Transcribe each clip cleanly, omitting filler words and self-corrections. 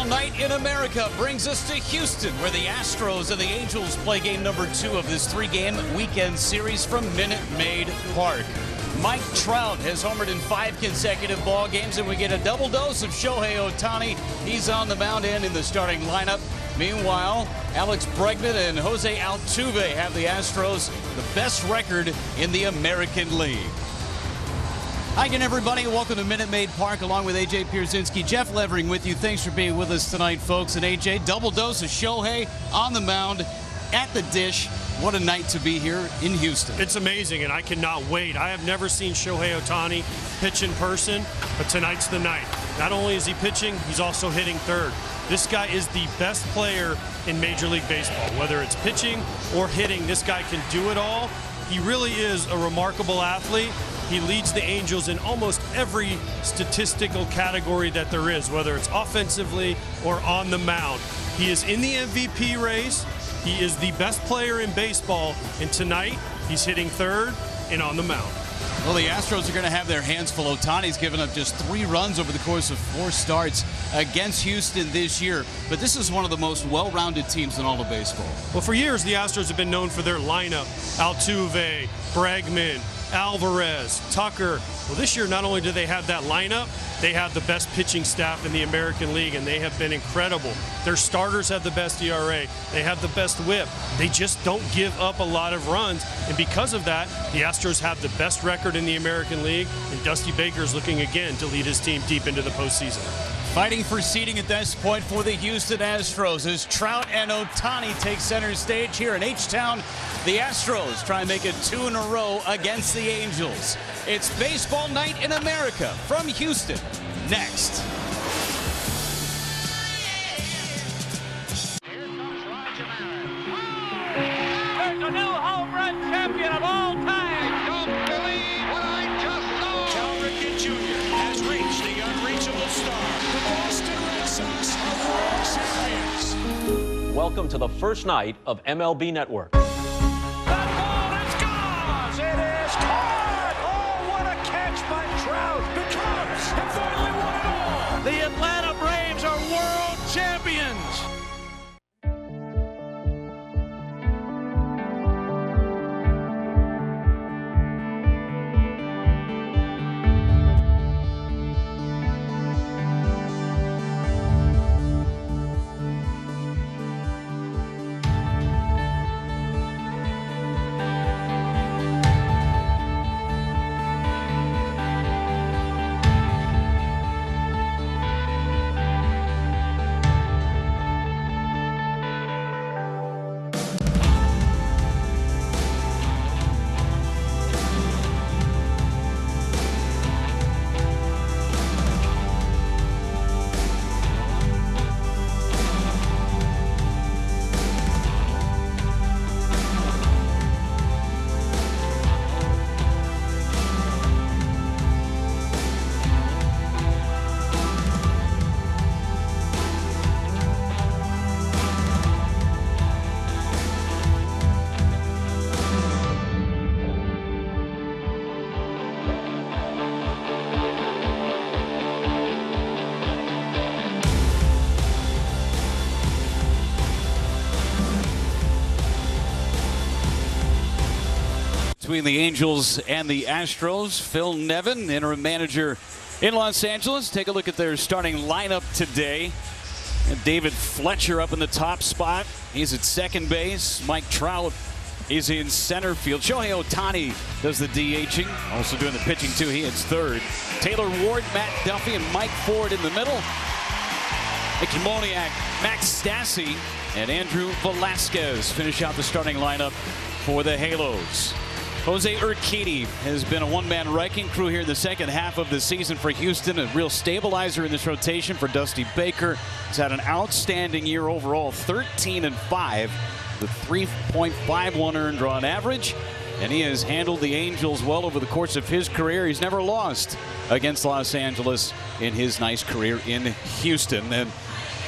night in America brings us to Houston, where the Astros and the Angels play game number 2 of this 3-game weekend series from Maid Park. Mike Trout has homered in 5 consecutive ball games, and we get a double dose of Shohei Ohtani. He's on the mound and in the starting lineup. Meanwhile, Alex Bregman and Jose Altuve have the Astros the best record in the American League. Hi again, everybody. Welcome to Minute Maid Park, along with A.J. Pierzynski. Jeff Levering with you. Thanks for being with us tonight, folks. And A.J., double dose of Shohei on the mound at the dish. What a night to be here in Houston. It's amazing, and I cannot wait. I have never seen Shohei Ohtani pitch in person, but tonight's the night. Not only is he pitching, he's also hitting third. This guy is the best player in Major League Baseball. Whether it's pitching or hitting, this guy can do it all. He really is a remarkable athlete. He leads the Angels in almost every statistical category that there is, whether it's offensively or on the mound. He is in the MVP race. He is the best player in baseball, and tonight he's hitting third and on the mound. Well, the Astros are going to have their hands full. Ohtani's given up just 3 runs over the course of 4 starts against Houston this year. But this is one of the most well-rounded teams in all of baseball. Well, for years, the Astros have been known for their lineup. Altuve, Bregman, Alvarez, Tucker. Well, this year, not only do they have that lineup, they have the best pitching staff in the American League, and they have been incredible. Their starters have the best ERA. They have the best whip. They just don't give up a lot of runs, and because of that, the Astros have the best record in the American League, and Dusty Baker's looking again to lead his team deep into the postseason. Fighting for seeding at this point for the Houston Astros as Trout and Ohtani take center stage here in H-Town. The Astros try and make it 2 in a row against the Angels. It's baseball night in America from Houston. Next. Here comes Roger Maris. There's a new home run champion of all time. Don't believe what I just saw. Urquidy Jr. has reached the unreachable star. The Boston Red Sox are world champions. Welcome to the first night of MLB Network. That ball is gone. It is caught. Oh, what a catch by Trout. The Cubs have finally won it all. The Atlanta Braves are world champions. Between the Angels and the Astros, Phil Nevin, interim manager in Los Angeles. Take a look at their starting lineup today. And David Fletcher up in the top spot. He's at second base. Mike Trout is in center field. Shohei Ohtani does the DHing, also doing the pitching too. He hits third. Taylor Ward, Matt Duffy, and Mike Ford in the middle. Mickey Moniak, Max Stassi, and Andrew Velasquez finish out the starting lineup for the Halos. Jose Urquidy has been a one-man wrecking crew here in the second half of the season for Houston, a real stabilizer in this rotation for Dusty Baker. He's had an outstanding year overall, 13-5 with 3.51 earned run average, and he has handled the Angels well over the course of his career. He's never lost against Los Angeles in his nice career in Houston. And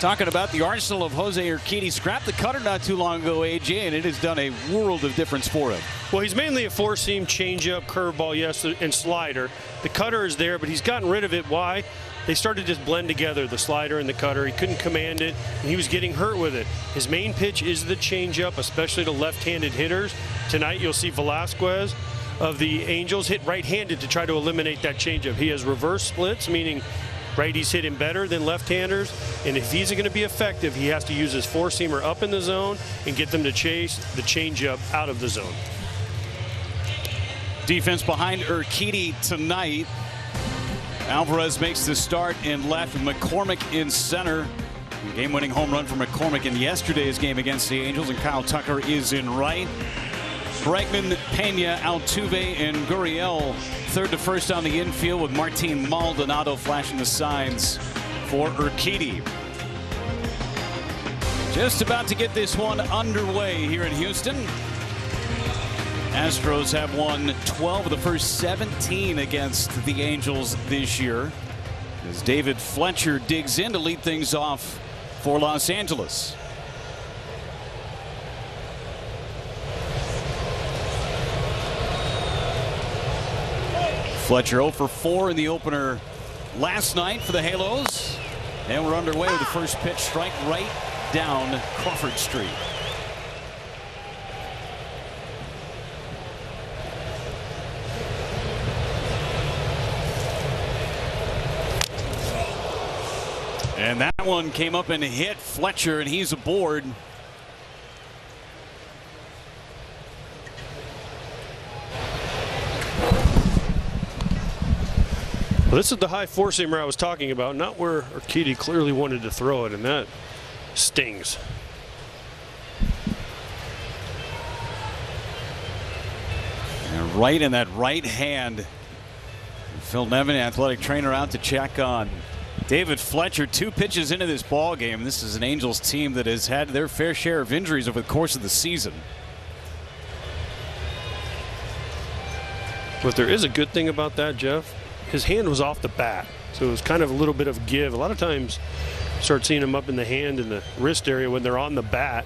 talking about the arsenal of Jose Urquidy, scrapped the cutter not too long ago, AJ, and it has done a world of difference for him. Well, he's mainly a four-seam changeup, curveball, yes, and slider. The cutter is there, but he's gotten rid of it. Why? they started to just blend together, the slider and the cutter. He couldn't command it, and he was getting hurt with it. His main pitch is the changeup, especially to left-handed hitters. Tonight you'll see Velasquez of the Angels hit right-handed to try to eliminate that changeup. He has reverse splits, meaning righties hit him better than left-handers, and if he's going to be effective, he has to use his four-seamer up in the zone and get them to chase the changeup out of the zone. Defense behind Urquidy tonight. Alvarez makes the start in left, McCormick in center. Game-winning home run for McCormick in yesterday's game against the Angels, and Kyle Tucker is in right. Bregman, Pena, Altuve, and Gurriel third to first on the infield, with Martin Maldonado flashing the signs for Urquidy. Just about to get this one underway here in Houston. Astros have won 12 of the first 17 against the Angels this year, as David Fletcher digs in to lead things off for Los Angeles. Fletcher 0 for 4 in the opener last night for the Halos. And we're underway with the first pitch, strike right down Crawford Street. And that one came up and hit Fletcher, and he's aboard. Well, this is the high four-seamer I was talking about, not where Urquidy clearly wanted to throw it, and that stings. And right in that right hand. Phil Nevin, athletic trainer, out to check on David Fletcher. 2 pitches into this ball game. This is an Angels team that has had their fair share of injuries over the course of the season. But there is a good thing about that, Jeff. His hand was off the bat, so it was kind of a little bit of give. A lot of times you start seeing him up in the hand and the wrist area when they're on the bat.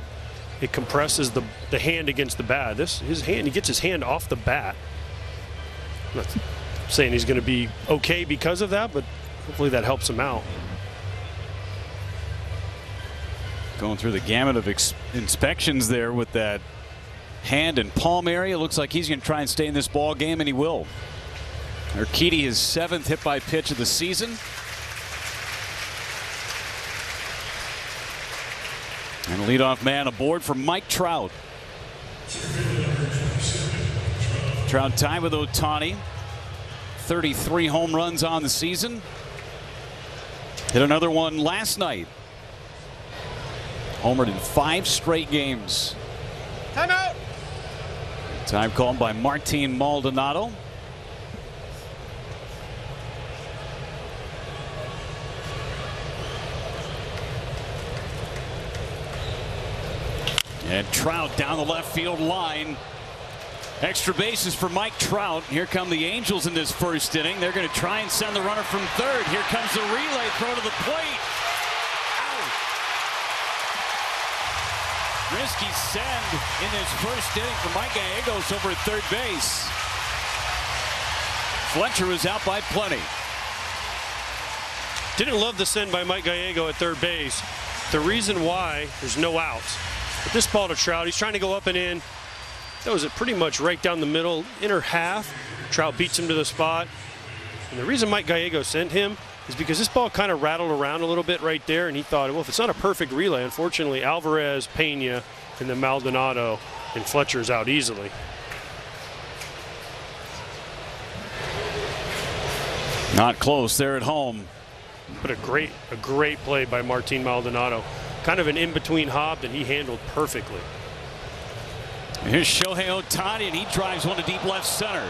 It compresses the hand against the bat. His hand, he gets his hand off the bat. I'm not saying he's going to be okay because of that, but hopefully that helps him out. Going through the gamut of inspections there with that hand and palm area. Looks like he's going to try and stay in this ball game, and he will. Urquidy, his 7th hit by pitch of the season. And a leadoff man aboard for Mike Trout. Trout tied with Ohtani. 33 home runs on the season. Hit another one last night. Homered in 5 straight games. Timeout. Time called by Martin Maldonado. And Trout down the left field line. Extra bases for Mike Trout. Here come the Angels in this first inning. They're going to try and send the runner from third. Here comes the relay throw to the plate. Out. Risky send in this first inning for Mike Gallegos over at third base. Fletcher is out by plenty. Didn't love the send by Mike Gallego at third base. The reason why, there's no outs. But this ball to Trout, he's trying to go up and in. That was it pretty much right down the middle, inner half. Trout beats him to the spot. And the reason Mike Gallego sent him is because this ball kind of rattled around a little bit right there, and he thought, well, if it's not a perfect relay, unfortunately, Alvarez, Pena, and then Maldonado and Fletcher's out easily. Not close there at home. But a great play by Martin Maldonado. Kind of an in-between hop that he handled perfectly. Here's Shohei Ohtani, and he drives one to deep left center.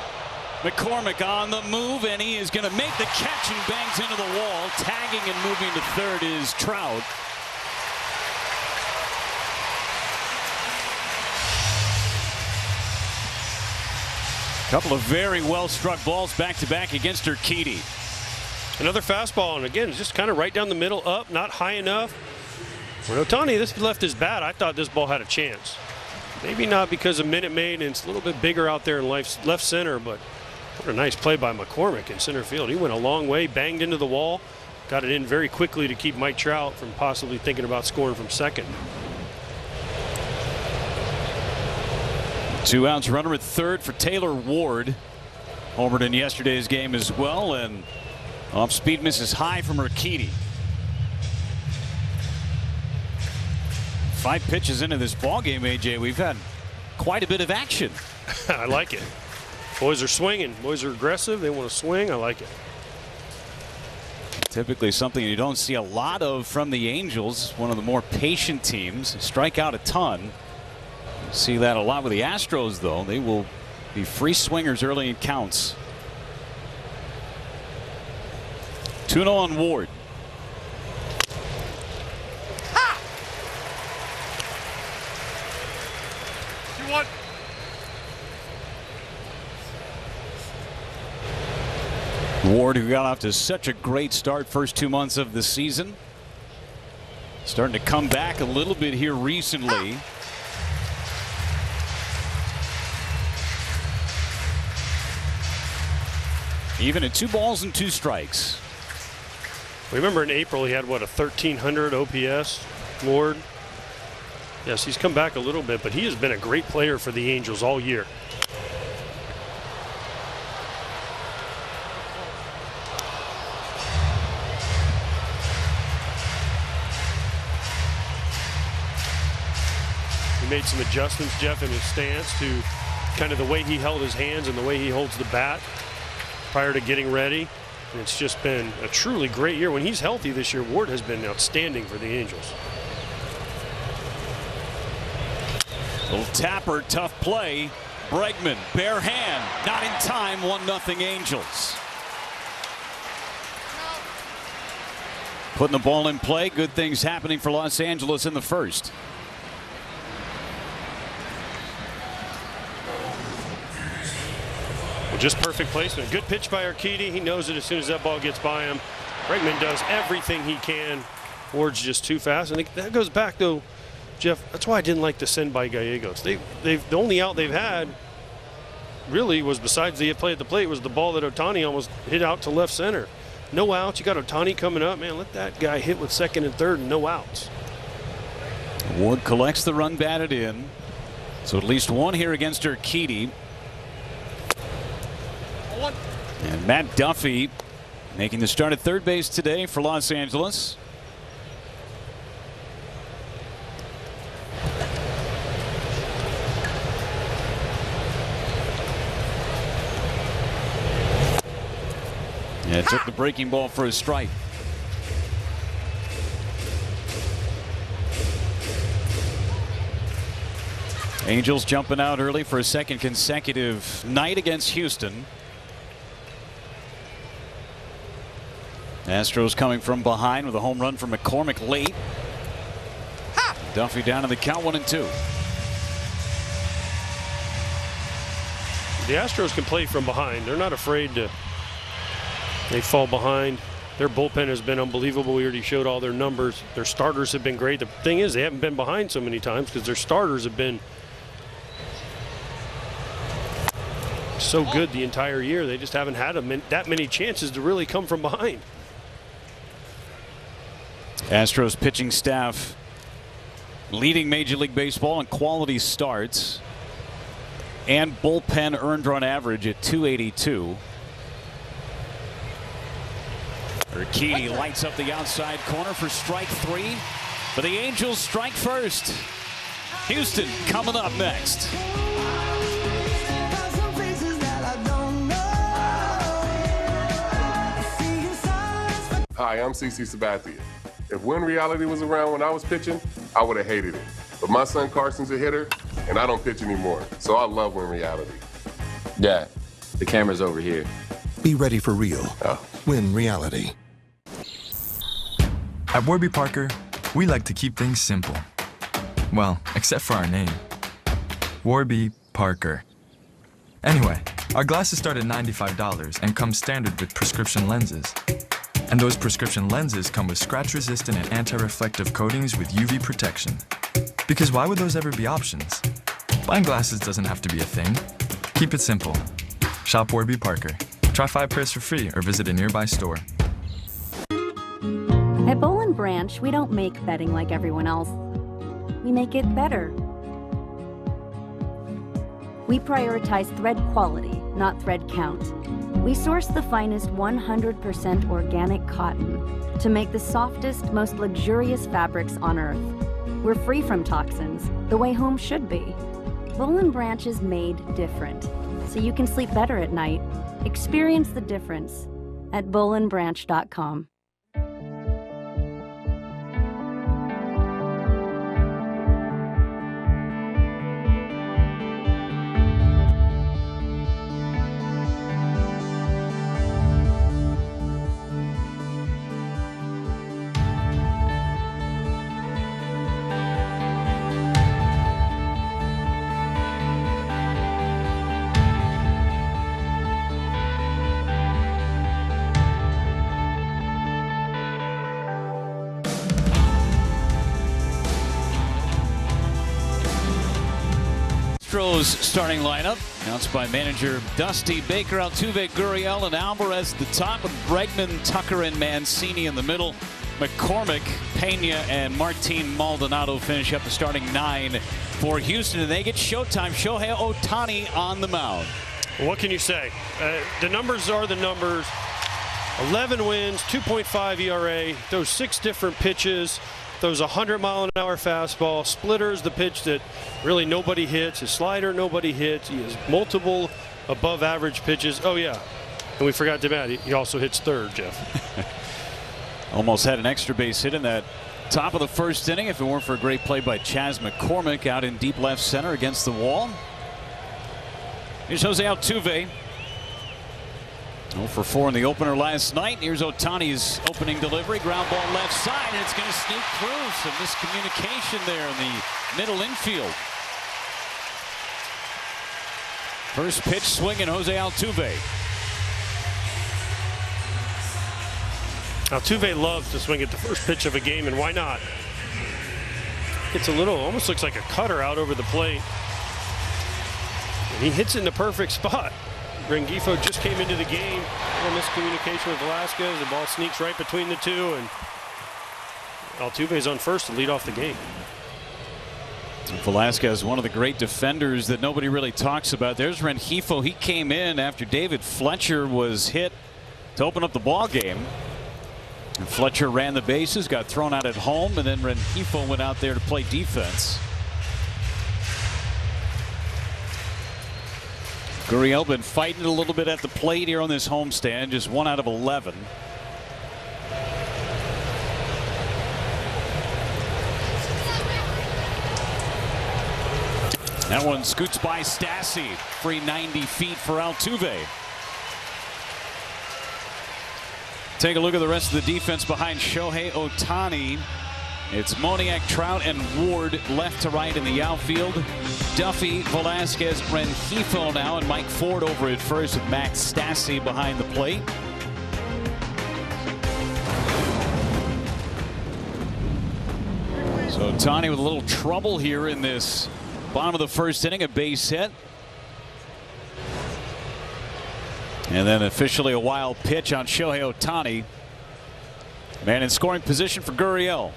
McCormick on the move, and he is going to make the catch and bangs into the wall. Tagging and moving to third is Trout. Couple of very well-struck balls back-to-back against Urquidy. Another fastball, and again, just kind of right down the middle, up, not high enough. When Ohtani this left his bat, I thought this ball had a chance. Maybe not because of Minute Maid, and it's a little bit bigger out there in left center, but what a nice play by McCormick in center field. He went a long way, banged into the wall, got it in very quickly to keep Mike Trout from possibly thinking about scoring from second. 2 outs, runner at third for Taylor Ward. Homered in yesterday's game as well, and off speed misses high from Urquidy. 5 pitches into this ball game, AJ. We've had quite a bit of action. I like it. Boys are swinging. Boys are aggressive. They want to swing. I like it. Typically something you don't see a lot of from the Angels. One of the more patient teams. Strike out a ton. See that a lot with the Astros, though. They will be free swingers early in counts. 2-0 on Ward. Ha! 2-1. Ward, who got off to such a great start first 2 months of the season, starting to come back a little bit here recently. Even at 2 balls and 2 strikes. Remember in April he had what, a 1300 OPS, Ward? Yes, he's come back a little bit, but he has been a great player for the Angels all year. He made some adjustments, Jeff, in his stance to kind of the way he held his hands and the way he holds the bat prior to getting ready. And it's just been a truly great year. When he's healthy this year, Ward has been outstanding for the Angels. Little tapper, tough play. Bregman, bare hand, not in time. 1-0 Angels. Putting the ball in play. Good things happening for Los Angeles in the first. Well, just perfect placement. Good pitch by Urquidy. He knows it as soon as that ball gets by him. Bregman does everything he can. Ward's just too fast. And that goes back, though, Jeff, that's why I didn't like to send by Gallegos. The only out they've had really was, besides the play at the plate, was the ball that Ohtani almost hit out to left center. No outs. You got Ohtani coming up. Man, let that guy hit with second and third and no outs. Ward collects the run batted in. So at least one here against Urquidy. And Matt Duffy making the start at third base today for Los Angeles. And took the breaking ball for a strike. Angels jumping out early for a second consecutive night against Houston. Astros coming from behind with a home run from McCormick late. Ha! Duffy down to the count, 1-2. The Astros can play from behind. They're not afraid to. They fall behind. Their bullpen has been unbelievable. We already showed all their numbers. Their starters have been great. The thing is, they haven't been behind so many times because their starters have been so good the entire year. They just haven't had that many chances to really come from behind. Astros pitching staff leading Major League Baseball in quality starts and bullpen earned run average at .282. Urquidy lights up the outside corner for strike 3. But the Angels strike first. Houston coming up next. Hi, I'm CC Sabathia. If Win Reality was around when I was pitching, I would have hated it. But my son Carson's a hitter, and I don't pitch anymore. So I love Win Reality. Dad, the camera's over here. Be ready for real. Oh. Win Reality. At Warby Parker, we like to keep things simple. Well, except for our name. Warby Parker. Anyway, our glasses start at $95 and come standard with prescription lenses. And those prescription lenses come with scratch-resistant and anti-reflective coatings with UV protection. Because why would those ever be options? Buying glasses doesn't have to be a thing. Keep it simple. Shop Warby Parker. Try 5 pairs for free or visit a nearby store. At Boll & Branch, we don't make bedding like everyone else. We make it better. We prioritize thread quality, not thread count. We source the finest 100% organic cotton to make the softest, most luxurious fabrics on earth. We're free from toxins, the way home should be. Boll & Branch is made different, so you can sleep better at night. Experience the difference at bollandbranch.com. Astros starting lineup announced by manager Dusty Baker. Altuve, Gurriel, and Alvarez at the top, with Bregman, Tucker, and Mancini in the middle. McCormick, Pena, and Martin Maldonado finish up the starting 9 for Houston, and they get showtime. Shohei Ohtani on the mound. What can you say? The numbers are the numbers. 11 wins, 2.5 ERA, those 6 different pitches. Those 100-mile-an-hour fastball, splitters, the pitch that really nobody hits, his slider nobody hits. He has multiple above-average pitches. Oh, yeah. And we forgot to add, he also hits third, Jeff. Almost had an extra base hit in that top of the first inning if it weren't for a great play by Chas McCormick out in deep left center against the wall. Here's Jose Altuve. 0 for 4 in the opener last night. Here's Ohtani's opening delivery. Ground ball left side, and it's going to sneak through. Some miscommunication there in the middle infield. First pitch swinging, Jose Altuve. Altuve loves to swing at the first pitch of a game, and why not? It's a little, almost looks like a cutter out over the plate. And he hits it in the perfect spot. Rengifo just came into the game. A little miscommunication with Velasquez. The ball sneaks right between the two, and Altuve's on first to lead off the game. Velasquez, one of the great defenders that nobody really talks about. There's Rengifo. He came in after David Fletcher was hit to open up the ball game. And Fletcher ran the bases, got thrown out at home, and then Rengifo went out there to play defense. Gurriel been fighting a little bit at the plate here on this homestand, just 1 out of 11. That one scoots by Stassi. Free 90 feet for Altuve. Take a look at the rest of the defense behind Shohei Ohtani. It's Moniak, Trout, and Ward left to right in the outfield. Duffy, Velasquez, Rengifo now, and Mike Ford over at first with Max Stassi behind the plate. So Ohtani with a little trouble here in this bottom of the first inning, a base hit. And then officially a wild pitch on Shohei Ohtani. Man in scoring position for Gurriel.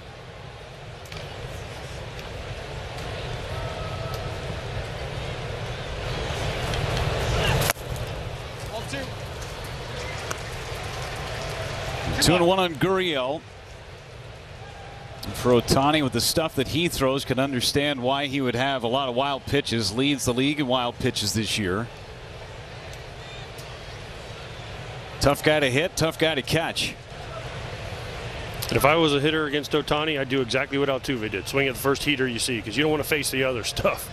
Two and 1 on Gurriel. For Ohtani, with the stuff that he throws, can understand why he would have a lot of wild pitches. Leads the league in wild pitches this year. Tough guy to hit, tough guy to catch. And if I was a hitter against Ohtani, I'd do exactly what Altuve did. Swing at the first heater you see, because you don't want to face the other stuff.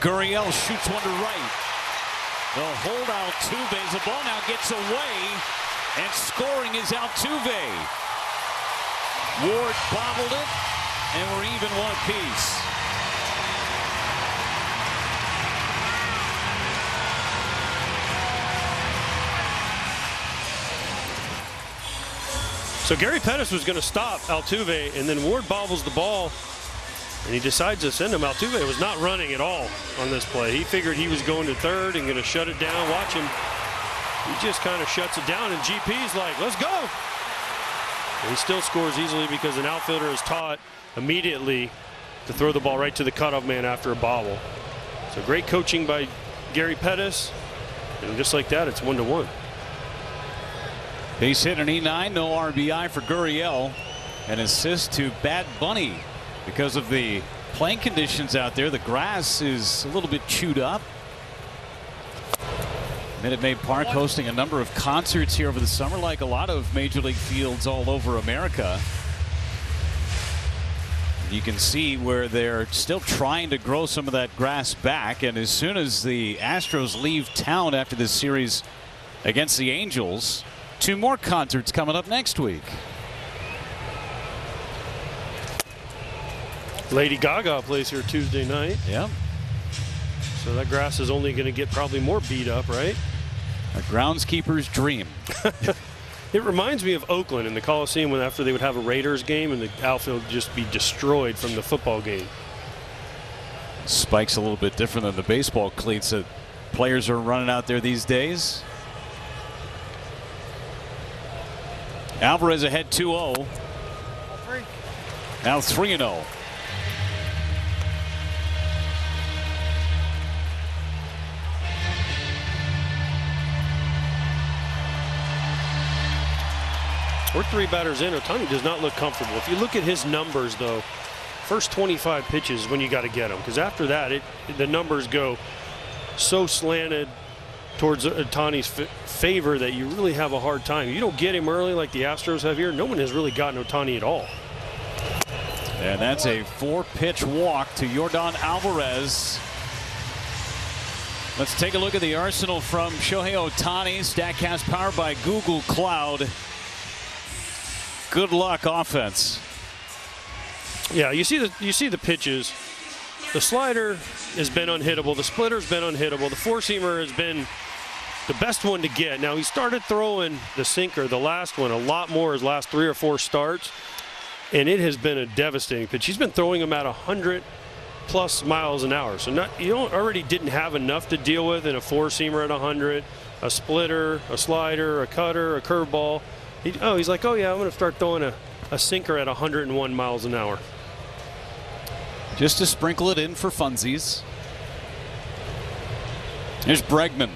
Gurriel shoots one to right. They'll hold Altuve as the ball now gets away. And scoring is Altuve. Ward bobbled it, and we're even one apiece. So Gary Pettis was going to stop Altuve, and then Ward bobbles the ball, and he decides to send him. Altuve was not running at all on this play. He figured he was going to third and going to shut it down. Watch him. He just kind of shuts it down, and GP's like, let's go. And he still scores easily because an outfielder is taught immediately to throw the ball right to the cutoff man after a bobble. So great coaching by Gary Pettis. And just like that, it's 1-1. Base hit an E9, no RBI for Gurriel. An assist to Bad Bunny because of the playing conditions out there. The grass is a little bit chewed up. Minute Maid Park hosting a number of concerts here over the summer, like a lot of Major League fields all over America. You can see where they're still trying to grow some of that grass back, and as soon as the Astros leave town after this series against the Angels, 2 more concerts coming up next week. Lady Gaga plays here Tuesday night. Yeah. So that grass is only going to get probably more beat up, right? A groundskeeper's dream. It reminds me of Oakland in the Coliseum when after they would have a Raiders game and the outfield would just be destroyed from the football game. Spike's a little bit different than the baseball cleats that players are running out there these days. Alvarez ahead 2-0. Now 3-0. We're 3 batters in. Ohtani does not look comfortable. If you look at his numbers, though, first 25 pitches when you got to get them, because after that, the numbers go so slanted towards Ohtani's favor that you really have a hard time. You don't get him early like the Astros have here. No one has really gotten Ohtani at all. And that's a 4-pitch walk to Yordan Alvarez. Let's take a look at the arsenal from Shohei Ohtani. StatCast powered by Google Cloud. Good luck offense. Yeah, you see the pitches. The slider has been unhittable. The splitter's been unhittable. The four-seamer has been the best one to get. Now, he started throwing the sinker, the last one, a lot more his last 3 or 4 starts, and it has been a devastating pitch. He's been throwing them at 100+ miles an hour. So already didn't have enough to deal with in a four-seamer at 100, a splitter, a slider, a cutter, a curveball. He's like, oh yeah, I'm going to start throwing a sinker at 101 miles an hour. Just to sprinkle it in for funsies. Here's Bregman.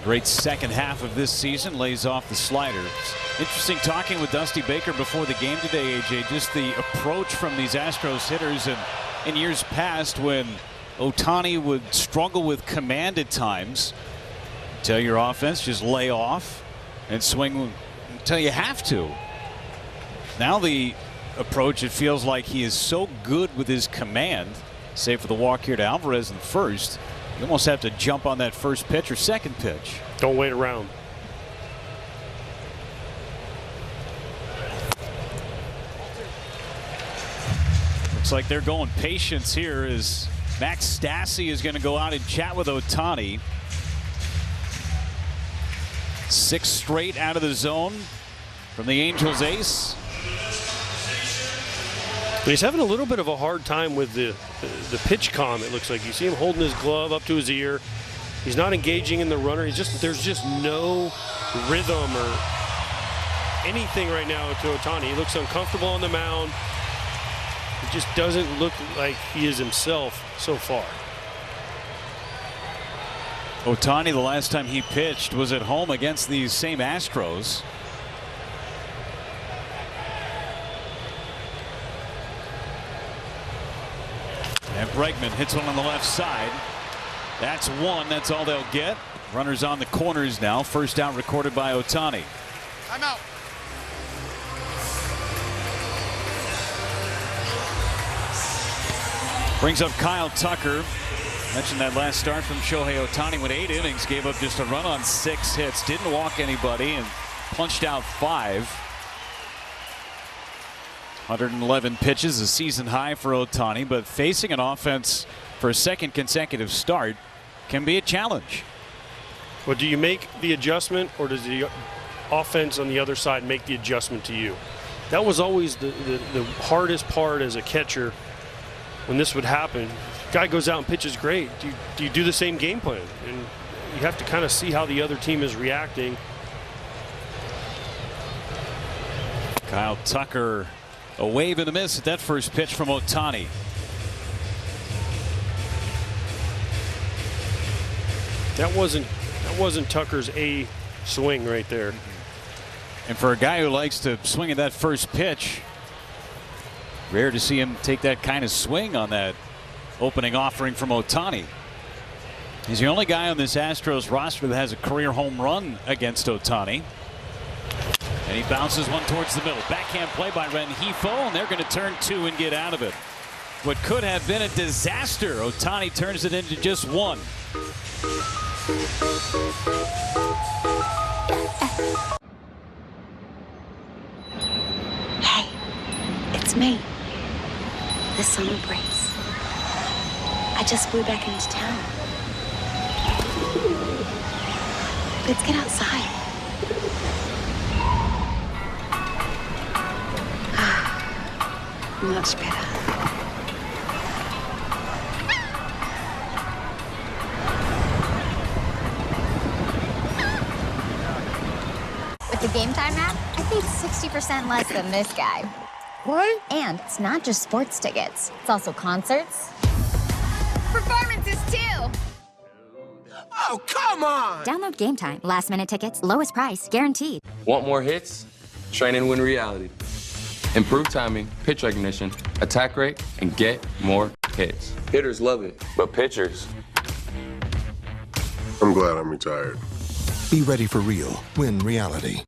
Great second half of this season, lays off the sliders. Interesting talking with Dusty Baker before the game today, AJ, just the approach from these Astros hitters. And in years past, when Ohtani would struggle with command at times, tell your offense just lay off and swing until you have to. Now the approach, it feels like he is so good with his command, save for the walk here to Alvarez in the first, you almost have to jump on that first pitch or second pitch. Don't wait around. Looks like they're going patience here as Max Stassi is going to go out and chat with Ohtani. 6 straight out of the zone from the Angels ace. He's having a little bit of a hard time with the pitch calm. It looks like you see him holding his glove up to his ear. He's not engaging in the runner. There's just no rhythm or anything right now to Ohtani. He looks uncomfortable on the mound. It just doesn't look like he is himself so far. Ohtani, the last time he pitched was at home against these same Astros. And Bregman hits one on the left side. That's one. That's all they'll get. Runners on the corners now. First out recorded by Ohtani. I'm out. Brings up Kyle Tucker. Mentioned that last start from Shohei Ohtani went 8 innings, gave up just a run on 6 hits, didn't walk anybody, and punched out 5. 111 pitches, a season high for Ohtani, but facing an offense for a second consecutive start can be a challenge. Well, do you make the adjustment, or does the offense on the other side make the adjustment to you? That was always the hardest part as a catcher when this would happen. Guy goes out and pitches great. Do you do the same game plan? And you have to kind of see how the other team is reacting. Kyle Tucker, a wave and a miss at that first pitch from Ohtani. That wasn't Tucker's A swing right there. And for a guy who likes to swing at that first pitch, rare to see him take that kind of swing on that opening offering from Ohtani. He's the only guy on this Astros roster that has a career home run against Ohtani. And he bounces one towards the middle. Backhand play by Rengifo, and they're going to turn two and get out of it. What could have been a disaster, Ohtani turns it into just one. Hey, it's me, the summer breeze. I just flew back into town. Let's get outside. Much better. With the Game Time app, I paid 60% less than this guy. What? And it's not just sports tickets. It's also concerts. Performances, too. Oh, come on! Download Game Time. Last-minute tickets, lowest price, guaranteed. Want more hits? Train and win reality. Improve timing, pitch recognition, attack rate, and get more hits. Hitters love it, but pitchers. I'm glad I'm retired. Be ready for real. Win reality.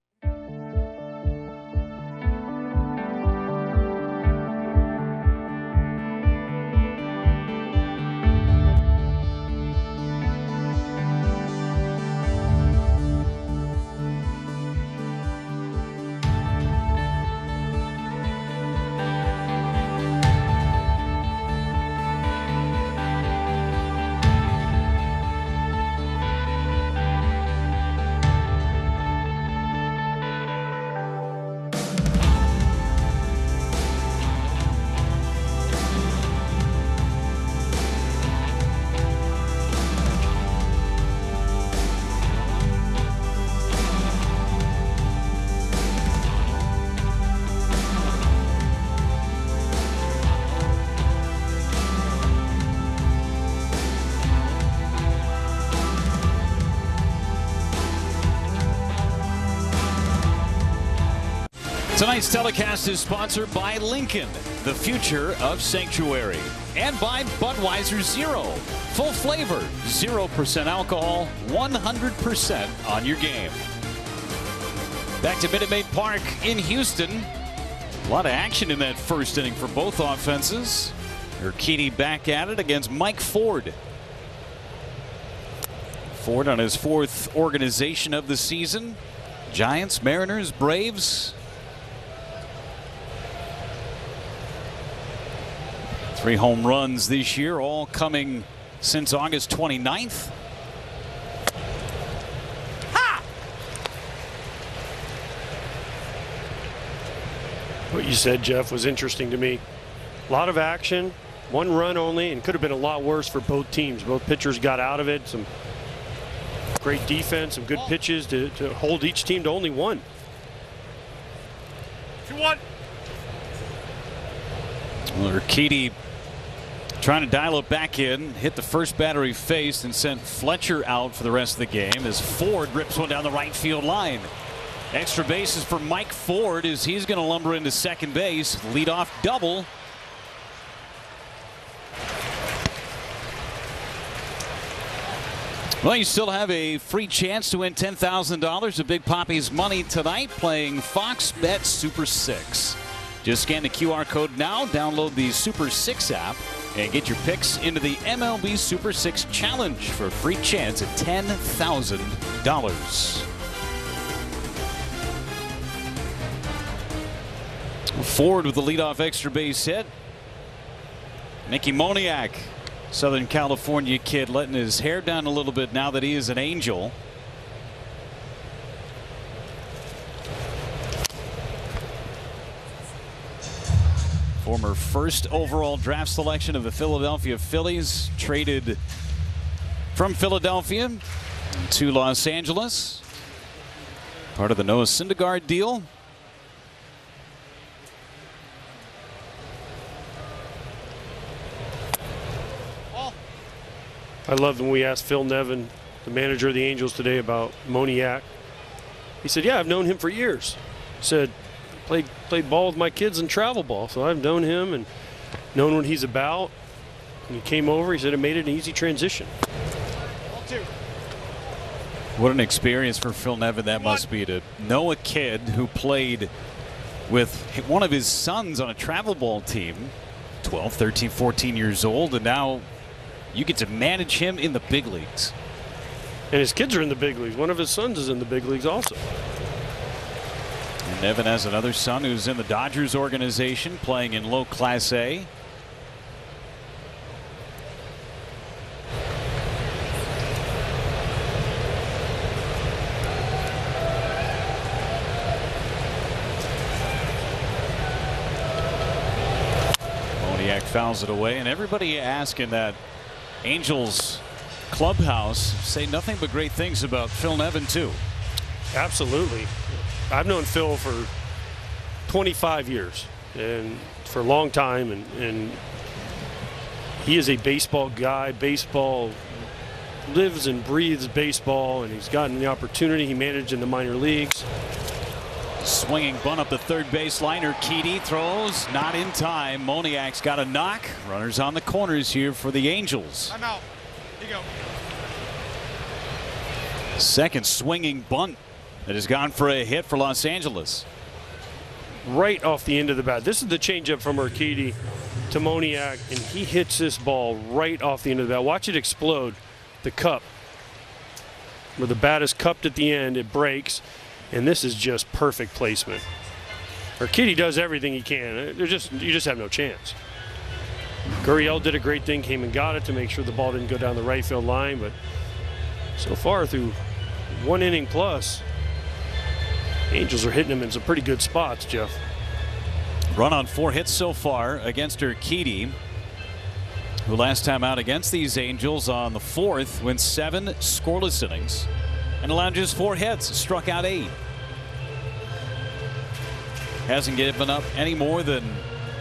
Tonight's telecast is sponsored by Lincoln, the future of sanctuary, and by Budweiser Zero. Full flavor, 0% alcohol, 100% on your game. Back to Minute Maid Park in Houston. A lot of action in that first inning for both offenses. Urquidy back at it against Mike Ford. Ford on his fourth organization of the season. Giants, Mariners, Braves. 3 home runs this year, all coming since August 29th. Ha! What you said, Jeff, was interesting to me. A lot of action, 1 run only, and could have been a lot worse for both teams. Both pitchers got out of it. Some great defense, some good pitches to hold each team to only 1. 2-1. Well, Urquidy trying to dial it back in, hit the first batter he faced and sent Fletcher out for the rest of the game as Ford rips one down the right field line. Extra bases for Mike Ford as he's going to lumber into second base. Leadoff double. Well, you still have a free chance to win $10,000 of Big Papi's money tonight playing Fox Bet Super 6. Just scan the QR code now, download the Super 6 app, and get your picks into the MLB Super 6 Challenge for a free chance at $10,000. Ford with the leadoff extra base hit. Mickey Moniak, Southern California kid, letting his hair down a little bit now that he is an Angel. Former first overall draft selection of the Philadelphia Phillies, traded from Philadelphia to Los Angeles. Part of the Noah Syndergaard deal. I love when we asked Phil Nevin, the manager of the Angels, today about Moniak. He said, yeah, I've known him for years. He said, played ball with my kids in travel ball, so I've known him and known what he's about. When he came over, he said it made it an easy transition. What an experience for Phil Nevin that must be, to know a kid who played with one of his sons on a travel ball team, 12, 13, 14 years old, and now you get to manage him in the big leagues. And his kids are in the big leagues. One of his sons is in the big leagues also. And Nevin has another son who's in the Dodgers organization playing in low Class A. Fouls it away, and everybody asking that Angels clubhouse say nothing but great things about Phil Nevin too. Absolutely. I've known Phil for 25 years and for a long time, and he is a baseball guy. Baseball, lives and breathes baseball, and he's gotten the opportunity. He managed in the minor leagues. Swinging bunt up the third base line. Urquidy throws, not in time. Moniak's got a knock. Runners on the corners here for the Angels. I'm out. Here you go. Second swinging bunt that has gone for a hit for Los Angeles. Right off the end of the bat. This is the changeup from Urquidy to Moniak, and he hits this ball right off the end of the bat. Watch it explode. The cup, where the bat is cupped at the end, it breaks. And this is just perfect placement. Urquidy does everything he can. You just have no chance. Gurriel did a great thing, came and got it to make sure the ball didn't go down the right field line. But so far through 1 inning plus, Angels are hitting him in some pretty good spots, Jeff. Run on 4 hits so far against Urquidy, who last time out against these Angels on the 4th went 7 scoreless innings and allowed just 4 hits, struck out 8. Hasn't given up any more than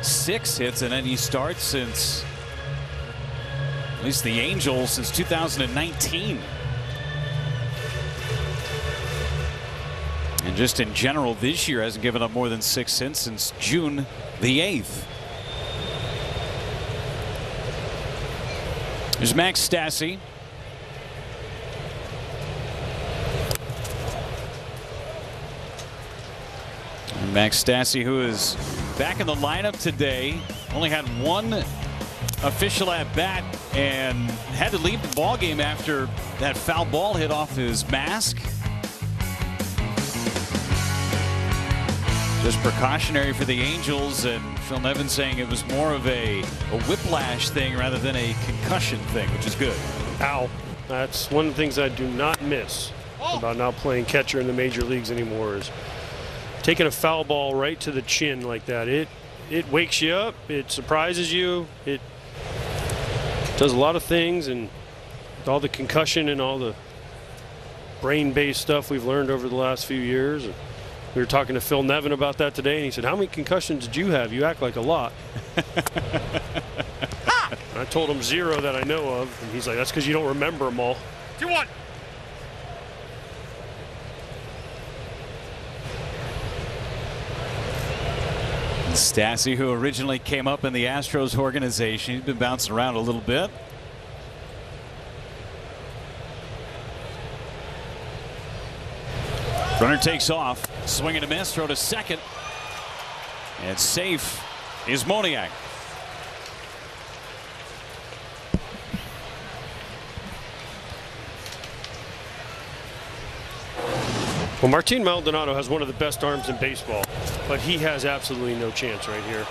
6 hits in any start since, at least the Angels, since 2019. And just in general this year hasn't given up more than 6 hits since June the 8th. There's Max Stassi. Max Stassi, who is back in the lineup today, only had 1 official at bat and had to leave the ball game after that foul ball hit off his mask. Just precautionary for the Angels, and Phil Nevin saying it was more of a whiplash thing rather than a concussion thing, which is good. Ow. That's one of the things I do not miss about not playing catcher in the major leagues anymore, is taking a foul ball right to the chin like that. It wakes you up. It surprises you. It does a lot of things, and with all the concussion and all the brain-based stuff we've learned over the last few years. We were talking to Phil Nevin about that today, and he said, how many concussions did you have? You act like a lot. I told him 0 that I know of, and he's like, that's because you don't remember them all. 2-1. Stassi, who originally came up in the Astros organization, he's been bouncing around a little bit. Runner takes off, swing and a miss, throw to second, and safe is Moniak. Well, Martin Maldonado has one of the best arms in baseball, but he has absolutely no chance right here.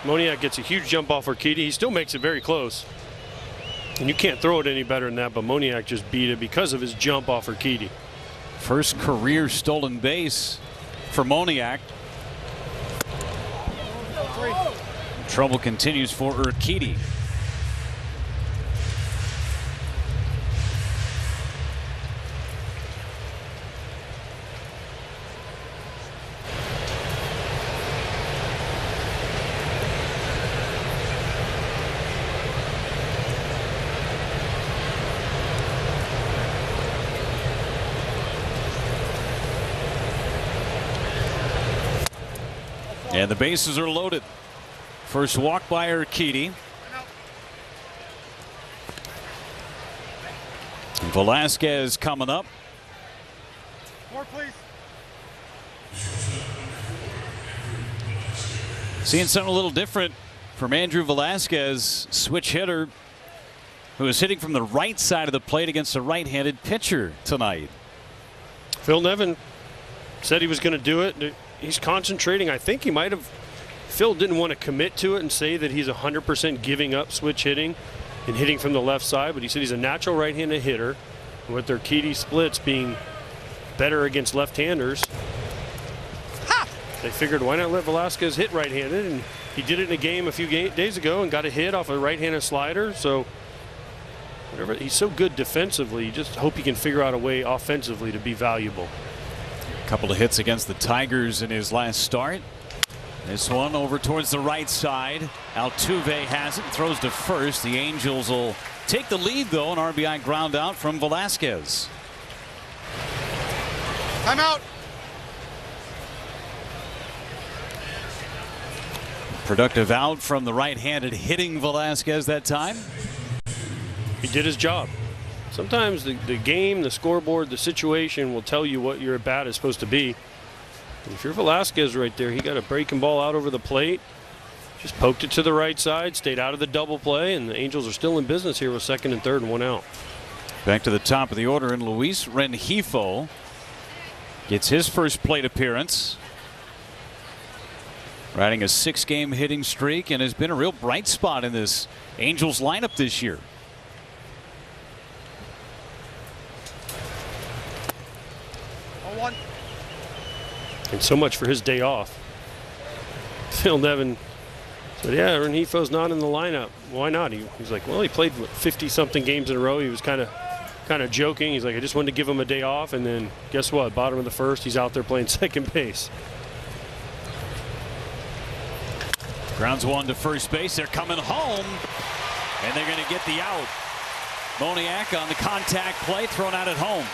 Moniak gets a huge jump off Urquidy. He still makes it very close. And you can't throw it any better than that, but Moniak just beat it because of his jump off Urquidy. First career stolen base for Moniak. Trouble continues for Urquidy. And the bases are loaded. First walk by Urquidy. Velasquez coming up. More, please. Seeing something a little different from Andrew Velasquez, switch hitter, who is hitting from the right side of the plate against a right-handed pitcher tonight. Phil Nevin said he was going to do it. He's concentrating. I think he might have. Phil didn't want to commit to it and say that he's 100% giving up switch hitting and hitting from the left side, but he said he's a natural right-handed hitter. With their Urquidy splits being better against left-handers, they figured why not let Velasquez hit right-handed, and he did it in a game a few days ago and got a hit off a right-handed slider. So whatever, he's so good defensively. You just hope he can figure out a way offensively to be valuable. A couple of hits against the Tigers in his last start. This one over towards the right side. Altuve has it, throws to first. The Angels will take the lead, though. An RBI ground out from Velasquez. Time out. Productive out from the right-handed hitting Velasquez that time. He did his job. Sometimes the game, the scoreboard, the situation will tell you what your at bat is supposed to be. And if you're Velasquez right there, he got a breaking ball out over the plate. Just poked it to the right side, stayed out of the double play, and the Angels are still in business here with second and third and one out. Back to the top of the order, and Luis Rengifo gets his first plate appearance. Riding a 6-game hitting streak and has been a real bright spot in this Angels lineup this year. And so much for his day off. Phil Nevin said, yeah, Rengifo's not in the lineup. Why not? He's like, well, he played 50-something games in a row. He was kind of joking. He's like, I just wanted to give him a day off. And then guess what? Bottom of the first, he's out there playing second base. Grounds one to first base. They're coming home, and they're going to get the out. Moniak on the contact play, thrown out at home.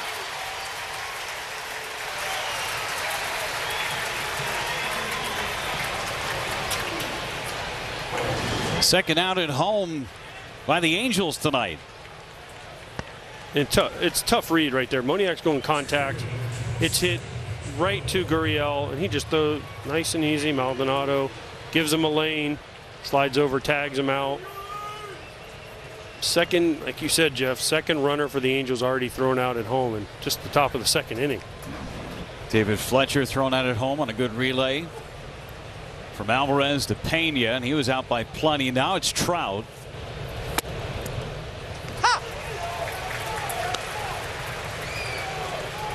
Second out at home by the Angels tonight. And it's tough read right there. Moniak's going contact. It's hit right to Gurriel, and he just throws nice and easy. Maldonado gives him a lane, slides over, tags him out. Second, like you said, Jeff, second runner for the Angels already thrown out at home, and just the top of the second inning. David Fletcher thrown out at home on a good relay from Alvarez to Pena, and he was out by plenty. Now it's Trout.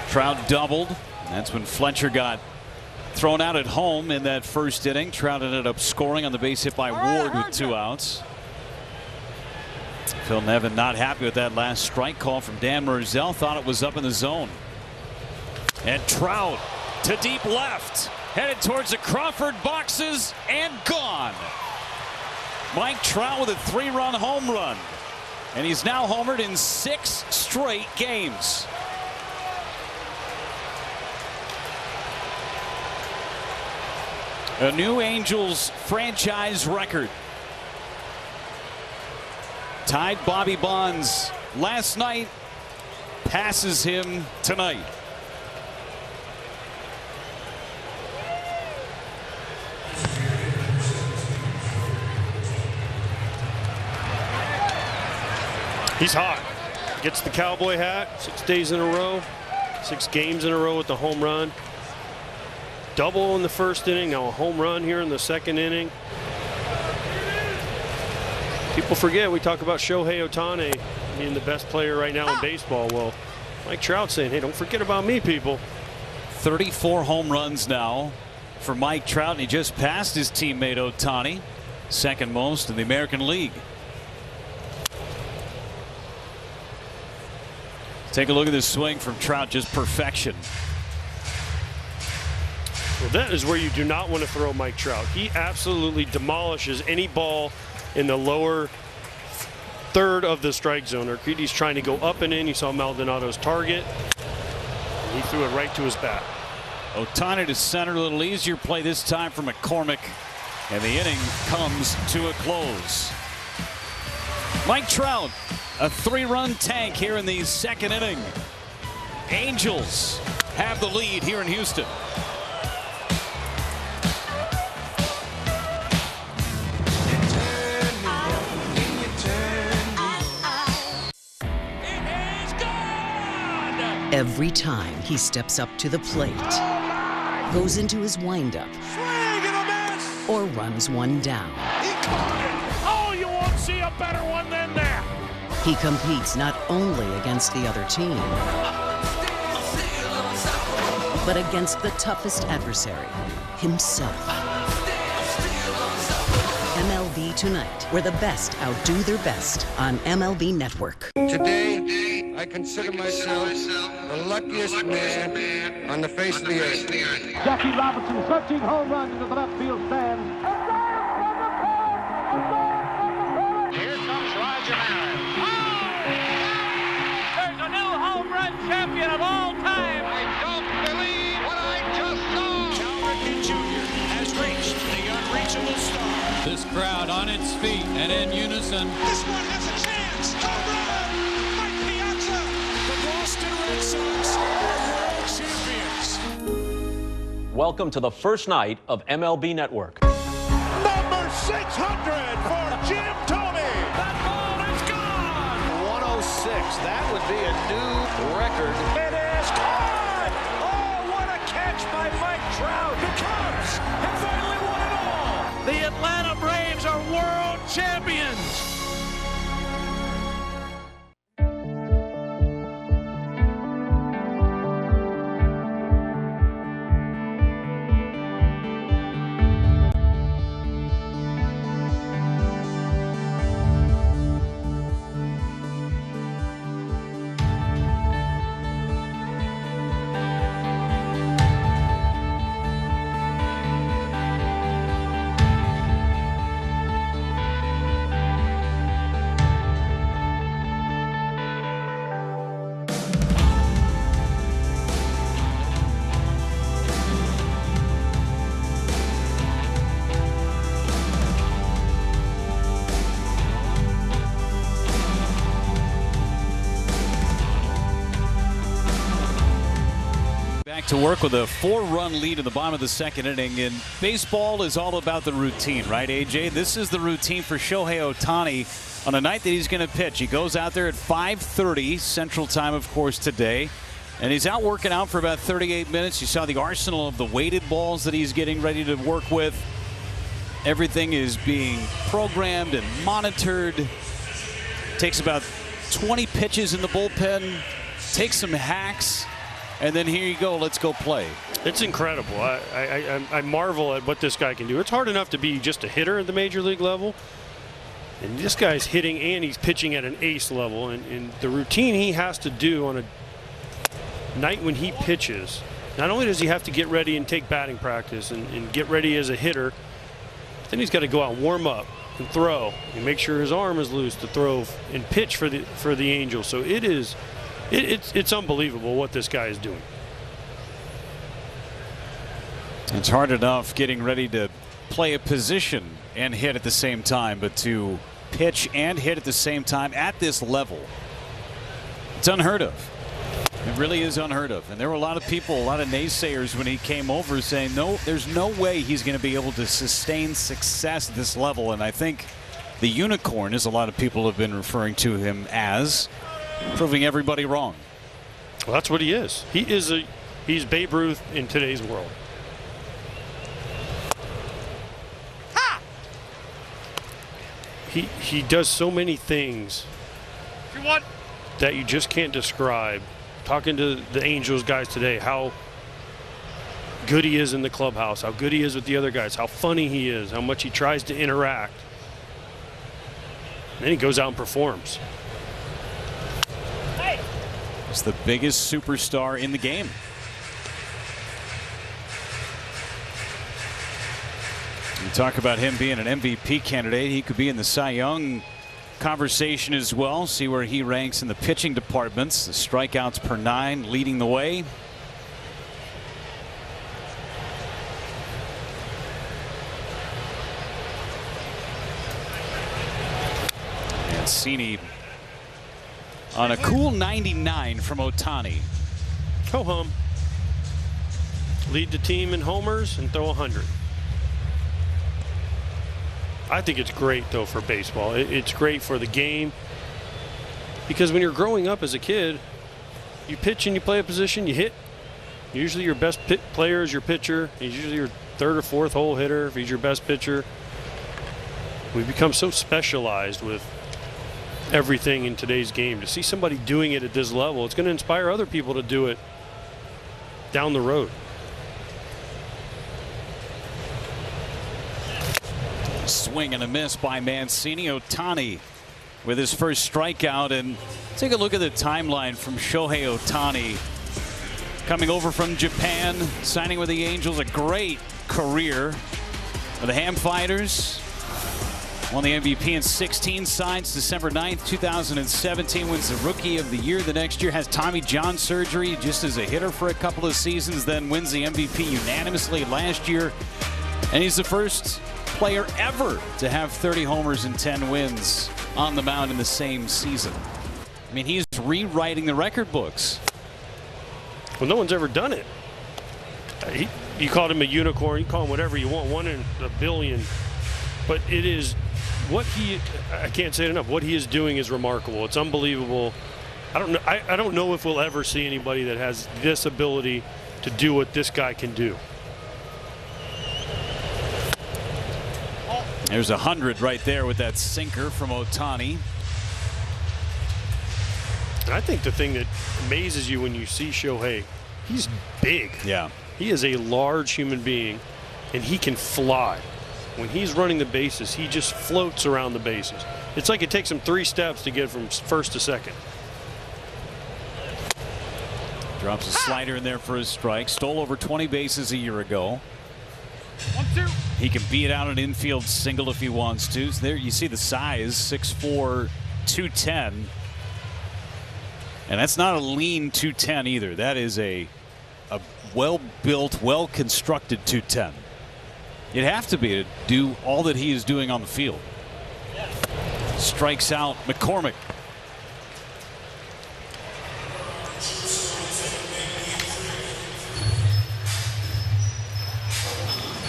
Trout doubled. That's when Fletcher got thrown out at home in that first inning. Trout ended up scoring on the base hit by Ward with 2 outs. Phil Nevin not happy with that last strike call from Dan Merzel. Thought it was up in the zone. And Trout to deep left. Headed towards the Crawford boxes and gone. Mike Trout with a 3-run home run. And he's now homered in 6 straight games. A new Angels franchise record. Tied Bobby Bonds last night, passes him tonight. He's hot. Gets the cowboy hat 6 days in a row, 6 games in a row with the home run. Double in the first inning, now a home run here in the second inning. People forget we talk about Shohei Ohtani being the best player right now in baseball. Well, Mike Trout saying, hey, don't forget about me, people. 34 home runs now for Mike Trout, and he just passed his teammate Ohtani, second most in the American League. Take a look at this swing from Trout, just perfection. Well, that is where you do not want to throw Mike Trout. He absolutely demolishes any ball in the lower third of the strike zone. Urquidy's trying to go up and in. You saw Maldonado's target. And he threw it right to his bat. Ohtani to center, a little easier play this time for McCormick. And the inning comes to a close. Mike Trout, a 3-run tank here in the second inning. Angels have the lead here in Houston. Every time he steps up to the plate, goes into his windup, or runs one down. He caught it. Oh, you won't see a better one than that. He competes not only against the other team, but against the toughest adversary, himself. MLB Tonight, where the best outdo their best on MLB Network. Today, I consider myself the luckiest man on the face of the earth. Jackie Robinson, 13 home runs into the left field stand. Here comes Roger Maris. There's a new home run champion of all time. I don't believe what I just saw. Cal Ripken Jr. has reached the unreachable star. This crowd on its feet and in unison. This one has a chance. Home run! Mike Piazza! The Boston Red Sox are world champions. Welcome to the first night of MLB Network. Number 600 for Jim Thome. That ball is gone. 106. That would be a new record. It is caught. Oh, what a catch by Mike Trout. The Cubs have finally won it all. The Atlanta Braves are world champions. To work with a 4-run lead in the bottom of the second inning, and baseball is all about the routine, right, AJ? This is the routine for Shohei Ohtani on a night that he's going to pitch. He goes out there at 5:30 Central Time, of course, today, and he's out working out for about 38 minutes. You saw the arsenal of the weighted balls that he's getting ready to work with. Everything is being programmed and monitored. Takes about 20 pitches in the bullpen, takes some hacks, and then here you go, let's go play. It's incredible. I marvel at what this guy can do. It's hard enough to be just a hitter at the major league level. And this guy's hitting and he's pitching at an ace level. And the routine he has to do on a night when he pitches, not only does he have to get ready and take batting practice and get ready as a hitter, then he's got to go out and warm up and throw and make sure his arm is loose to throw and pitch for the Angels. So it's unbelievable what this guy is doing. It's hard enough getting ready to play a position and hit at the same time, but to pitch and hit at the same time at this level, it's unheard of. It really is unheard of. And there were a lot of people, a lot of naysayers when he came over saying, no, there's no way he's going to be able to sustain success at this level. And I think the unicorn, as a lot of people have been referring to him as, proving everybody wrong. Well, that's what he is. He's Babe Ruth in today's world. Ha! He does so many things that you just can't describe. Talking to the Angels guys today, how good he is in the clubhouse, how good he is with the other guys, how funny he is, how much he tries to interact. And then he goes out and performs. He's the biggest superstar in the game. You talk about him being an MVP candidate. He could be in the Cy Young conversation as well. See where he ranks in the pitching departments. The strikeouts per 9 leading the way. Mancini on a cool 99 from Ohtani. Ho hum. Lead the team in homers and throw 100. I think it's great, though, for baseball. It's great for the game. Because when you're growing up as a kid, you pitch and you play a position, you hit. Usually your best player is your pitcher. He's usually your third or fourth hole hitter if he's your best pitcher. We've become so specialized with everything in today's game. To see somebody doing it at this level, it's going to inspire other people to do it down the road. Swing and a miss by Mancini. Ohtani with his first strikeout. And take a look at the timeline from Shohei Ohtani. Coming over from Japan, signing with the Angels, a great career for the Ham Fighters. Won the MVP in 16, signs December 9th, 2017, wins the Rookie of the Year the next year, has Tommy John surgery just as a hitter for a couple of seasons, then wins the MVP unanimously last year. And he's the first player ever to have 30 homers and 10 wins on the mound in the same season. I mean, he's rewriting the record books. Well, no one's ever done it. You called him a unicorn. You call him whatever you want, 1 in a billion. But it is what I can't say it enough. What he is doing is remarkable. It's unbelievable. I don't know if we'll ever see anybody that has this ability to do what this guy can do. There's 100 right there with that sinker from Ohtani. And I think the thing that amazes you when you see Shohei, he's big. Yeah. He is a large human being, and he can fly. When he's running the bases, he just floats around the bases. It's like it takes him 3 steps to get from first to second. Drops a slider in there for his strike. Stole over 20 bases a year ago. 1-2. He can beat out an infield single if he wants to. So there you see the size, 6'4", 210. And that's not a lean 210 either. That is a well-built, well-constructed 210. You'd have to be to do all that he is doing on the field. Strikes out McCormick.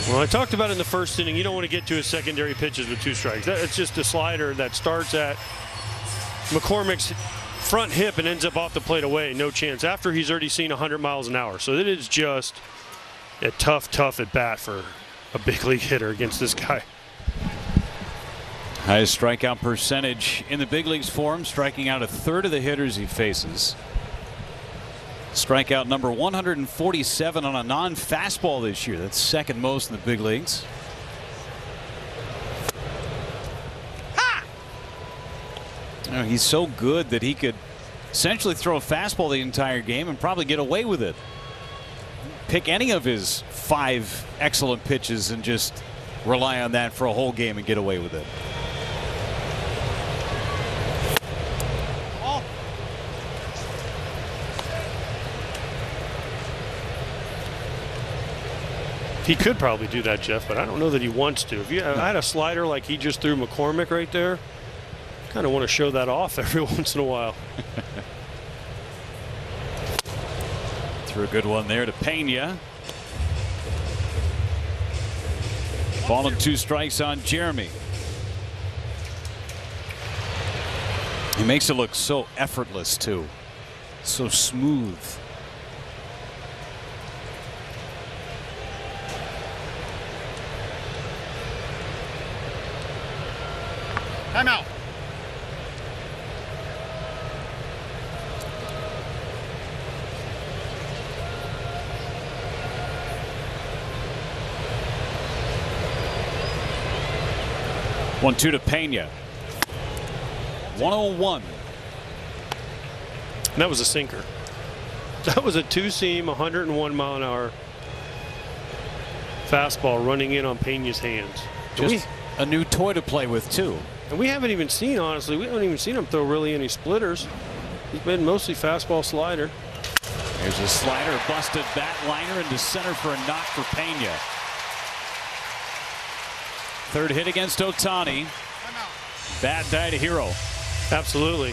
Well, I talked about in the first inning, you don't want to get to his secondary pitches with 2 strikes. It's just a slider that starts at McCormick's front hip and ends up off the plate away. No chance. After he's already seen 100 miles an hour. So it is just a tough at bat for a big league hitter against this guy. Highest strikeout percentage in the big leagues for him, striking out a third of the hitters he faces. Strikeout number 147 on a non-fastball this year. That's second most in the big leagues. You know, he's so good that he could essentially throw a fastball the entire game and probably get away with it. Pick any of his 5 excellent pitches and just rely on that for a whole game and get away with it. He could probably do that, Jeff, but I don't know that he wants to. If you had a slider like he just threw McCormick right there, kind of want to show that off every once in a while. Threw a good one there to Pena. Ball and 2 strikes on Jeremy. He makes it look so effortless too. So smooth. Time out. One-two to Pena. 101. And that was a sinker. That was a 2-seam, 101 mile an hour fastball running in on Pena's hands. Just a new toy to play with too. And we haven't even seen, honestly, we haven't even seen him throw really any splitters. He's been mostly fastball slider. Here's a slider, busted bat liner into center for a knock for Pena. Third hit against Ohtani. Bad die to Hero. Absolutely.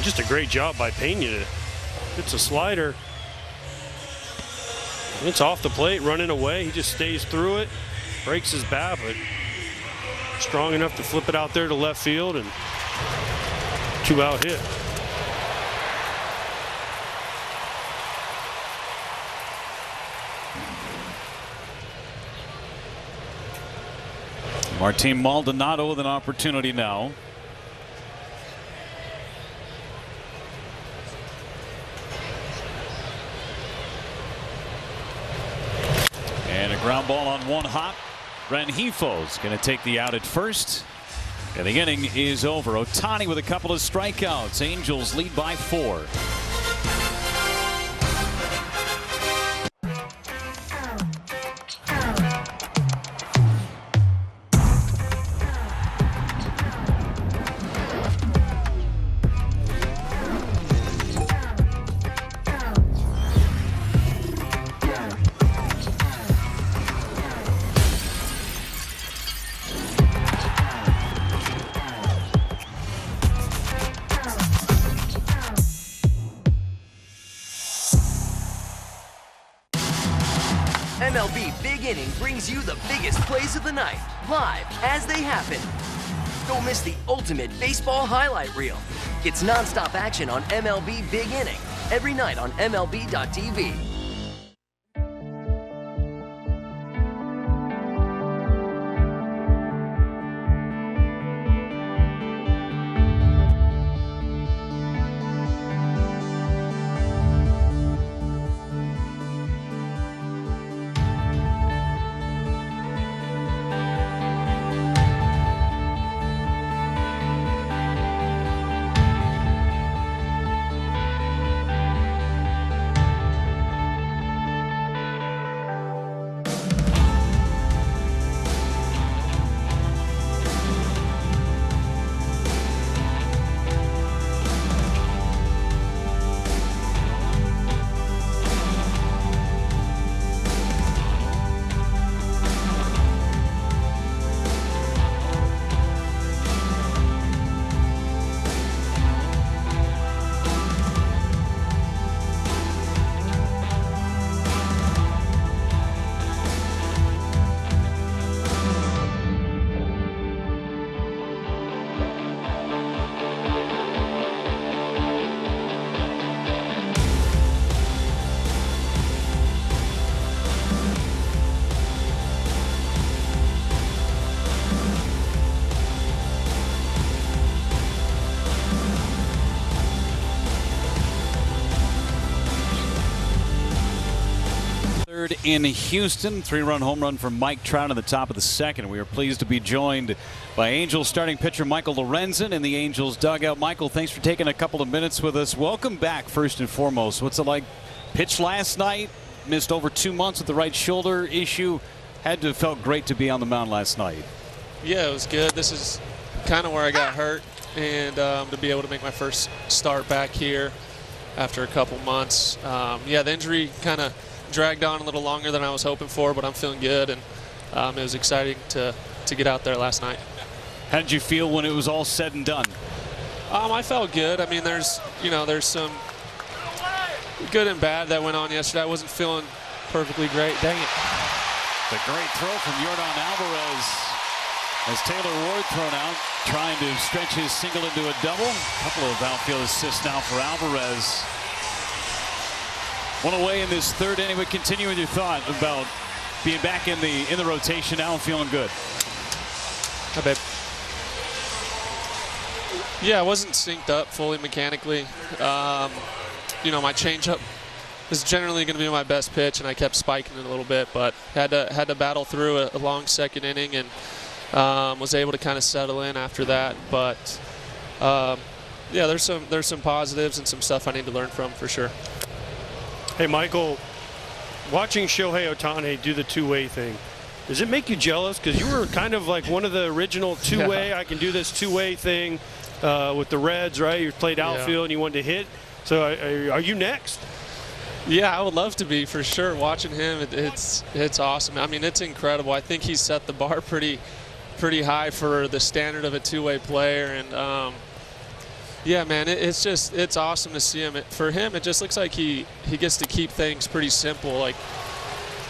Just a great job by Pena. It's a slider. It's off the plate, running away. He just stays through it, breaks his bat, but strong enough to flip it out there to left field, and 2-out hit. Martin Maldonado with an opportunity now. And a ground ball on one hop. Rengifo's going to take the out at first. And the inning is over. Ohtani with a couple of strikeouts. Angels lead by 4. MLB Big Inning brings you the biggest plays of the night, live as they happen. Don't miss the ultimate baseball highlight reel. It's nonstop action on MLB Big Inning, every night on MLB.tv. In Houston, 3-run home run from Mike Trout in the top of the second. We are pleased to be joined by Angels starting pitcher Michael Lorenzen in the Angels dugout. Michael, thanks for taking a couple of minutes with us. Welcome back, first and foremost. What's it like? Pitched last night, missed over 2 months with the right shoulder issue. Had to have felt great to be on the mound last night. Yeah, it was good. This is kind of where I got hurt, and to be able to make my first start back here after a couple months. Yeah, the injury kind of dragged on a little longer than I was hoping for, but I'm feeling good, and it was exciting to get out there last night. How did you feel when it was all said and done? I felt good. I mean, there's some good and bad that went on yesterday. I wasn't feeling perfectly great. Dang it. The great throw from Yordan Alvarez as Taylor Ward thrown out, trying to stretch his single into a double. A couple of outfield assists now for Alvarez. One away in this third inning. But continue with your thought about being back in the rotation now and feeling good. I bet. Yeah, I wasn't synced up fully mechanically. My changeup is generally going to be my best pitch, and I kept spiking it a little bit, but had to battle through a long second inning, and was able to kind of settle in after that. But yeah, there's some positives and some stuff I need to learn from for sure. Hey, Michael, watching Shohei Ohtani do the two-way thing, does it make you jealous? Because you were kind of like one of the original two-way, I can do this two-way thing with the Reds, right? You played outfield and you wanted to hit. So are you next? Yeah, I would love to be, for sure. Watching him, it's awesome. I mean, it's incredible. I think he's set the bar pretty pretty high for the standard of a two-way player. And yeah, man, it's awesome to see him. For him, it just looks like he gets to keep things pretty simple. Like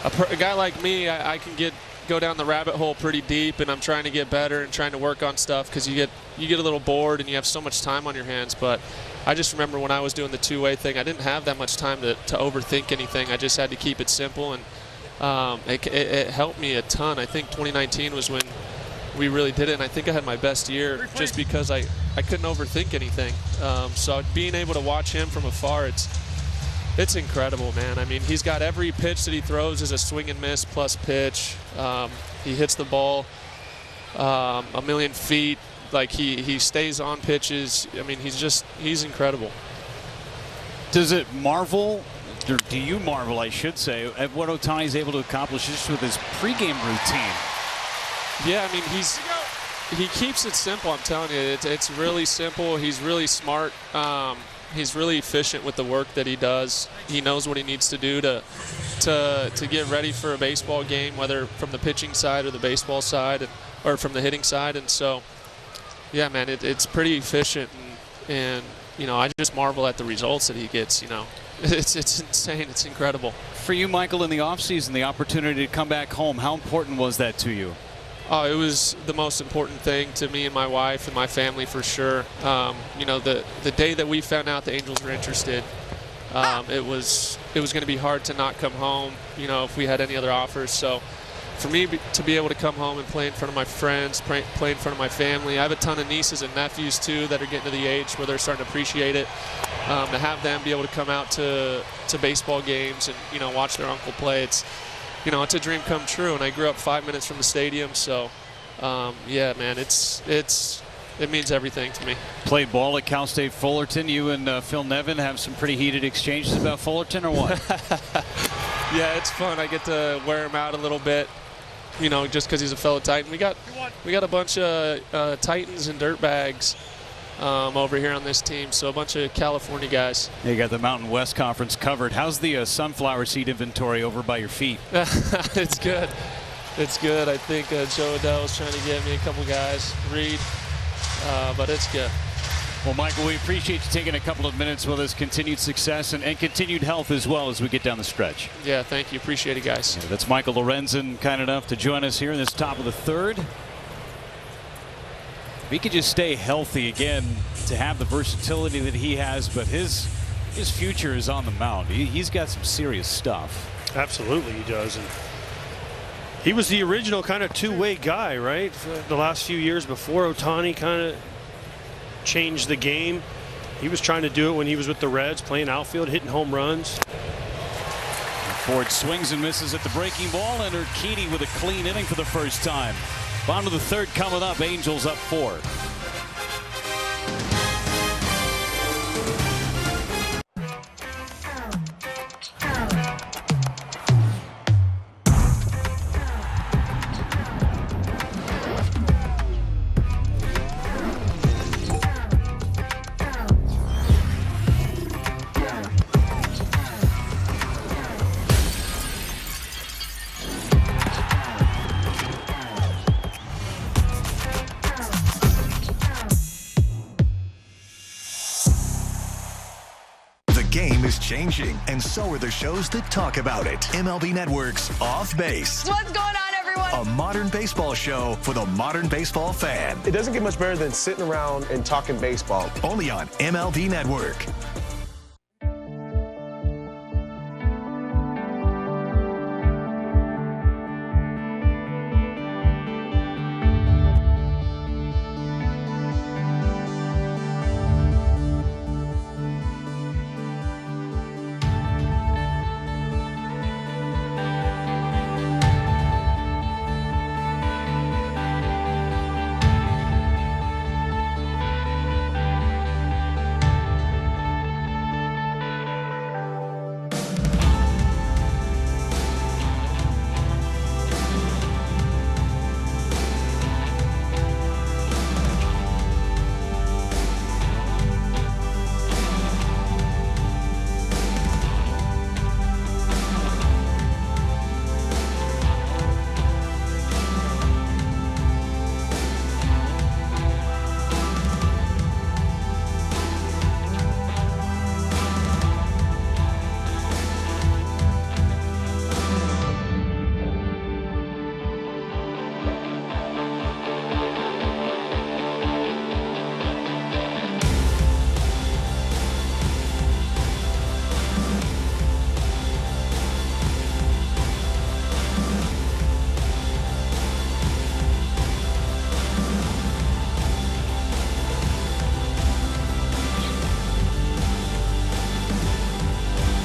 a guy like me, I can go down the rabbit hole pretty deep, and I'm trying to get better and trying to work on stuff because you get a little bored and you have so much time on your hands. But I just remember when I was doing the two-way thing, I didn't have that much time to overthink anything. I just had to keep it simple, and it helped me a ton. I think 2019 was when we really did it, and I think I had my best year just because I couldn't overthink anything. So being able to watch him from afar, it's incredible, man. I mean, he's got every pitch that he throws is a swing and miss plus pitch. He hits the ball a million feet. Like he stays on pitches. I mean, he's incredible. Does it marvel, or do you marvel, I should say, at what Ohtani's able to accomplish just with his pregame routine? Yeah, I mean, he keeps it simple. I'm telling you, it's really simple. He's really smart. He's really efficient with the work that he does. He knows what he needs to do to get ready for a baseball game, whether from the pitching side or the baseball side, or from the hitting side. And so, yeah, man, it's pretty efficient. And you know, I just marvel at the results that he gets. You know, it's insane. It's incredible. For you, Michael, in the offseason, the opportunity to come back home, how important was that to you? Oh, it was the most important thing to me and my wife and my family for sure. You know, the day that we found out the Angels were interested, it was going to be hard to not come home, you know, if we had any other offers. So for me to be able to come home and play in front of my friends, play in front of my family, I have a ton of nieces and nephews too that are getting to the age where they're starting to appreciate it. To have them be able to come out to baseball games and, you know, watch their uncle play, you know, it's a dream come true, and I grew up 5 minutes from the stadium, so yeah, man, it means everything to me. Played ball at Cal State Fullerton. You and Phil Nevin have some pretty heated exchanges about Fullerton, or what? Yeah, it's fun. I get to wear him out a little bit, you know, just because he's a fellow Titan. We got a bunch of Titans and dirtbags over here on this team, so a bunch of California guys. You got the Mountain West Conference covered. How's the sunflower seed inventory over by your feet? It's good. It's good. I think Joe Adele's trying to get me a couple guys, Reed, but it's good. Well, Michael, we appreciate you taking a couple of minutes with us. Continued success and continued health as well as we get down the stretch. Yeah, thank you. Appreciate it, guys. Yeah, that's Michael Lorenzen, kind enough to join us here in this top of the third. If he could just stay healthy again, to have the versatility that he has, but his future is on the mound. He's got some serious stuff. Absolutely, he does. And he was the original kind of two-way guy, right? For the last few years before Ohtani kind of changed the game. He was trying to do it when he was with the Reds, playing outfield, hitting home runs. Ford swings and misses at the breaking ball, and Urquidy with a clean inning for the first time. Bottom of the third coming up. Angels up 4. Changing, and so are the shows that talk about it. MLB Network's Off Base. What's going on, everyone? A modern baseball show for the modern baseball fan. It doesn't get much better than sitting around and talking baseball. Only on MLB Network.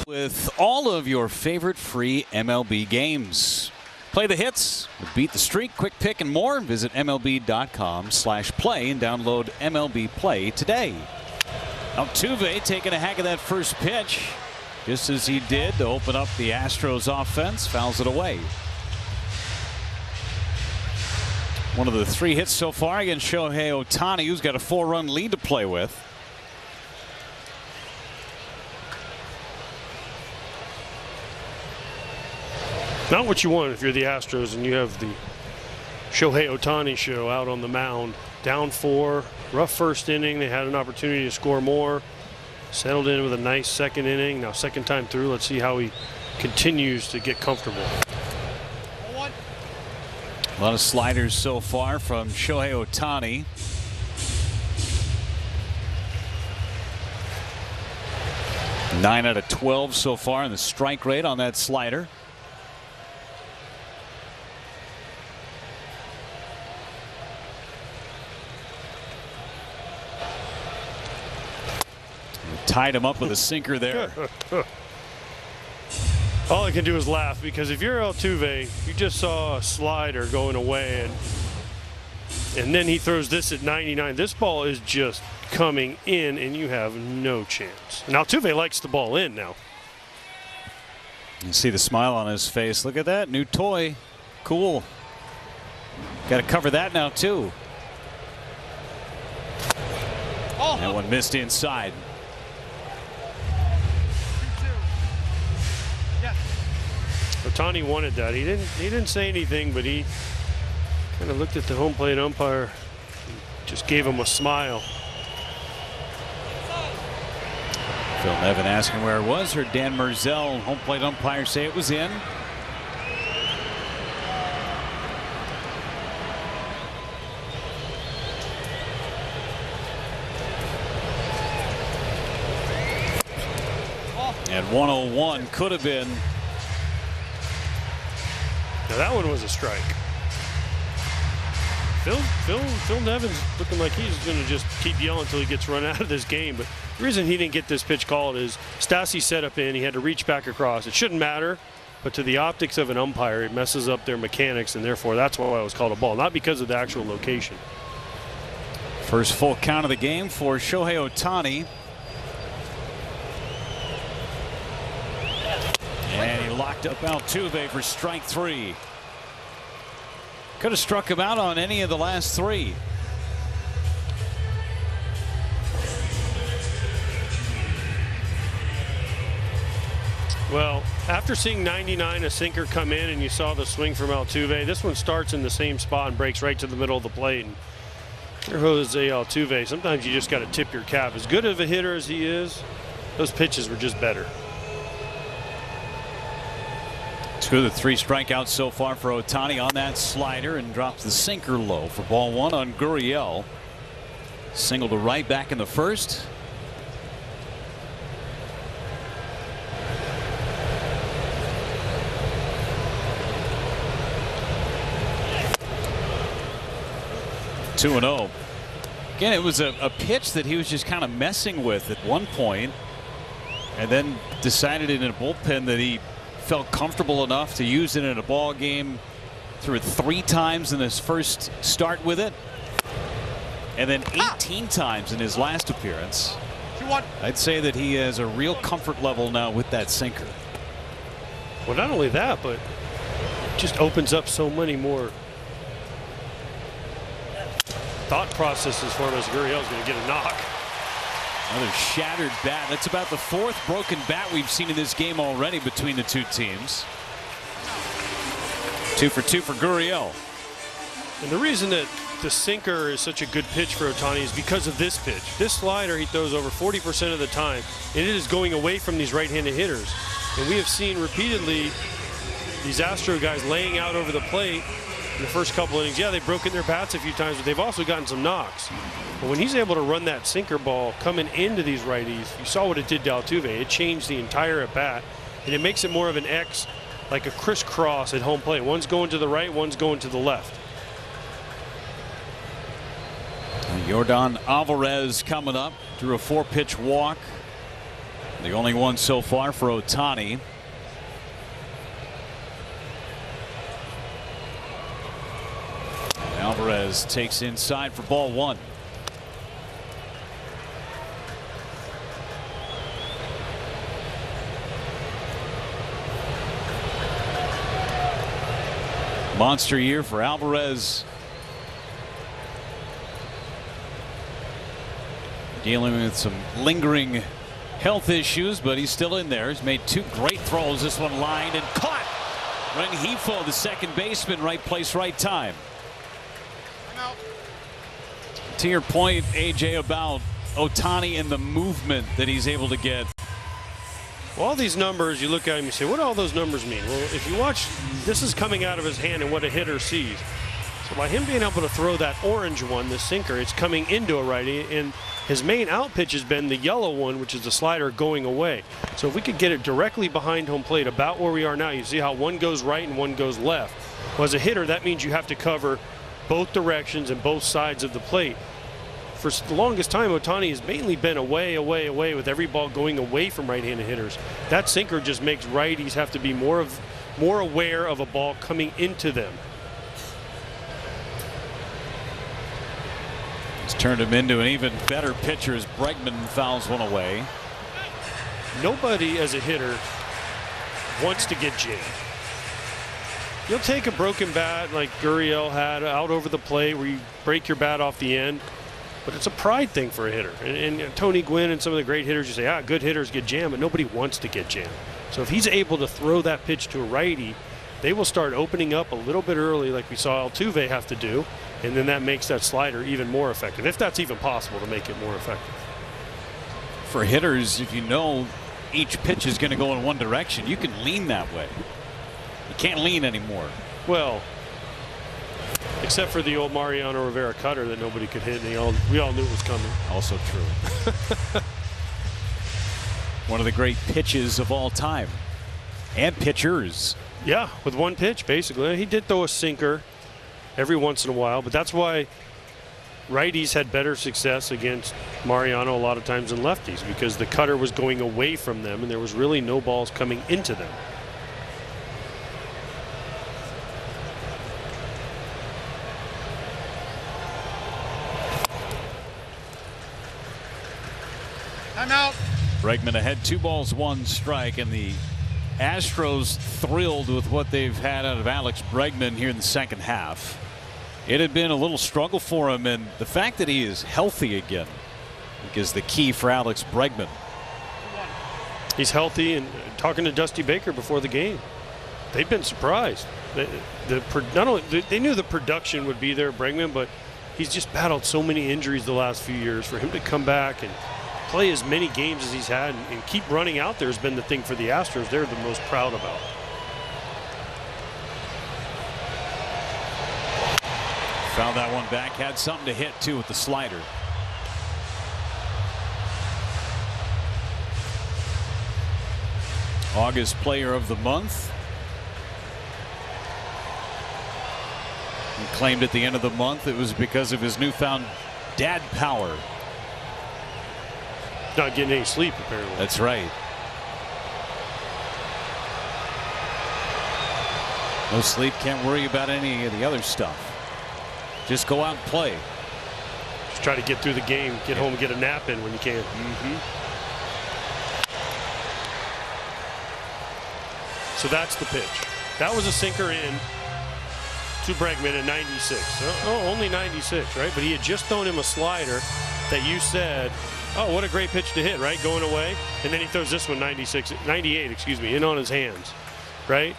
with all of your favorite free MLB games. Play the hits, beat the streak, quick pick, and more. Visit MLB.com/play and download MLB Play today. Altuve taking a hack of that first pitch, just as he did to open up the Astros offense, fouls it away. One of the 3 hits so far against Shohei Ohtani, who's got a 4-run lead to play with. Not what you want if you're the Astros and you have the Shohei Ohtani show out on the mound. Down 4, rough first inning. They had an opportunity to score more. Settled in with a nice second inning. Now second time through, let's see how he continues to get comfortable. A lot of sliders so far from Shohei Ohtani. Nine out of 12 so far in the strike rate on that slider. Tied him up with a sinker there. All I can do is laugh, because if you're Altuve, you just saw a slider going away, and then he throws this at 99. This ball is just coming in, and you have no chance. And Altuve likes the ball in now. You see the smile on his face. Look at that new toy. Cool. Got to cover that now too. Oh. That one missed inside. Ohtani wanted that. He didn't say anything, but he kind of looked at the home plate umpire and just gave him a smile. Phil Nevin asking where it was. Heard Dan Merzel, home plate umpire, say it was in. And 101 could have been. Now that one was a strike. Phil Nevin's looking like he's going to just keep yelling until he gets run out of this game. But the reason he didn't get this pitch called is Stassi set up in. He had to reach back across. It shouldn't matter, but to the optics of an umpire, it messes up their mechanics, and therefore that's why it was called a ball, not because of the actual location. First full count of the game for Shohei Ohtani. And he locked up Altuve for strike 3. Could have struck him out on any of the last 3. Well, after seeing 99, a sinker come in, and you saw the swing from Altuve, this one starts in the same spot and breaks right to the middle of the plate. And here Jose Altuve, sometimes you just got to tip your cap. As good of a hitter as he is, those pitches were just better. 2 of the 3 strikeouts so far for Ohtani on that slider, and drops the sinker low for ball 1 on Gurriel. Single to right back in the first. Two and 0. Again, it was a pitch that he was just kind of messing with at one point, and then decided in a bullpen that he felt comfortable enough to use it in a ball game. Threw it 3 times in his first start with it, and then 18 times in his last appearance. I'd say that he has a real comfort level now with that sinker. Well, not only that, but it just opens up so many more thought processes for him, as Gurriel's going to get a knock. Another shattered bat. That's about the 4th broken bat we've seen in this game already between the 2 teams. 2 for 2 for Gurriel. And the reason that the sinker is such a good pitch for Ohtani is because of this pitch. This slider he throws over 40% of the time, and it is going away from these right-handed hitters. And we have seen repeatedly these Astro guys laying out over the plate in the first couple innings. Yeah, they've broken their bats a few times, but they've also gotten some knocks. But when he's able to run that sinker ball coming into these righties, you saw what it did to Altuve. It changed the entire at-bat, and it makes it more of an X, like a crisscross at home plate. One's going to the right, one's going to the left. Yordan Alvarez coming up, drew a 4-pitch walk. The only one so far for Ohtani. Alvarez takes inside for ball one. Monster year for Alvarez. Dealing with some lingering health issues, but he's still in there. He's made two great throws. This one lined and caught. Rengifo, the second baseman, right place, right time. To your point, AJ, about Ohtani and the movement that he's able to get. Well, all these numbers, you look at them, you say, what do all those numbers mean? Well, if you watch, this is coming out of his hand and what a hitter sees. So by him being able to throw that orange one, the sinker, it's coming into a righty, and his main out pitch has been the yellow one, which is the slider going away. So if we could get it directly behind home plate, about where we are now, you see how one goes right and one goes left. Well, as a hitter, that means you have to cover both directions and both sides of the plate. For the longest time, Ohtani has mainly been away, with every ball going away from right-handed hitters. That sinker just makes righties have to be more aware of a ball coming into them. It's turned him into an even better pitcher as Bregman fouls one away. Nobody as a hitter wants to get jammed. You'll take a broken bat like Gurriel had out over the plate where you break your bat off the end, but it's a pride thing for a hitter. And Tony Gwynn and some of the great hitters, you say, good hitters get jammed, but nobody wants to get jammed. So if he's able to throw that pitch to a righty, they will start opening up a little bit early like we saw Altuve have to do, and then that makes that slider even more effective, if that's even possible to make it more effective. For hitters, if you know each pitch is going to go in one direction, you can lean that way. You can't lean anymore. Well, except for the old Mariano Rivera cutter that nobody could hit, and we all knew it was coming. Also true. One of the great pitches of all time. And pitchers. Yeah, with one pitch, basically. He did throw a sinker every once in a while, but that's why righties had better success against Mariano a lot of times than lefties, because the cutter was going away from them and there was really no balls coming into them. I'm out. Bregman ahead, 2-1 and the Astros thrilled with what they've had out of Alex Bregman here in the second half. It had been a little struggle for him, and the fact that he is healthy again is the key for Alex Bregman. He's healthy, and talking to Dusty Baker before the game, they've been surprised. Not only they knew the production would be there, Bregman, but he's just battled so many injuries the last few years. For him to come back and play as many games as he's had and keep running out there has been the thing for the Astros they're the most proud about. Found that one back, had something to hit too with the slider. August Player of the Month. He claimed at the end of the month it was because of his newfound dad power. Not getting any sleep, apparently. That's right. No sleep, can't worry about any of the other stuff. Just go out and play. Just try to get through the game, get home and get a nap in when you can. So that's the pitch. That was a sinker in to Bregman at 96. Oh, only 96, right? But he had just thrown him a slider that you said, oh, what a great pitch to hit, right? Going away. And then he throws this one 98, excuse me, in on his hands, right?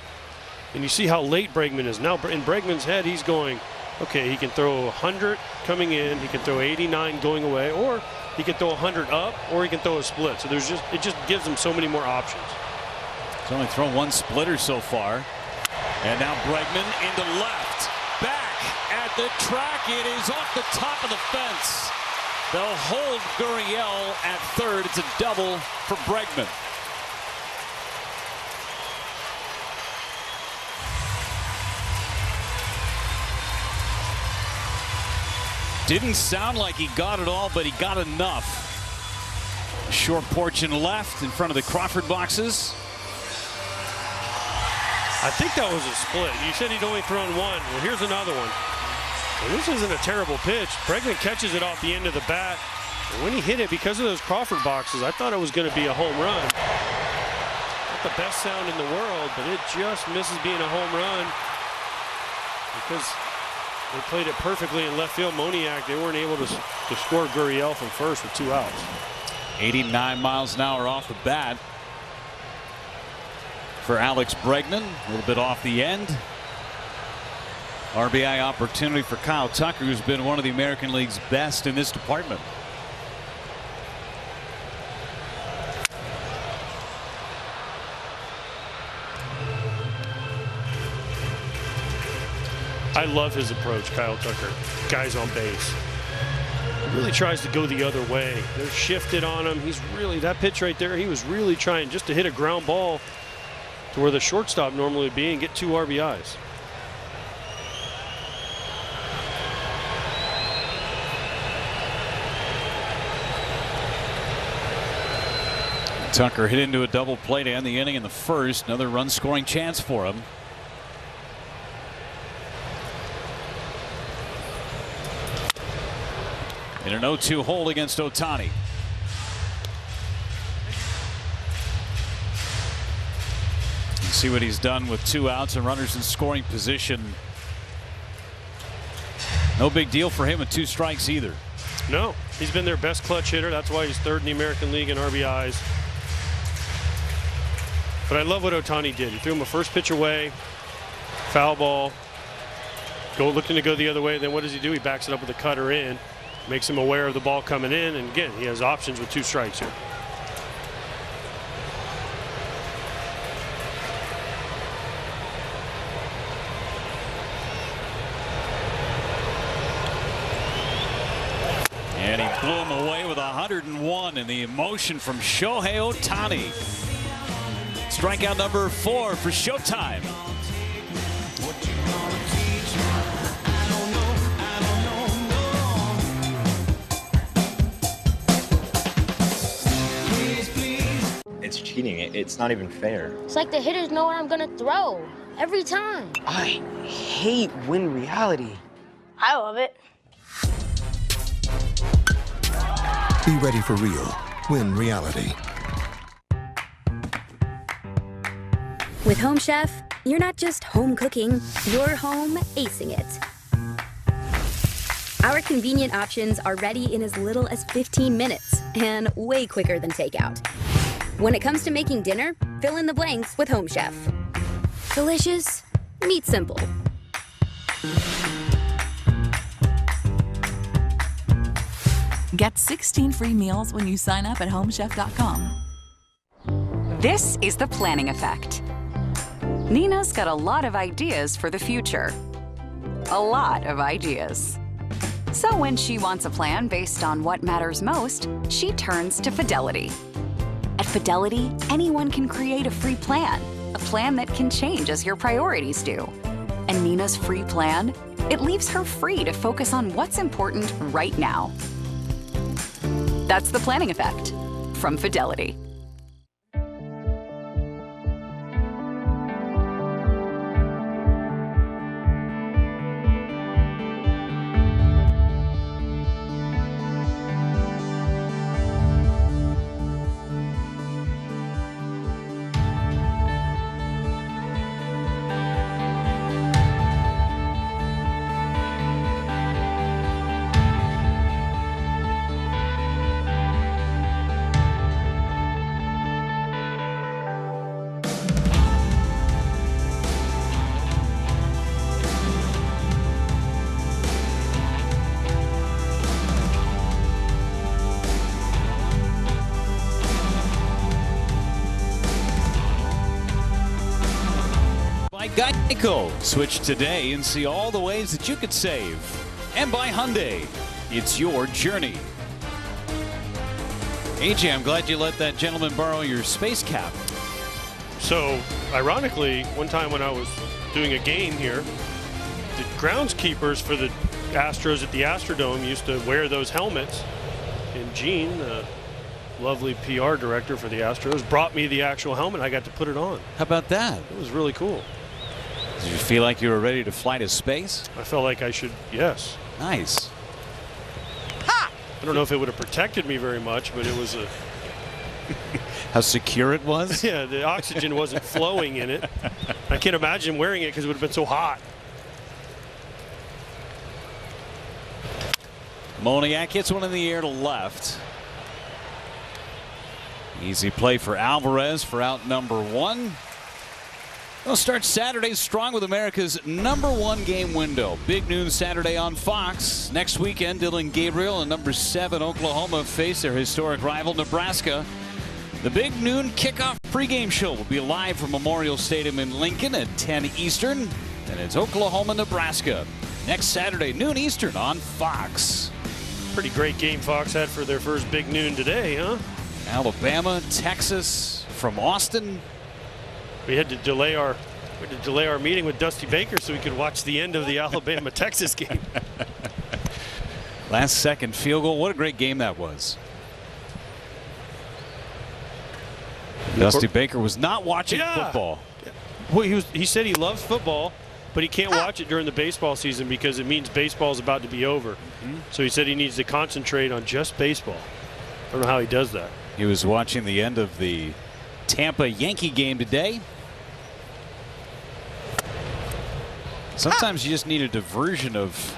And you see how late Bregman is. Now in Bregman's head, he's going, okay, he can throw 100 coming in, he can throw 89 going away, or he can throw 100 up, or he can throw a split. So it just gives him so many more options. He's only thrown one splitter so far. And now Bregman into left. Back at the track. It is off the top of the fence. They'll hold Gurriel at third. It's a double for Bregman. Didn't sound like he got it all, but he got enough. Short porch and left in front of the Crawford boxes. I think that was a split. You said he'd only thrown one. Well, here's another one. And this isn't a terrible pitch. Bregman catches it off the end of the bat. And when he hit it, because of those Crawford boxes, I thought it was going to be a home run. Not the best sound in the world, but it just misses being a home run because they played it perfectly in left field. Moniak, they weren't able to score Gurriel from first with 2 outs. 89 miles an hour off the bat for Alex Bregman. A little bit off the end. RBI opportunity for Kyle Tucker, who's been one of the American League's best in this department. I love his approach, Kyle Tucker. Guys on base. He really tries to go the other way. They're shifted on him. He's really, that pitch right there, he was really trying just to hit a ground ball to where the shortstop normally would be and get 2 RBIs. Tucker hit into a double play to end the inning in the first. Another run scoring chance for him. In an 0-2 hole against Ohtani. See what he's done with 2 outs and runners in scoring position. No big deal for him with 2 strikes either. No, he's been their best clutch hitter. That's why he's 3rd in the American League in RBIs. But I love what Ohtani did. He threw him a first pitch away, foul ball, looking to go the other way. Then what does he do? He backs it up with a cutter in, makes him aware of the ball coming in, and again, he has options with 2 strikes here. And he blew him away with 101, and the emotion from Shohei Ohtani. Strikeout number 4 for Showtime. It's cheating. It's not even fair. It's like the hitters know what I'm gonna throw every time. I hate win reality. I love it. Be ready for real. Win reality. With Home Chef, you're not just home cooking, you're home acing it. Our convenient options are ready in as little as 15 minutes and way quicker than takeout. When it comes to making dinner, fill in the blanks with Home Chef. Delicious, meat simple. Get 16 free meals when you sign up at homechef.com. This is the planning effect. Nina's got a lot of ideas for the future. A lot of ideas. So when she wants a plan based on what matters most, she turns to Fidelity. At Fidelity, anyone can create a free plan that can change as your priorities do. And Nina's free plan, it leaves her free to focus on what's important right now. That's the planning effect from Fidelity. Geico. Switch today and see all the ways that you could save. And by Hyundai, it's your journey. AJ, I'm glad you let that gentleman borrow your space cap. So, ironically, one time when I was doing a game here, the groundskeepers for the Astros at the Astrodome used to wear those helmets. And Gene, lovely PR director for the Astros, brought me the actual helmet. I got to put it on. How about that? It was really cool. Did you feel like you were ready to fly to space? I felt like I should, yes. Nice. I don't know if it would have protected me very much, but it was a... How secure it was? Yeah, the oxygen wasn't flowing in it. I can't imagine wearing it because it would have been so hot. Moniak hits one in the air to left. Easy play for Alvarez for out number 1. We'll start Saturday strong with America's #1 game window. Big noon Saturday on Fox. Next weekend, Dylan Gabriel and number 7 Oklahoma face their historic rival Nebraska. The big noon kickoff pregame show will be live from Memorial Stadium in Lincoln at 10 Eastern. And it's Oklahoma, Nebraska. Next Saturday, noon Eastern on Fox. Pretty great game Fox had for their first big noon today, huh? Alabama, Texas, from Austin. We had to delay our meeting with Dusty Baker so we could watch the end of the Alabama-Texas game. Last second field goal. What a great game that was. Dusty Baker was not watching football. Well, he said he loves football, but he can't watch it during the baseball season because it means baseball's about to be over. So he said he needs to concentrate on just baseball. I don't know how he does that. He was watching the end of the Tampa Yankee game today. Sometimes you just need a diversion of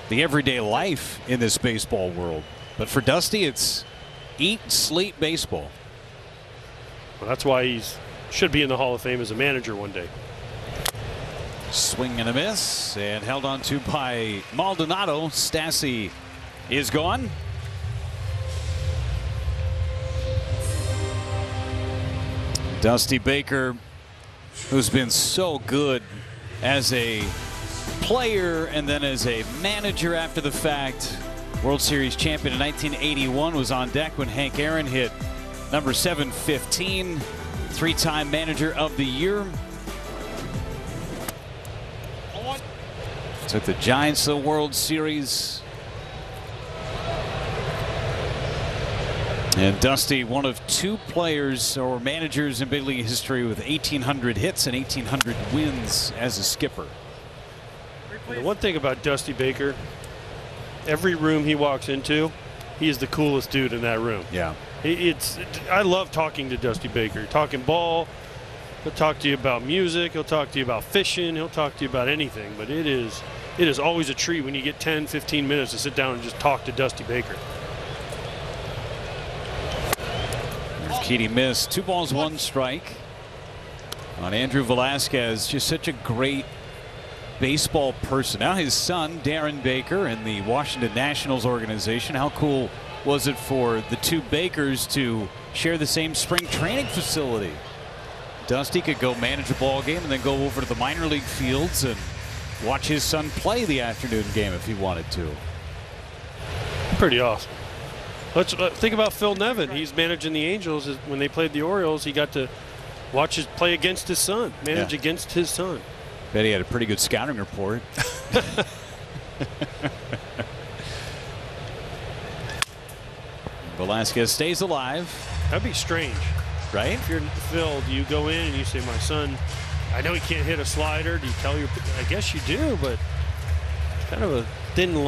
the everyday life in this baseball world. But for Dusty, it's eat, sleep, baseball. Well, that's why he should be in the Hall of Fame as a manager one day. Swing and a miss, and held on to by Maldonado. Stassi is gone. Dusty Baker, who's been so good as a player and then as a manager after the fact. World Series champion in 1981, was on deck when Hank Aaron hit number 715. 3-time manager of the year. Took the Giants to the World Series. And Dusty, one of 2 players or managers in big league history with 1,800 hits and 1,800 wins as a skipper. The one thing about Dusty Baker, every room he walks into, he is the coolest dude in that room. Yeah. I love talking to Dusty Baker. Talking ball, he'll talk to you about music, he'll talk to you about fishing, he'll talk to you about anything. But it is always a treat when you get 10, 15 minutes to sit down and just talk to Dusty Baker. Urquidy missed. 2 balls, 1 strike on Andrew Velasquez. Just such a great baseball person. Now his son Darren Baker in the Washington Nationals organization. How cool was it for the 2 Bakers to share the same spring training facility? Dusty could go manage a ball game and then go over to the minor league fields and watch his son play the afternoon game if he wanted to. Pretty awesome. Let's think about Phil Nevin. He's managing the Angels. When they played the Orioles, he got to watch his play against his son, manage against his son. Bet he had a pretty good scouting report. Velasquez stays alive. That'd be strange, right? If you're Phil, do you go in and you say, "My son, I know he can't hit a slider." Do you tell your? I guess you do, but it's kind of a thin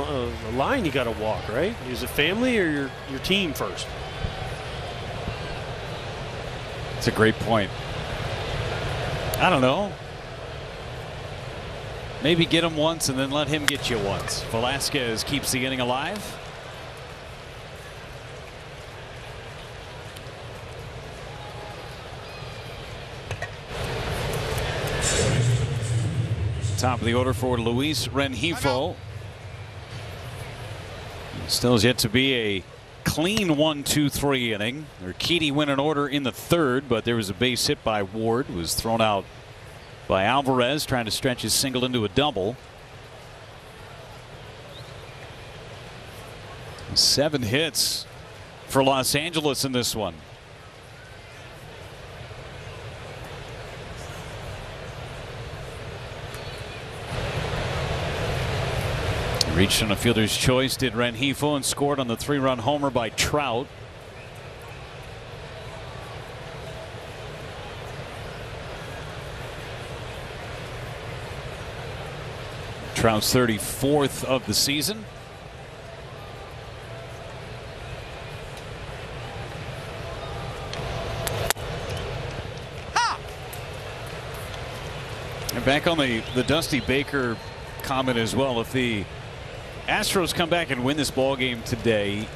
line you got to walk, right? Is it family or your team first? It's a great point. I don't know. Maybe get him once and then let him get you once. Velasquez keeps the inning alive. Top of the order for Luis Rengifo. Still has yet to be a clean 1-2-3 inning. Urquidy went in order in the 3rd, but there was a base hit by Ward. Was thrown out by Alvarez, trying to stretch his single into a double. 7 hits for Los Angeles in this one. Reached on a fielder's choice, did Rengifo, and scored on the 3-run homer by Trout. Trout's 34th of the season. And back on the Dusty Baker comment as well. If the Astros come back and win this ball game today,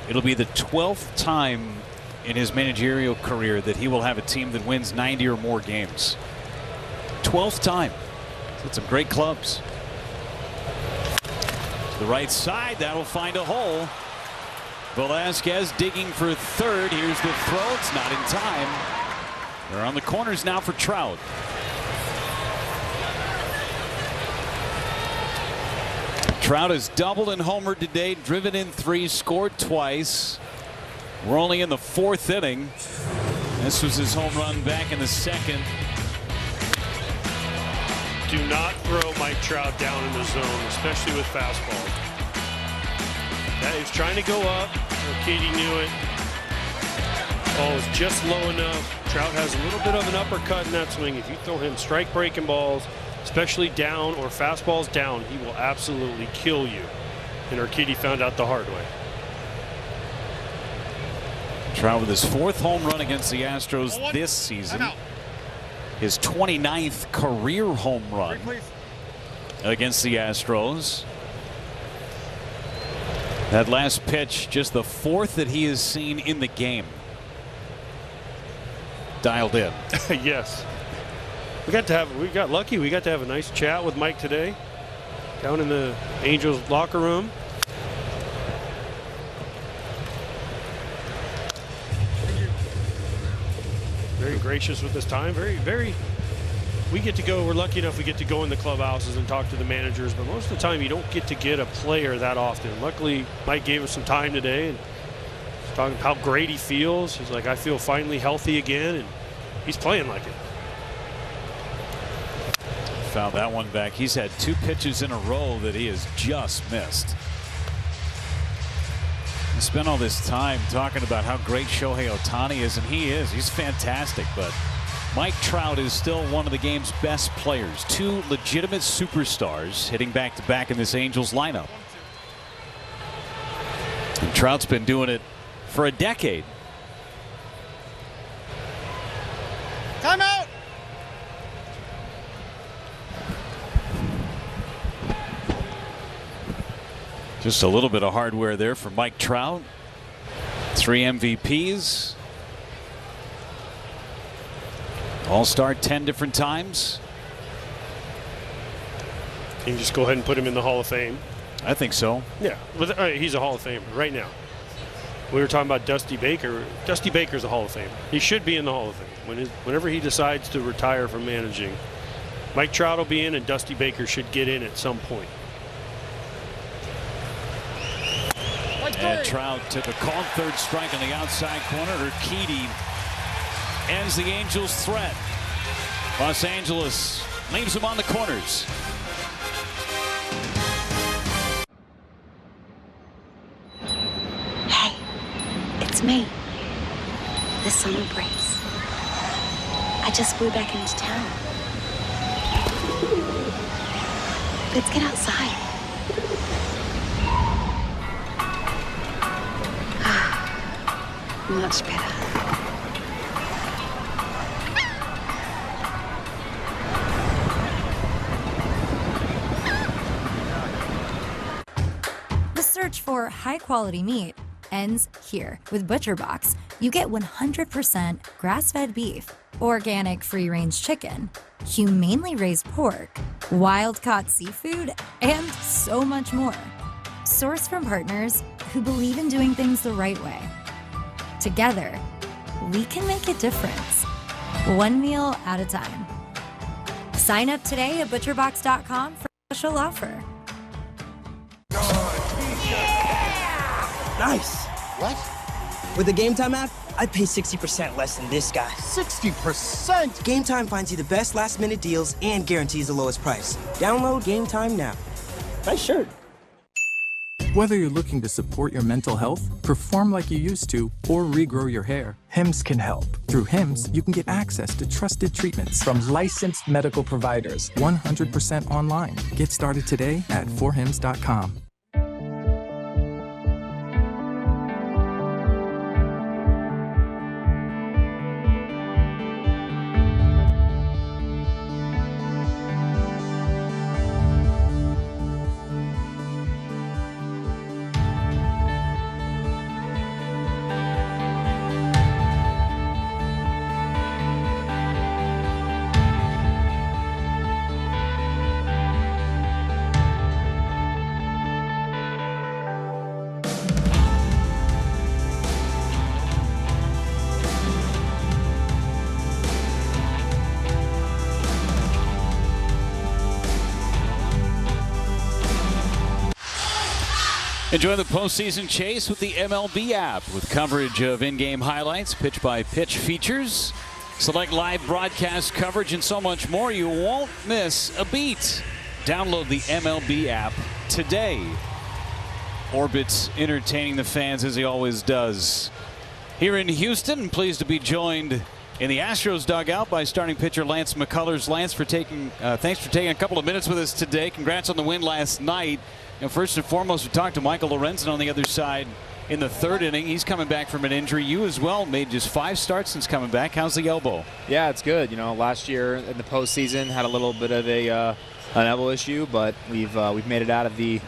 it'll be the 12th time in his managerial career that he will have a team that wins 90 or more games. 12th time. That's some great clubs. To the right side, that'll find a hole. Velasquez digging for third. Here's the throw. It's not in time. They're on the corners now for Trout. Trout has doubled and homered today, driven in 3, scored twice. We're only in the 4th inning. This was his home run back in the 2nd. Do not throw Mike Trout down in the zone, especially with fastball. Yeah, he was trying to go up. Urquidy knew it. Ball was just low enough. Trout has a little bit of an uppercut in that swing. If you throw him strike breaking balls, especially down or fastballs down, he will absolutely kill you. And Urquidy found out the hard way. Trout with his 4th home run against the Astros this season. His 29th career home run against the Astros. That last pitch, just the 4th that he has seen in the game. Dialed in. Yes. We got lucky. We got to have a nice chat with Mike today down in the Angels locker room. Very gracious with his time. Very. We get to go. We're lucky enough we get to go in the clubhouses and talk to the managers, but most of the time you don't get to get a player that often. Luckily, Mike gave us some time today and he's talking how great he feels. He's like, I feel finally healthy again, and he's playing like it. Fouled that one back. He's had 2 pitches in a row that he has just missed. I spent all this time talking about how great Shohei Ohtani is, and he is. He's fantastic, but Mike Trout is still one of the game's best players. 2 legitimate superstars hitting back-to-back in this Angels lineup. And Trout's been doing it for a decade. Timeout. Just a little bit of hardware there for Mike Trout. 3 MVPs. All-Star 10 different times. You can just go ahead and put him in the Hall of Fame. I think so. Yeah, he's a Hall of Famer right now. We were talking about Dusty Baker. Dusty Baker's a Hall of Famer. He should be in the Hall of Fame. Whenever he decides to retire from managing, Mike Trout will be in, and Dusty Baker should get in at some point. And Trout took a called 3rd strike on the outside corner. Urquidy ends the Angels' threat. Los Angeles leaves them on the corners. Hey, it's me, the summer breeze. I just flew back into town. Let's get outside. Much better. The search for high-quality meat ends here. With ButcherBox, you get 100% grass-fed beef, organic free-range chicken, humanely raised pork, wild-caught seafood, and so much more. Sourced from partners who believe in doing things the right way. Together, we can make a difference, one meal at a time. Sign up today at butcherbox.com for a special offer. Nice. What? With the Game Time app, I pay 60% less than this guy. 60%? Game Time finds you the best last-minute deals and guarantees the lowest price. Download Game Time now. Nice shirt. Whether you're looking to support your mental health, perform like you used to, or regrow your hair, Hims can help. Through Hims, you can get access to trusted treatments from licensed medical providers, 100% online. Get started today at forhims.com. Enjoy the postseason chase with the MLB app with coverage of in-game highlights, pitch-by-pitch features, select live broadcast coverage, and so much more. You won't miss a beat. Download the MLB app today. Orbit's entertaining the fans as he always does. Here in Houston, pleased to be joined in the Astros dugout by starting pitcher Lance McCullers. Lance, thanks for taking a couple of minutes with us today. Congrats on the win last night. And first and foremost, we talked to Michael Lorenzen on the other side in the third inning. He's coming back from an injury. You as well made just 5 starts since coming back. How's the elbow? Yeah, it's good. You know, last year in the postseason had a little bit of an elbow issue, but we've made it out of the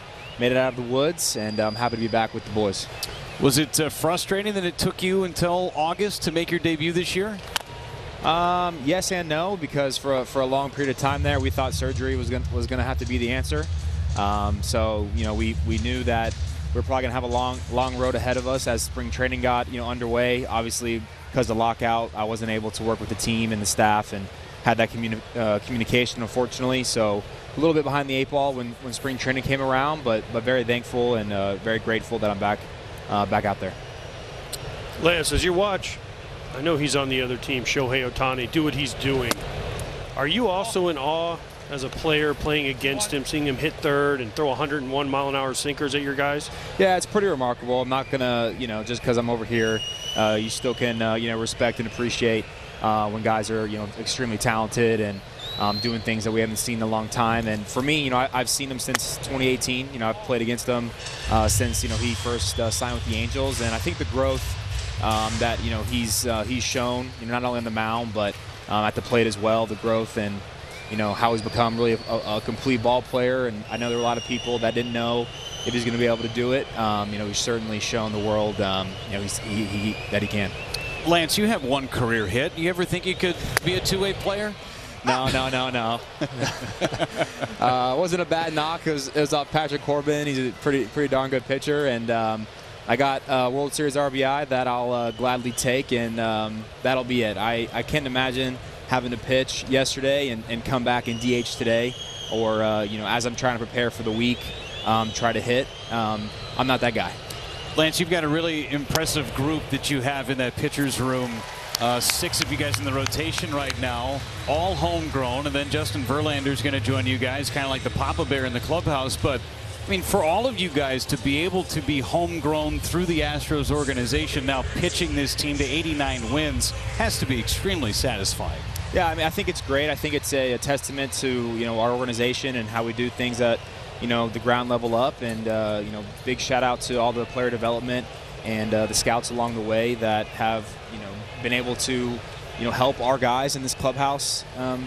woods, and I'm happy to be back with the boys. Was it frustrating that it took you until August to make your debut this year? Yes and no, because for a long period of time there, we thought surgery was gonna have to be the answer. So you know, we knew that we're probably gonna have a long road ahead of us as spring training got underway. Obviously, because of the lockout, I wasn't able to work with the team and the staff and had that communication, unfortunately. So a little bit behind the 8 ball when spring training came around, but very thankful and very grateful that I'm back out there. Lance, as you watch, I know he's on the other team, Shohei Ohtani, do what he's doing. Are you also in awe as a player playing against him, seeing him hit third and throw 101-mile-an-hour sinkers at your guys? Yeah, it's pretty remarkable. I'm not gonna, just because I'm over here, you still can, respect and appreciate when guys are, extremely talented and doing things that we haven't seen in a long time. And for me, I've seen him since 2018. I've played against him since, he first signed with the Angels, and I think the growth that he's shown, not only on the mound but at the plate as well, the growth and how he's become really a complete ball player. And I know there are a lot of people that didn't know if he's going to be able to do it. He's certainly shown the world that he can. Lance, you have 1 career hit. You ever think you could be a two-way player? No. It wasn't a bad knock. It was off Patrick Corbin. He's a pretty darn good pitcher, and I got World Series RBI that I'll gladly take, and that'll be it. I can't imagine having to pitch yesterday and come back and DH today, or as I'm trying to prepare for the week, try to hit. I'm not that guy. Lance, you've got a really impressive group that you have in that pitcher's room. 6 of you guys in the rotation right now, all homegrown, and then Justin Verlander's going to join you guys, kind of like the Papa Bear in the clubhouse. But I mean, for all of you guys to be able to be homegrown through the Astros organization, now pitching this team to 89 wins, has to be extremely satisfying. Yeah, I mean, I think it's great. I think it's a testament to our organization and how we do things at the ground level up. And big shout out to all the player development and the scouts along the way that have been able to help our guys in this clubhouse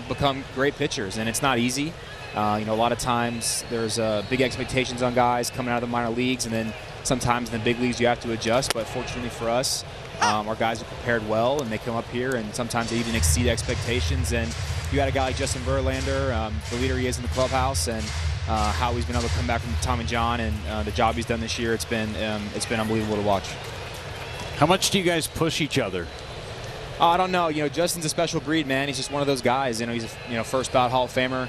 become great pitchers. And it's not easy. A lot of times there's big expectations on guys coming out of the minor leagues, and then sometimes in the big leagues you have to adjust. But fortunately for us, our guys are prepared well, and they come up here, and sometimes they even exceed expectations. And you got a guy like Justin Verlander, the leader he is in the clubhouse, and how he's been able to come back from Tommy John and the job he's done this year. It's been unbelievable to watch. How much do you guys push each other? I don't know. Justin's a special breed, man. He's just one of those guys. He's a first ballot Hall of Famer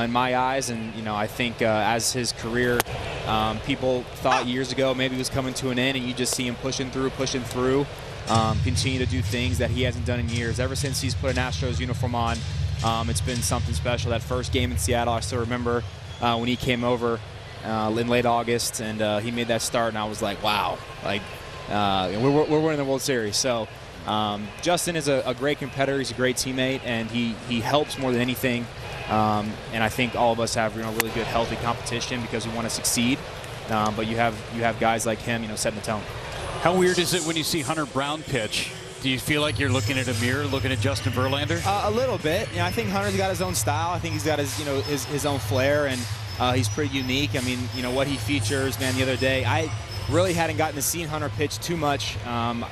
in my eyes, and I think as his career, people thought years ago maybe he was coming to an end, and you just see him pushing through, continue to do things that he hasn't done in years. Ever since he's put an Astros uniform on, it's been something special. That first game in Seattle, I still remember when he came over in late August, and he made that start, and I was like, wow, like we're winning the World Series. So Justin is a great competitor. He's a great teammate, and he helps more than anything. And I think all of us have really good, healthy competition because we want to succeed. But you have guys like him, setting the tone. How weird is it when you see Hunter Brown pitch? Do you feel like you're looking at a mirror, looking at Justin Verlander? A little bit. I think Hunter's got his own style. I think he's got his own flair, and he's pretty unique. I mean, what he features, man, the other day, I really hadn't gotten to see Hunter pitch too much.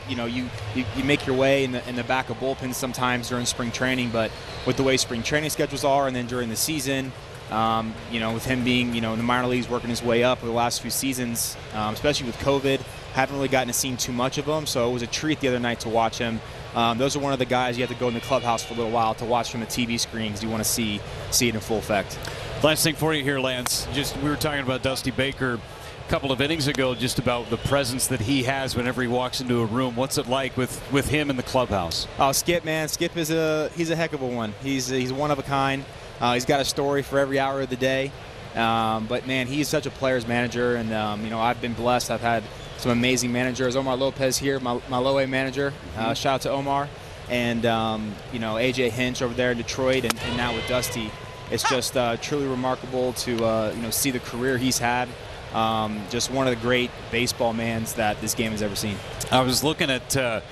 You make your way in the back of bullpens sometimes during spring training, but with the way spring training schedules are, and then during the season, with him being, in the minor leagues, working his way up over the last few seasons, especially with COVID, haven't really gotten to see too much of him. So it was a treat the other night to watch him. Those are one of the guys you have to go in the clubhouse for a little while to watch from the TV screens. You want to see it in full effect. Last thing for you here, Lance. We were talking about Dusty Baker a couple of innings ago, just about the presence that he has whenever he walks into a room. What's it like with him in the clubhouse? Oh, Skip, man. Skip is he's a heck of a one. He's one of a kind. He's got a story for every hour of the day. But man, he's such a player's manager, and I've been blessed. I've had some amazing managers. Omar Lopez here, my low-A manager. Shout out to Omar, and AJ Hinch over there in Detroit, and now with Dusty. It's just truly remarkable to see the career he's had. Just one of the great baseball mans that this game has ever seen. I was looking at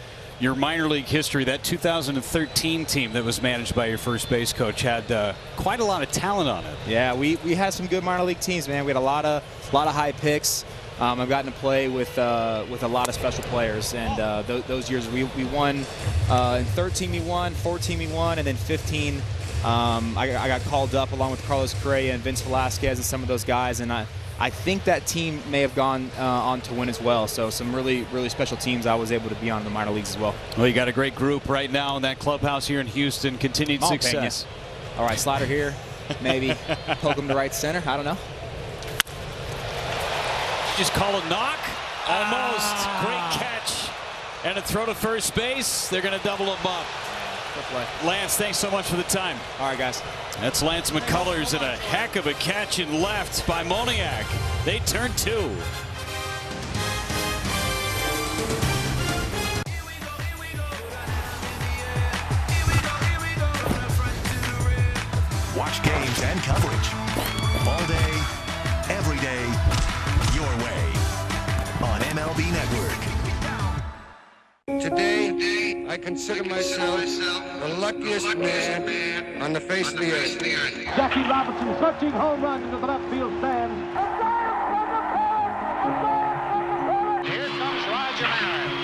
your minor league history. That 2013 team that was managed by your first base coach had quite a lot of talent on it. Yeah, we had some good minor league teams, man. We had a lot of high picks. I've gotten to play with a lot of special players, and those years we won. In 13 we won, 14 we won, and then 15 I got called up along with Carlos Correa and Vince Velasquez and some of those guys, and I think that team may have gone on to win as well. So some really, really special teams I was able to be on in the minor leagues as well. Well, you got a great group right now in that clubhouse here in Houston. Continued success. All right, slider here. Maybe poke him to right center. I don't know. Just call a knock. Almost. Great catch. And a throw to first base. They're going to double him up. Lance, thanks so much for the time. All right, guys. That's Lance McCullers, and a heck of a catch in left by Moniak. They turn 2. Watch games and coverage all day, every day, your way on MLB Network. Today, I consider myself the luckiest man on the face of the earth. Jackie Robinson searching home run into the left field stands. Here comes Roger Maris.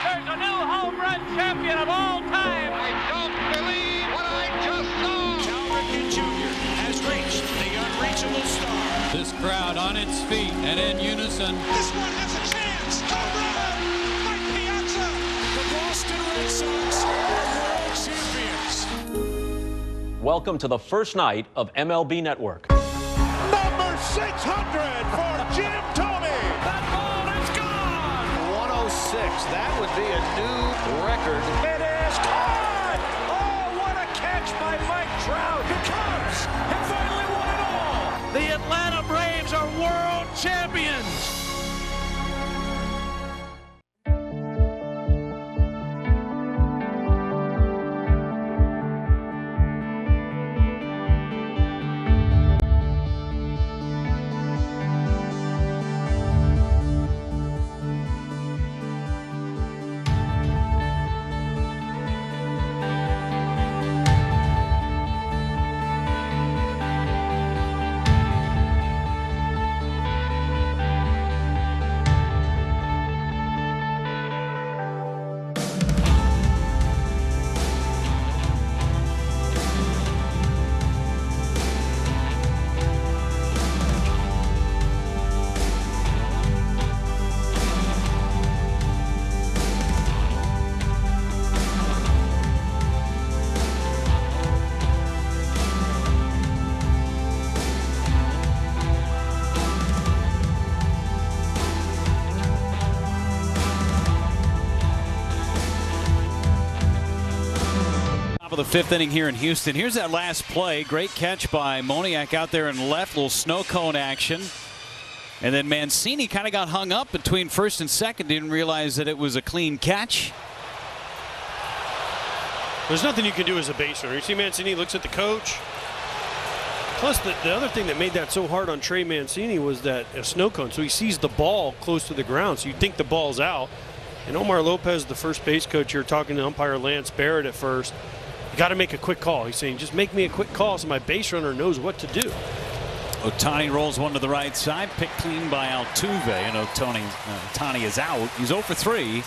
There's a new home run champion of all time. I don't believe what I just saw. Cal Ripken Jr. has reached the unreachable star. This crowd on its feet and in unison. This one has a chance. Home run! Mike Piazza! The Boston Red Sox are world champions. Welcome to the first night of MLB Network. Number 600 for Jim Thome. That ball is gone. 106. That would be a new record. It is caught. Oh, what a catch by Mike Trout. The Cubs have finally won it all. The Atlanta Braves are world champions. Top of the 5th inning here in Houston. Here's that last play. Great catch by Moniak out there in left. Little snow cone action. And then Mancini kind of got hung up between first and second. Didn't realize that it was a clean catch. There's nothing you can do as a base runner. You see Mancini looks at the coach. Plus, the other thing that made that so hard on Trey Mancini was that a snow cone. So he sees the ball close to the ground. So you think the ball's out. And Omar Lopez, the first base coach here, talking to umpire Lance Barrett at first. You got to make a quick call. He's saying, just make me a quick call so my base runner knows what to do. Ohtani rolls one to the right side, picked clean by Altuve, and Ohtani is out. He's 0 for 3.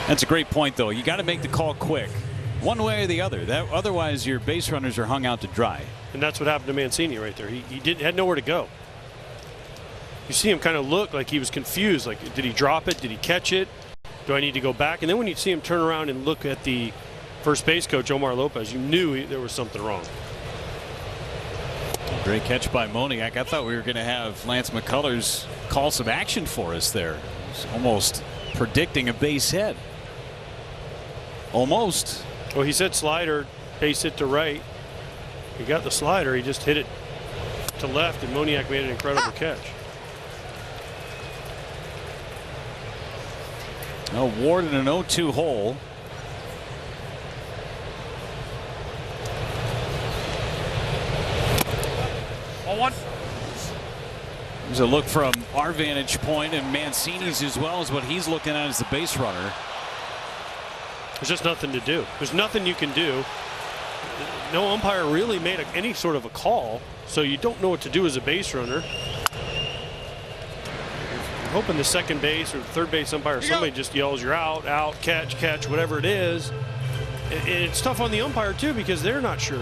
That's a great point, though. You got to make the call quick, one way or the other. Otherwise, your base runners are hung out to dry. And that's what happened to Mancini right there. He had nowhere to go. You see him kind of look like he was confused. Like, did he drop it? Did he catch it? Do I need to go back? And then when you see him turn around and look at the first base coach, Omar Lopez, you knew there was something wrong. Great catch by Moniak. I thought we were going to have Lance McCullers call some action for us there. He's almost predicting a base hit. Almost. Well, he said slider, base hit to right. He got the slider. He just hit it to left, and Moniak made an incredible catch. Now Ward in an 0-2 hole. There's a look from our vantage point, and Mancini's as well as what he's looking at as the base runner. There's just nothing to do. There's nothing you can do. No umpire really made any sort of a call, so you don't know what to do as a base runner. You're hoping the second base or third base umpire, somebody just yells, you're out, catch, whatever it is. It's tough on the umpire, too, because they're not sure.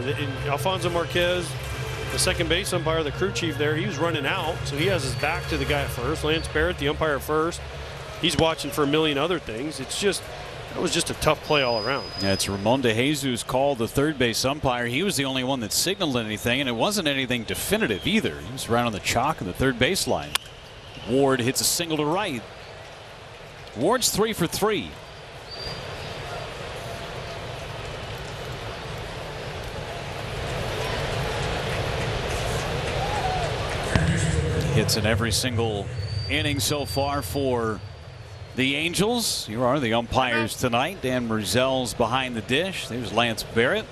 Alfonso Marquez, the second base umpire, the crew chief there, he was running out, so he has his back to the guy at first. Lance Barrett, the umpire at first. He's watching for a million other things. That was just a tough play all around. Yeah, it's Ramon De Jesus called the third base umpire. He was the only one that signaled anything, and it wasn't anything definitive either. He was right on the chalk in the third baseline. Ward hits a single to right. Ward's 3 for 3. Hits in every single inning so far for the Angels. Here are the umpires tonight. Dan Merzel's behind the dish. There's Lance Barrett.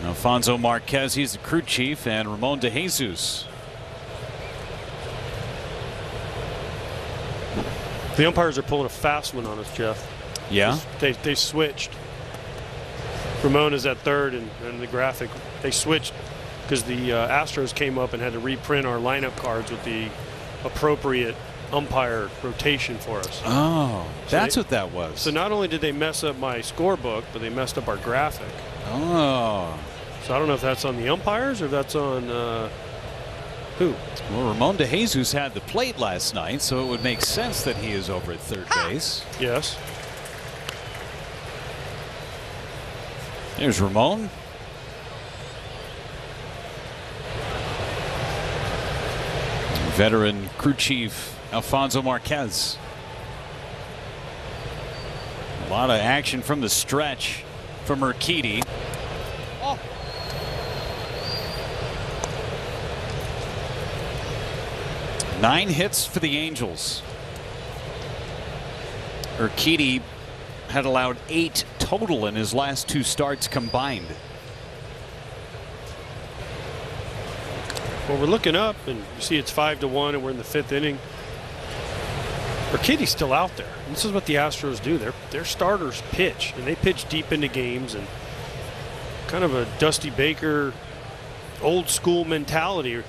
Alfonso Marquez, he's the crew chief, and Ramon De Jesus. The umpires are pulling a fast one on us, Jeff. Yeah? They switched. Ramon is at third, and the graphic, they switched because the Astros came up and had to reprint our lineup cards with the appropriate umpire rotation for us. Oh, that's what that was. So not only did they mess up my scorebook, but they messed up our graphic. Oh. So I don't know if that's on the umpires or if that's on who. Well, Ramon De Jesus had the plate last night, so it would make sense that he is over at third base. Yes. There's Ramon. Veteran crew chief Alfonso Marquez. A lot of action from the stretch from Urquidy. Oh. Nine hits for the Angels. Urquidy had allowed 8 total in his last 2 starts combined. Well, we're looking up, and you see it's 5-1, and we're in the 5th inning. Urquidy's still out there. And this is what the Astros do. Their starters pitch, and they pitch deep into games, and kind of a Dusty Baker old school mentality,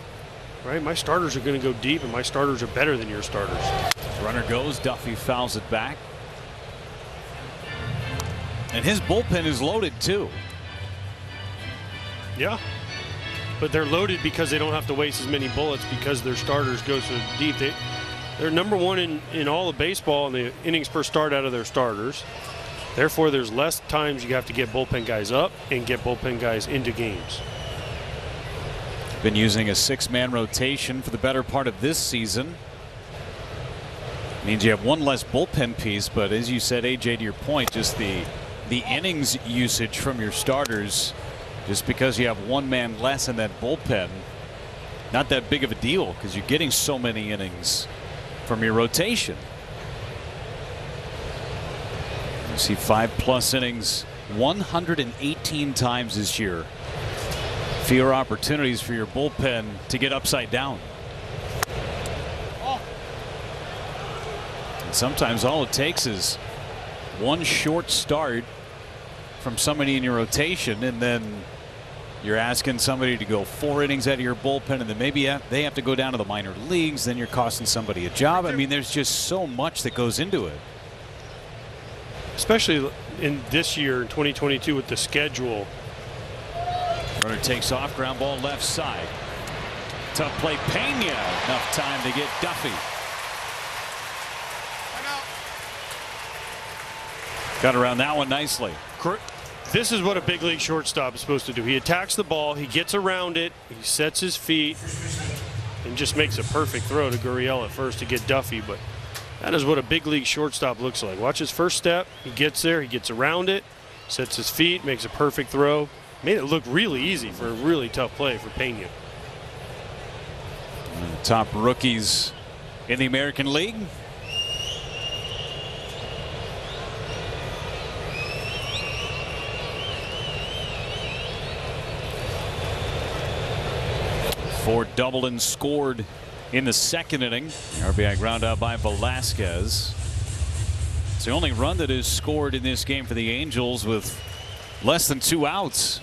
right? My starters are going to go deep, and my starters are better than your starters. Runner goes, Duffy fouls it back. And his bullpen is loaded too. Yeah. But they're loaded because they don't have to waste as many bullets because their starters go so deep. They're number 1 in all of baseball in the innings per start out of their starters. Therefore, there's less times you have to get bullpen guys up and get bullpen guys into games. Been using a 6-man rotation for the better part of this season. Means you have one less bullpen piece, but as you said, AJ, to your point, just the innings usage from your starters, just because you have one man less in that bullpen, not that big of a deal because you're getting so many innings from your rotation. You see 5+ innings 118 times this year. Fewer opportunities for your bullpen to get upside down. And sometimes all it takes is one short start from somebody in your rotation, and then you're asking somebody to go 4 innings out of your bullpen, and then maybe they have to go down to the minor leagues. Then you're costing somebody a job. I mean, there's just so much that goes into it. Especially in this year, 2022, with the schedule. Runner takes off, ground ball left side. Tough play, Pena. Enough time to get Duffy. Got around that one nicely. This is what a big league shortstop is supposed to do. He attacks the ball, he gets around it, he sets his feet, and just makes a perfect throw to Gurriel at first to get Duffy. But that is what a big league shortstop looks like. Watch his first step. He gets there, he gets around it, sets his feet, makes a perfect throw. Made it look really easy for a really tough play for Pena. One of the top rookies in the American League. Ford doubled and scored in the second inning. RBI ground out by Velasquez. It's the only run that is scored in this game for the Angels with less than 2 outs.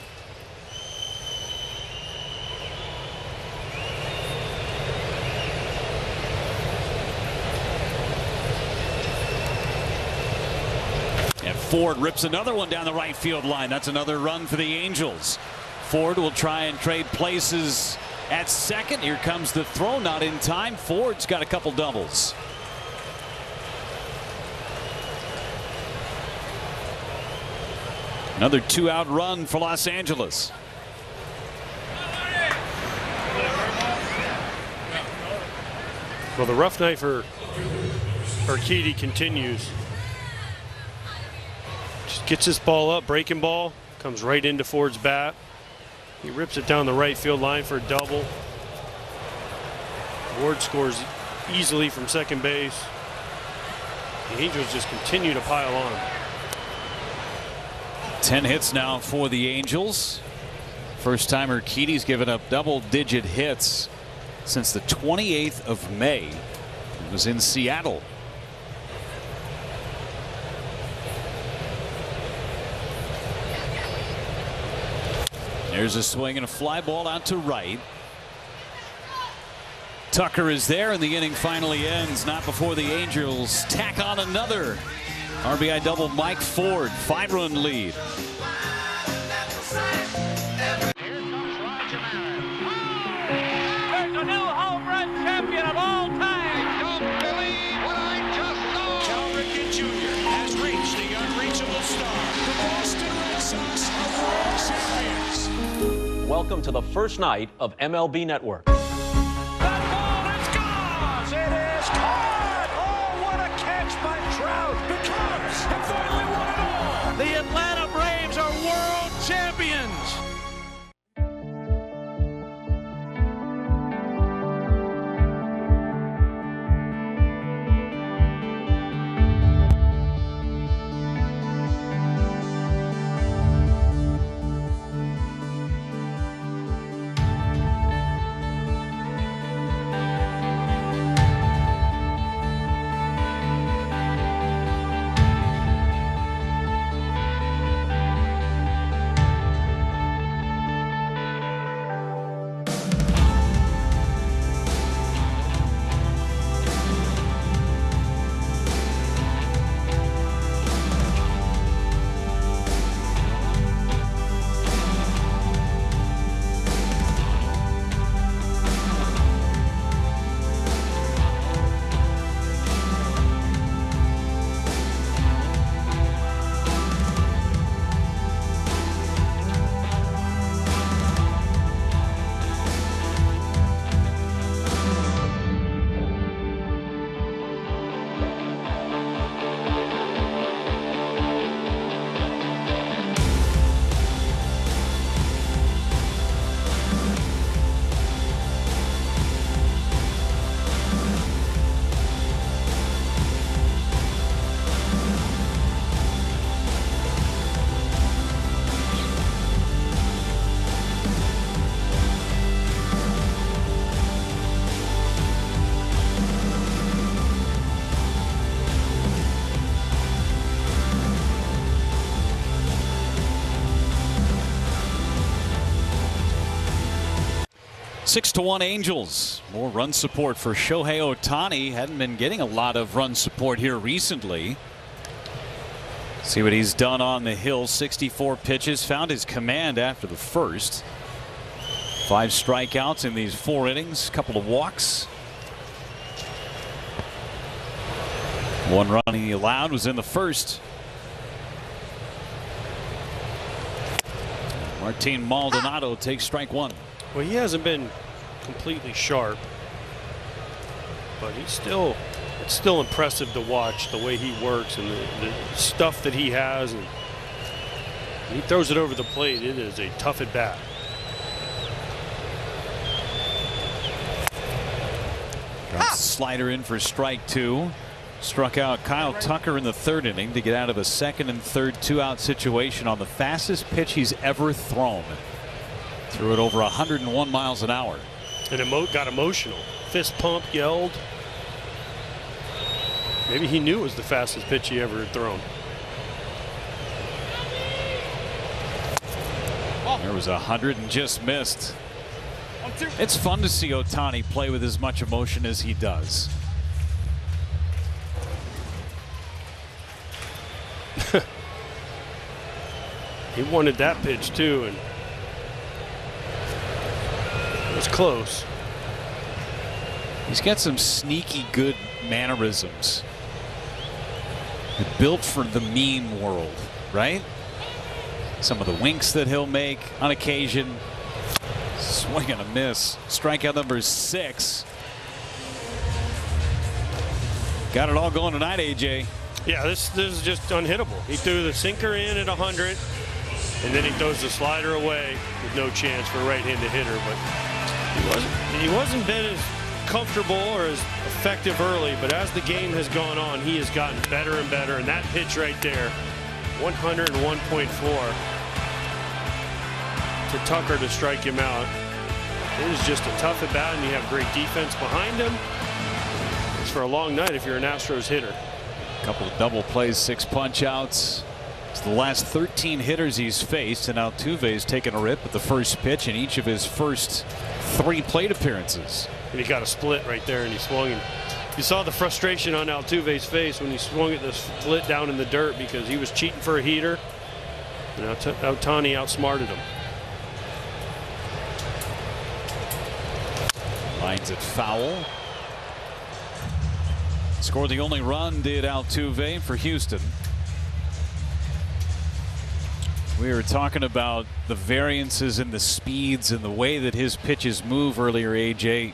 And Ford rips another one down the right field line. That's another run for the Angels. Ford will try and trade places at second. Here comes the throw, not in time. Ford's got a couple doubles. Another 2-out run for Los Angeles. Well, the rough night for Urquidy continues. Just gets this ball up, breaking ball, comes right into Ford's bat. He rips it down the right field line for a double. Ward scores easily from second base. The Angels just continue to pile on. 10 hits now for the Angels. First time Urquidy's given up double-digit hits since the 28th of May. It was in Seattle. There's a swing and a fly ball out to right. Tucker is there, and the inning finally ends. Not before the Angels tack on another RBI double. Mike Ford, 5-run lead. There's a new home run champion of all time. I don't believe what I just saw. Cal Ripken Jr. has reached the unreachable star. The Boston Red Sox are world champions. Welcome to the first night of MLB Network. That ball is gone. It is caught. Oh, what a catch by Trout. The Cubs have finally won it all. The Atlanta Braves are world champions. 6-1 Angels. More run support for Shohei Ohtani. Hadn't been getting a lot of run support here recently. See what he's done on the hill. 64 pitches. Found his command after the first. 5 strikeouts in these 4 innings. Couple of walks. 1 run he allowed was in the first. Martin Maldonado takes strike 1. Well, he hasn't been completely sharp, but it's still impressive to watch the way he works and the stuff that he has, and he throws it over the plate. It is a tough at bat. Drops slider in for strike 2. Struck out Kyle Tucker in the 3rd inning to get out of a 2nd and 3rd 2-out situation on the fastest pitch he's ever thrown. Threw it over 101 miles an hour. And got emotional. Fist pumped, yelled. Maybe he knew it was the fastest pitch he ever had thrown. There was 100 and just missed. It's fun to see Ohtani play with as much emotion as he does. He wanted that pitch too, and it was close. He's got some sneaky good mannerisms. Built for the meme world, right? Some of the winks that he'll make on occasion. Swing and a miss. Strikeout number 6. Got it all going tonight, AJ. Yeah, this is just unhittable. He threw the sinker in at 100, and then he throws the slider away with no chance for a right-handed hitter. But he wasn't been as comfortable or as effective early, but as the game has gone on, he has gotten better and better. And that pitch right there, 101.4 to Tucker to strike him out. It was just a tough at bat, and you have great defense behind him. It's for a long night if you're an Astros hitter. Couple of double plays, 6 punch outs. It's the last 13 hitters he's faced, and Altuve's taken a rip at the first pitch in each of his first 3 plate appearances. And he got a split right there, and he swung. And you saw the frustration on Altuve's face when he swung at the split down in the dirt because he was cheating for a heater. And Ohtani outsmarted him. Lines it foul. Scored the only run, did Altuve for Houston. We were talking about the variances in the speeds and the way that his pitches move earlier, AJ.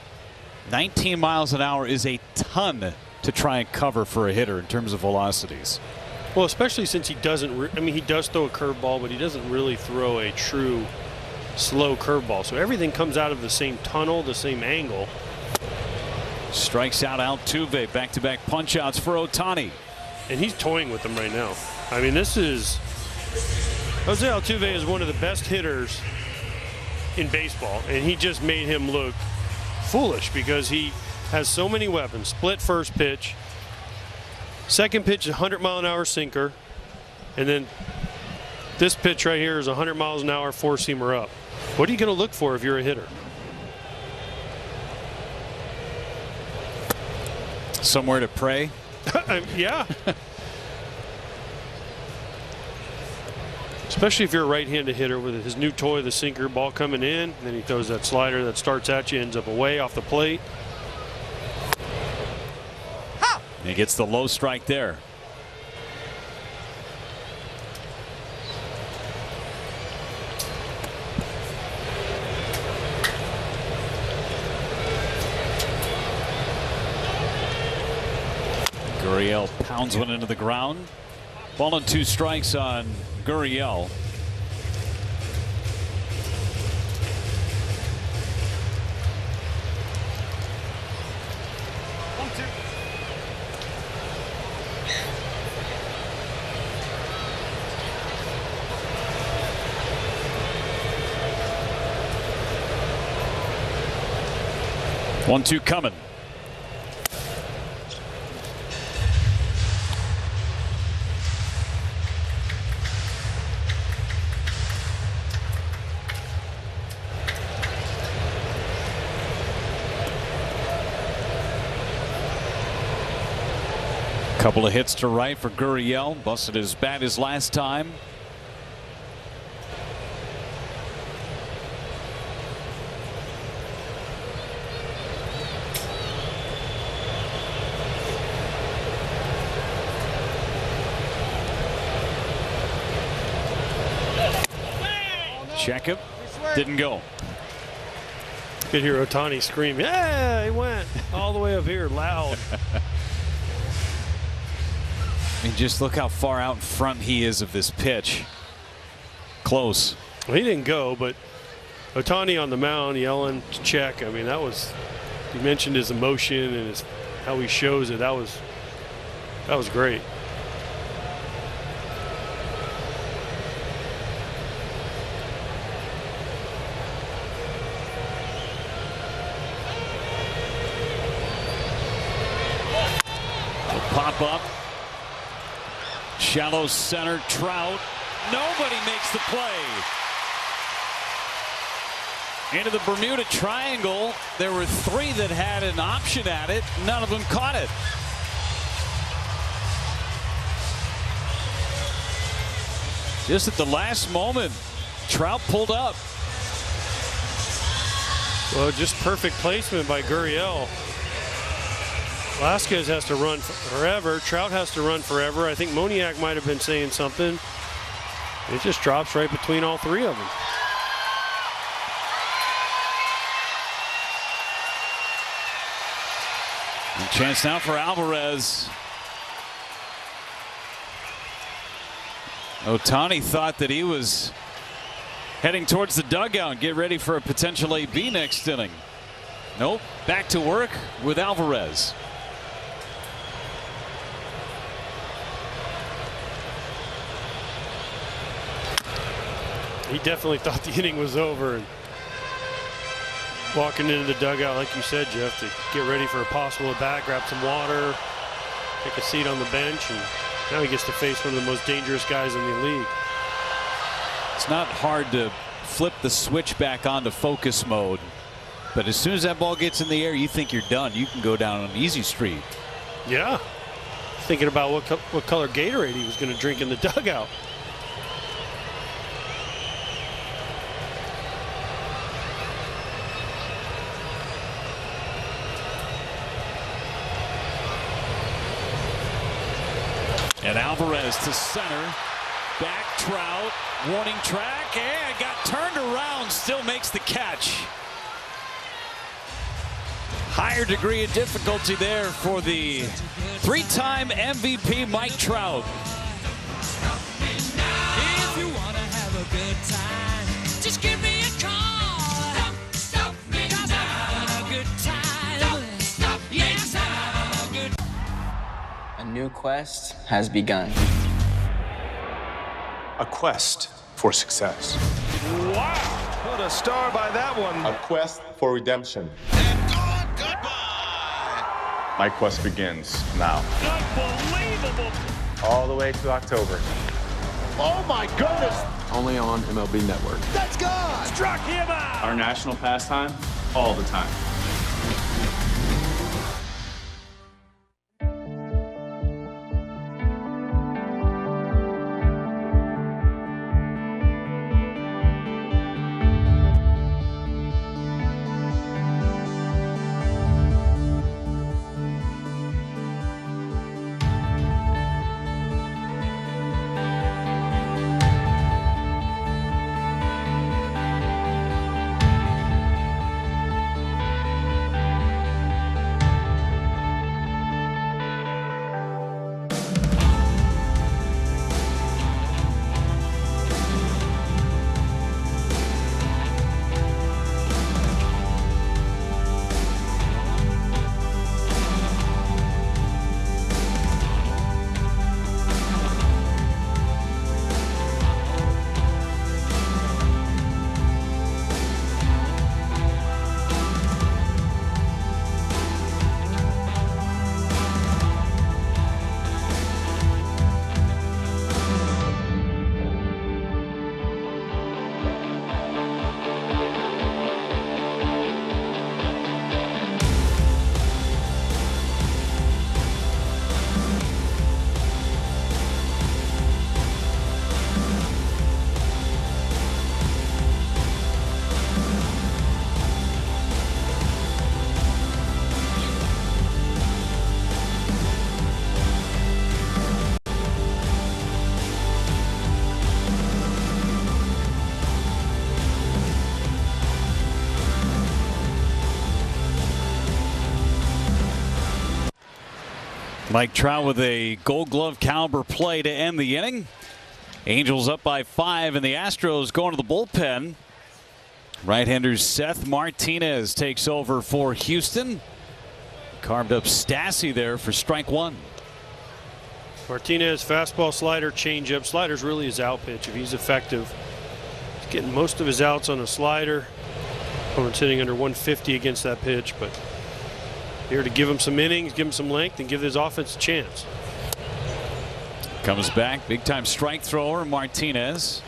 19 miles an hour is a ton to try and cover for a hitter in terms of velocities. Well, especially since he doesn't, he does throw a curveball, but he doesn't really throw a true slow curveball. So everything comes out of the same tunnel, the same angle. Strikes out Altuve. Back-to-back punch-outs for Ohtani. And he's toying with them right now. I mean, this is... Jose Altuve is one of the best hitters in baseball, and he just made him look foolish because he has so many weapons. Split first pitch. Second pitch is 100-mile-an-hour sinker. And then this pitch right here is 100 miles an hour four-seamer up. What are you going to look for if you're a hitter? Somewhere to pray? Yeah. Especially if you're a right-handed hitter with his new toy, the sinker, ball coming in, then he throws that slider that starts at you, ends up away off the plate. He gets the low strike there. Gurriel pounds one into the ground. Ball and 2 strikes on Gurriel. One, two coming. Couple of hits to right for Gurriel. Busted his bat his last time. Check him. Didn't go. Could hear Ohtani scream, yeah, he went all the way up here loud. I mean, just look how far out in front he is of this pitch. Close. Well, he didn't go, but Ohtani on the mound yelling to check. I mean, that was, you mentioned his emotion and his, how he shows it. That was great. Pop up. Shallow center, Trout. Nobody makes the play. Into the Bermuda Triangle. There were three that had an option at it. None of them caught it. Just at the last moment, Trout pulled up. Well, just perfect placement by Gurriel. Vasquez has to run forever. Trout has to run forever. I think Moniak might have been saying something. It just drops right between all three of them. And chance now for Alvarez. Ohtani thought that he was heading towards the dugout and get ready for a potential AB next inning. Nope, back to work with Alvarez. He definitely thought the inning was over. And walking into the dugout, like you said, Jeff, to get ready for a possible at bat, grab some water, take a seat on the bench, and now he gets to face one of the most dangerous guys in the league. It's not hard to flip the switch back on to focus mode, but as soon as that ball gets in the air, you think you're done. You can go down an easy street. Yeah. Thinking about what color Gatorade he was going to drink in the dugout. And Alvarez to center. Back Trout. Warning track. And got turned around. Still makes the catch. Higher degree of difficulty there for the three-time MVP Mike Trout. If you want to have a good time, just give me a call. Stop me now. A good time. Yes, have a good. A new quest has begun. A quest for success. Wow. What a star by that one. A quest for redemption. My quest begins now. Unbelievable. All the way to October. Oh my goodness. Only on MLB Network. That's gone. Struck him out. Our national pastime, all the time. Mike Trout with a Gold Glove caliber play to end the inning. Angels up by 5, and the Astros going to the bullpen. Right-hander Seth Martinez takes over for Houston. Carved up Stassi there for strike 1. Martinez, fastball, slider, changeup. Slider's really his out pitch if he's effective. He's getting most of his outs on a slider. Opponent's hitting under 150 against that pitch, but here to give him some innings, give him some length, and give his offense a chance. Comes back, big time strike thrower Martinez.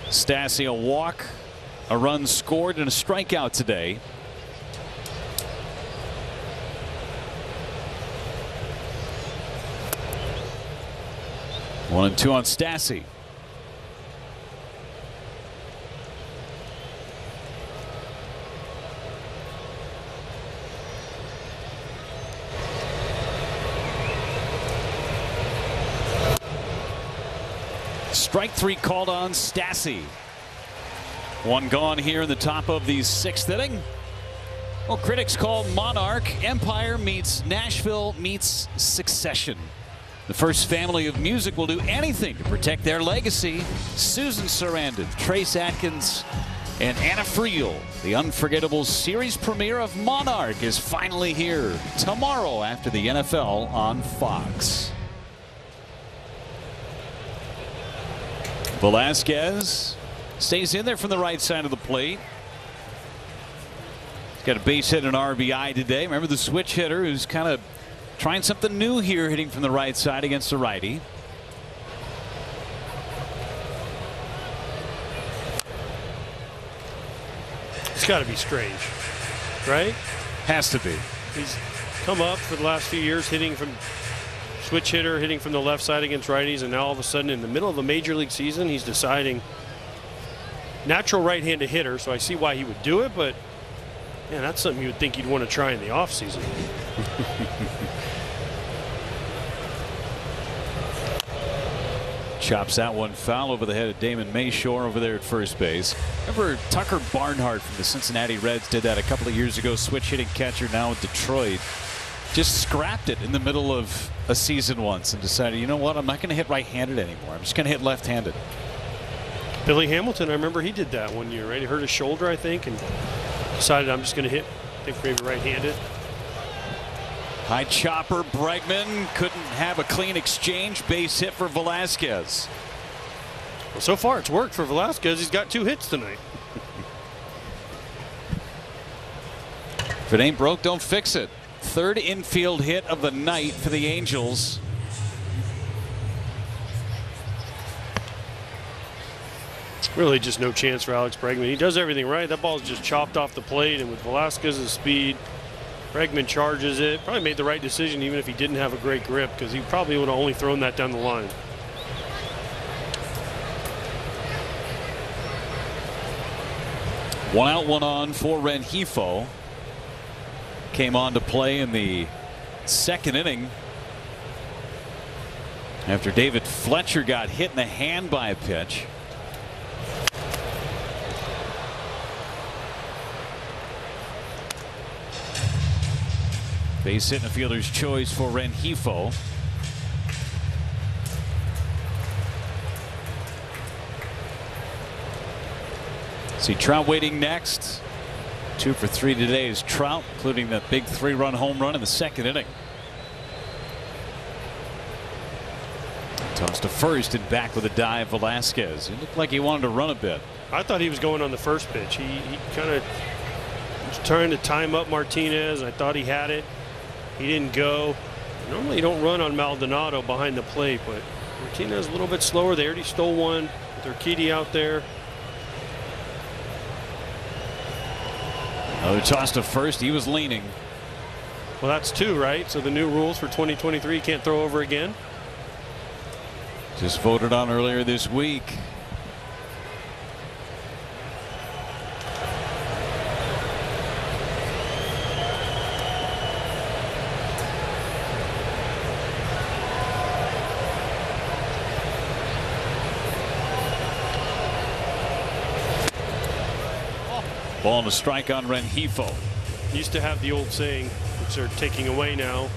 Stassi a walk, a run scored, and a strikeout today. One and two on Stassi. Strike 3 called on Stassi. One gone here in the top of the 6th inning. Well, critics call Monarch Empire meets Nashville meets Succession. The first family of music will do anything to protect their legacy. Susan Sarandon, Trace Atkins, and Anna Friel. The unforgettable series premiere of Monarch is finally here tomorrow after the NFL on Fox. Velasquez stays in there from the right side of the plate. He's got a base hit and an RBI today. Remember the switch hitter who's kind of trying something new here, hitting from the right side against the righty. It's got to be strange, right? Has to be. He's come up for the last few years hitting from switch hitter, hitting from the left side against righties, and now all of a sudden in the middle of a major league season he's deciding natural right-handed hitter, so I see why he would do it, but man, that's something you would think you'd want to try in the offseason. Chops that one foul over the head of Damon Mayshore over there at first base. Remember Tucker Barnhart from the Cincinnati Reds did that a couple of years ago, switch hitting catcher now in Detroit. Just scrapped it in the middle of a season once and decided, you know what, I'm not going to hit right-handed anymore. I'm just going to hit left-handed. Billy Hamilton, I remember he did that one year, right? He hurt his shoulder, I think, and decided I'm just going to hit, I think maybe right-handed. High chopper, Bregman couldn't have a clean exchange. Base hit for Velasquez. Well, so far it's worked for Velasquez. He's got 2 hits tonight. If it ain't broke, don't fix it. 3rd infield hit of the night for the Angels. Really just no chance for Alex Bregman. He does everything right. That ball's just chopped off the plate, and with Velasquez's speed, Bregman charges it. Probably made the right decision even if he didn't have a great grip, because he probably would have only thrown that down the line. One out, one on for Rengifo. Came on to play in the 2nd inning after David Fletcher got hit in the hand by a pitch. Base hit and a fielder's choice for Rengifo. See Trout waiting next. 2 for 3 today is Trout, including that big 3-run home run in the 2nd inning. Toss to first and back with a dive, Velasquez. It looked like he wanted to run a bit. I thought he was going on the first pitch. He kind of was trying to time up Martinez. I thought he had it. He didn't go. Normally you don't run on Maldonado behind the plate, but Martinez a little bit slower. They already stole one with Urquidy out there. Another toss to first. He was leaning. Well, that's 2, right? So the new rules for 2023, can't throw over again. Just voted on earlier this week. Ball and a strike on Rengifo. Used to have the old saying, which they're taking away now.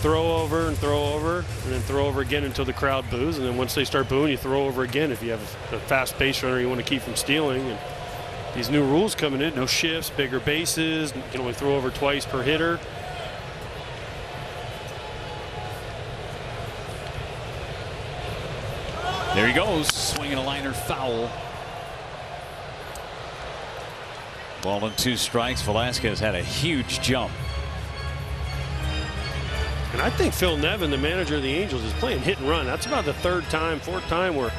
throw over and then throw over again until the crowd boos. And then once they start booing, you throw over again if you have a fast base runner you want to keep from stealing. And these new rules coming in, no shifts, bigger bases, you can only throw over twice per hitter. There he goes, swinging a liner foul. Ball and 2 strikes. Velasquez had a huge jump. And I think Phil Nevin, the manager of the Angels, is playing hit and run. That's about the 3rd time, 4th time where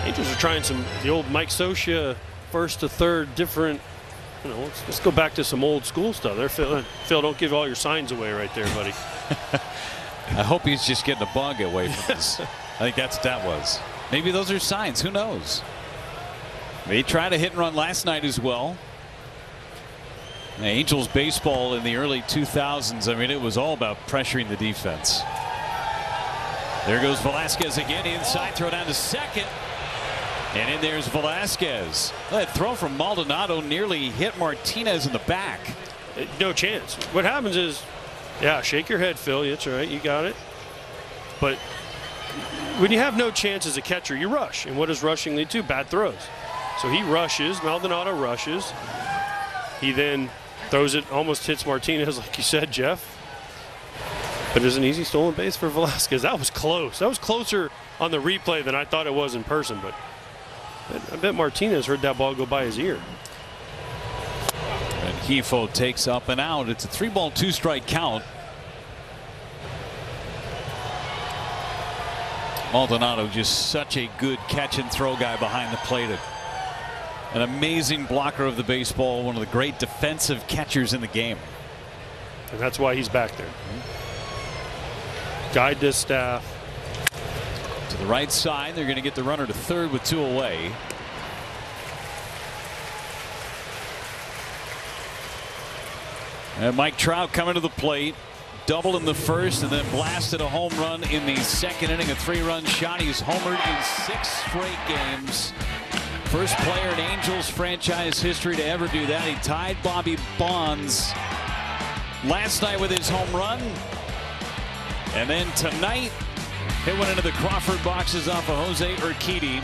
Angels are trying the old Mike Scioscia 1st to 3rd different. You know, let's go back to some old school stuff. There, Phil, don't give all your signs away right there, buddy. I hope he's just getting a bug away from this. I think that's what that was. Maybe those are signs. Who knows? They tried a hit and run last night as well. The Angels baseball in the early 2000s, I mean, it was all about pressuring the defense. There goes Velasquez again inside, throw down to second. And in there's Velasquez. That throw from Maldonado nearly hit Martinez in the back. No chance. What happens is, yeah, shake your head, Phil. That's right. You got it. But when you have no chance as a catcher, you rush. And what does rushing lead to? Bad throws. So he rushes. Maldonado rushes. He then throws it, almost hits Martinez, like you said, Jeff. But there's an easy stolen base for Velasquez. That was close. That was closer on the replay than I thought it was in person. But I bet Martinez heard that ball go by his ear. And Hifo takes up and out. It's a 3-ball, 2-strike count. Maldonado just such a good catch and throw guy behind the plate. An amazing blocker of the baseball, one of the great defensive catchers in the game. And that's why he's back there. Guide this staff. To the right side, they're going to get the runner to 3rd with 2 away. And Mike Trout coming to the plate. Doubled in the 1st and then blasted a home run in the 2nd inning. A 3-run shot. He's homered in 6 straight games. First player in Angels franchise history to ever do that. He tied Bobby Bonds last night with his home run. And then tonight, hit one into the Crawford boxes off of Jose Urquidy.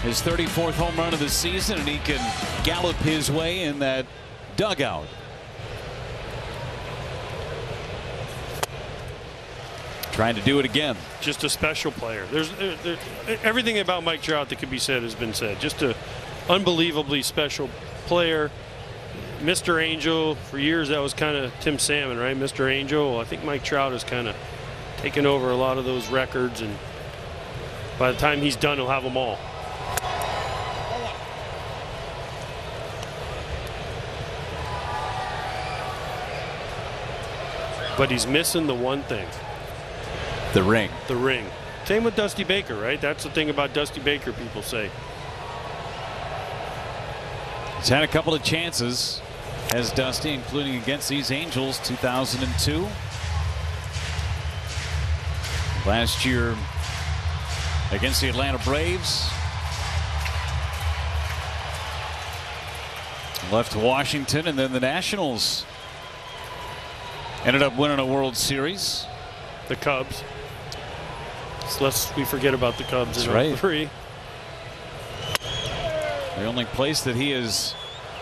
His 34th home run of the season, and he can gallop his way in that dugout. Trying to do it again. Just a special player. There's everything about Mike Trout that could be said has been said. Just a unbelievably special player. Mr. Angel, for years that was kind of Tim Salmon, right? Mr. Angel. Well, I think Mike Trout has kind of taken over a lot of those records, and by the time he's done, he'll have them all. But he's missing the one thing. The ring. The ring. Same with Dusty Baker, right? That's the thing about Dusty Baker, people say. He's had a couple of chances as Dusty, including against these Angels, 2002. Last year against the Atlanta Braves. Left Washington, and then the Nationals ended up winning a World Series. The Cubs. So lest we forget about the Cubs. That's in right. 03. The only place that he has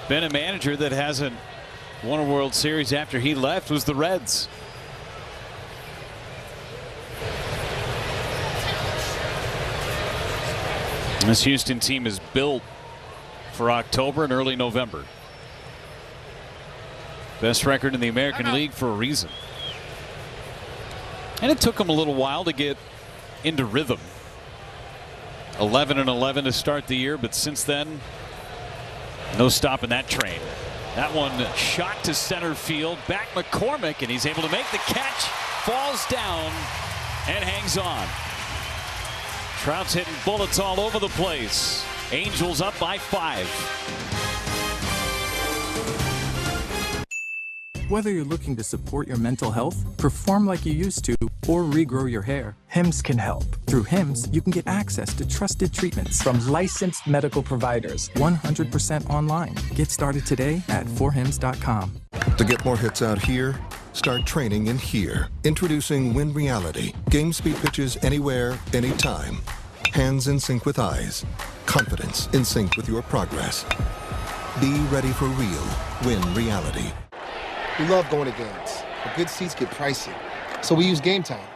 been a manager that hasn't won a World Series after he left was the Reds. This Houston team is built for October and early November. Best record in the American League for a reason. And it took them a little while to get into rhythm. 11-11 to start the year, but since then, no stopping that train. That one shot to center field. Back McCormick, and he's able to make the catch. Falls down and hangs on. Trout's hitting bullets all over the place. Angels up by 5. Whether you're looking to support your mental health, perform like you used to, or regrow your hair, Hims can help. Through Hims, you can get access to trusted treatments from licensed medical providers, 100% online. Get started today at forhims.com. To get more hits out here Start training in here. Introducing Win Reality. Game speed pitches anywhere, anytime. Hands in sync with eyes. Confidence in sync with your progress. Be ready for real. Win Reality. We love going to games, but good seats get pricey. So we use Game Time.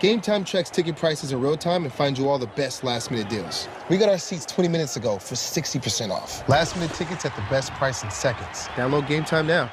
Game Time checks ticket prices in real time and finds you all the best last-minute deals. We got our seats 20 minutes ago for 60% off. Last-minute tickets at the best price in seconds. Download Game Time now.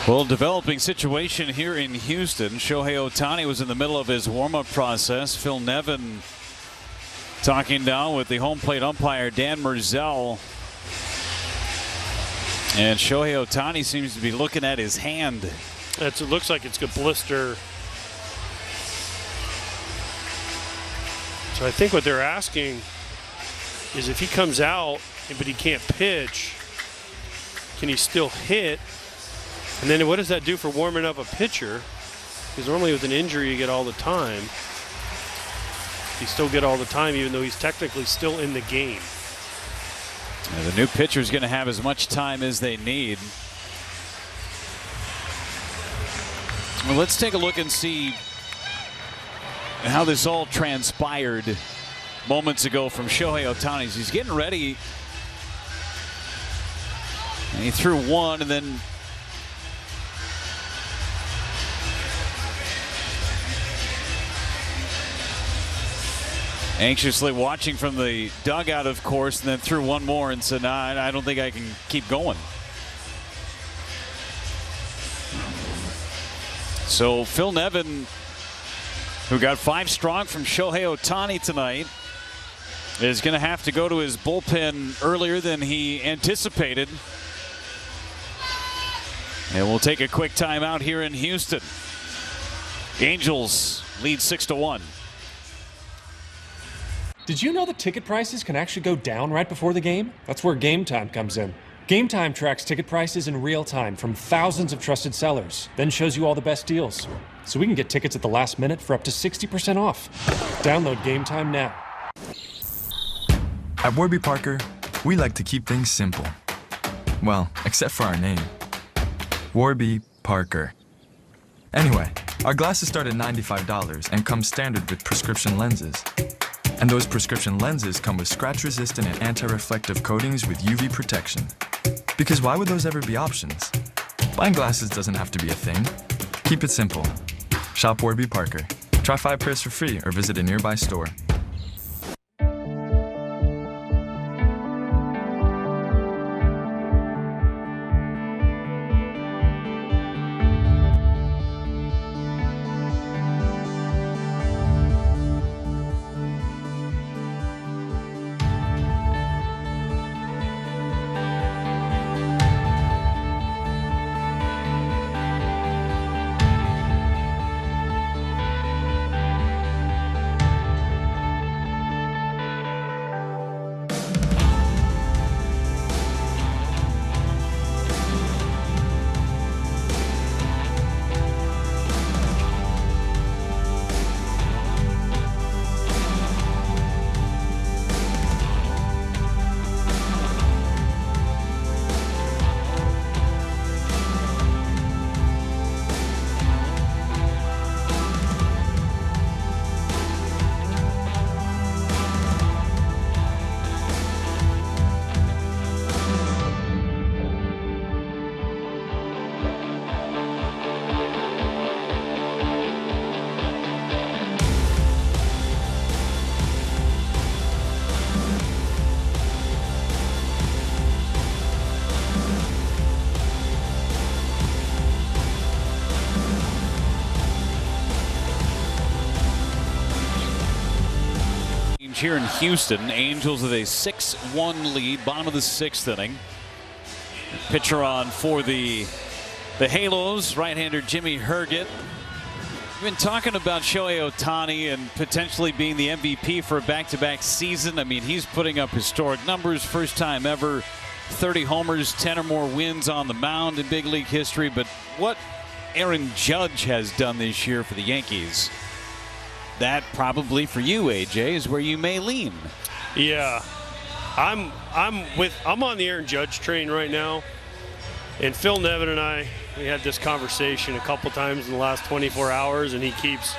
Well, developing situation here in Houston. Shohei Ohtani was in the middle of his warm-up process. Phil Nevin talking now with the home plate umpire, Dan Merzel. And Shohei Ohtani seems to be looking at his hand. It looks like it's a blister. So I think what they're asking is if he comes out, but he can't pitch, can he still hit? And then what does that do for warming up a pitcher? Because normally with an injury you get all the time. You still get all the time even though he's technically still in the game. Yeah, the new pitcher is going to have as much time as they need. Well, let's take a look and see how this all transpired moments ago from Shohei Ohtani. He's getting ready. And he threw one and then anxiously watching from the dugout, of course, and then threw one more and said, nah, I don't think I can keep going. So Phil Nevin, who got 5 strong from Shohei Ohtani tonight, is going to have to go to his bullpen earlier than he anticipated. And we'll take a quick timeout here in Houston. Angels lead 6-1. Did you know that ticket prices can actually go down right before the game? That's where Game Time comes in. Game Time tracks ticket prices in real time from thousands of trusted sellers, then shows you all the best deals. So we can get tickets at the last minute for up to 60% off. Download Game Time now. At Warby Parker, we like to keep things simple. Well, except for our name. Warby Parker. Anyway, our glasses start at $95 and come standard with prescription lenses. And those prescription lenses come with scratch-resistant and anti-reflective coatings with UV protection. Because why would those ever be options? Buying glasses doesn't have to be a thing. Keep it simple. Shop Warby Parker. Try 5 pairs for free or visit a nearby store. here in Houston. Angels with a 6-1 lead, bottom of the 6th inning. Pitcher on for the Halos, right-hander Jimmy Herget. We've been talking about Shohei Ohtani and potentially being the MVP for a back-to-back season. I mean, he's putting up historic numbers, first time ever, 30 homers, 10 or more wins on the mound in big league history. But what Aaron Judge has done this year for the Yankees, that probably for you, AJ, is where you may lean. Yeah, I'm on the Aaron Judge train right now. And Phil Nevin and I, we had this conversation a couple times in the last 24 hours, and he keeps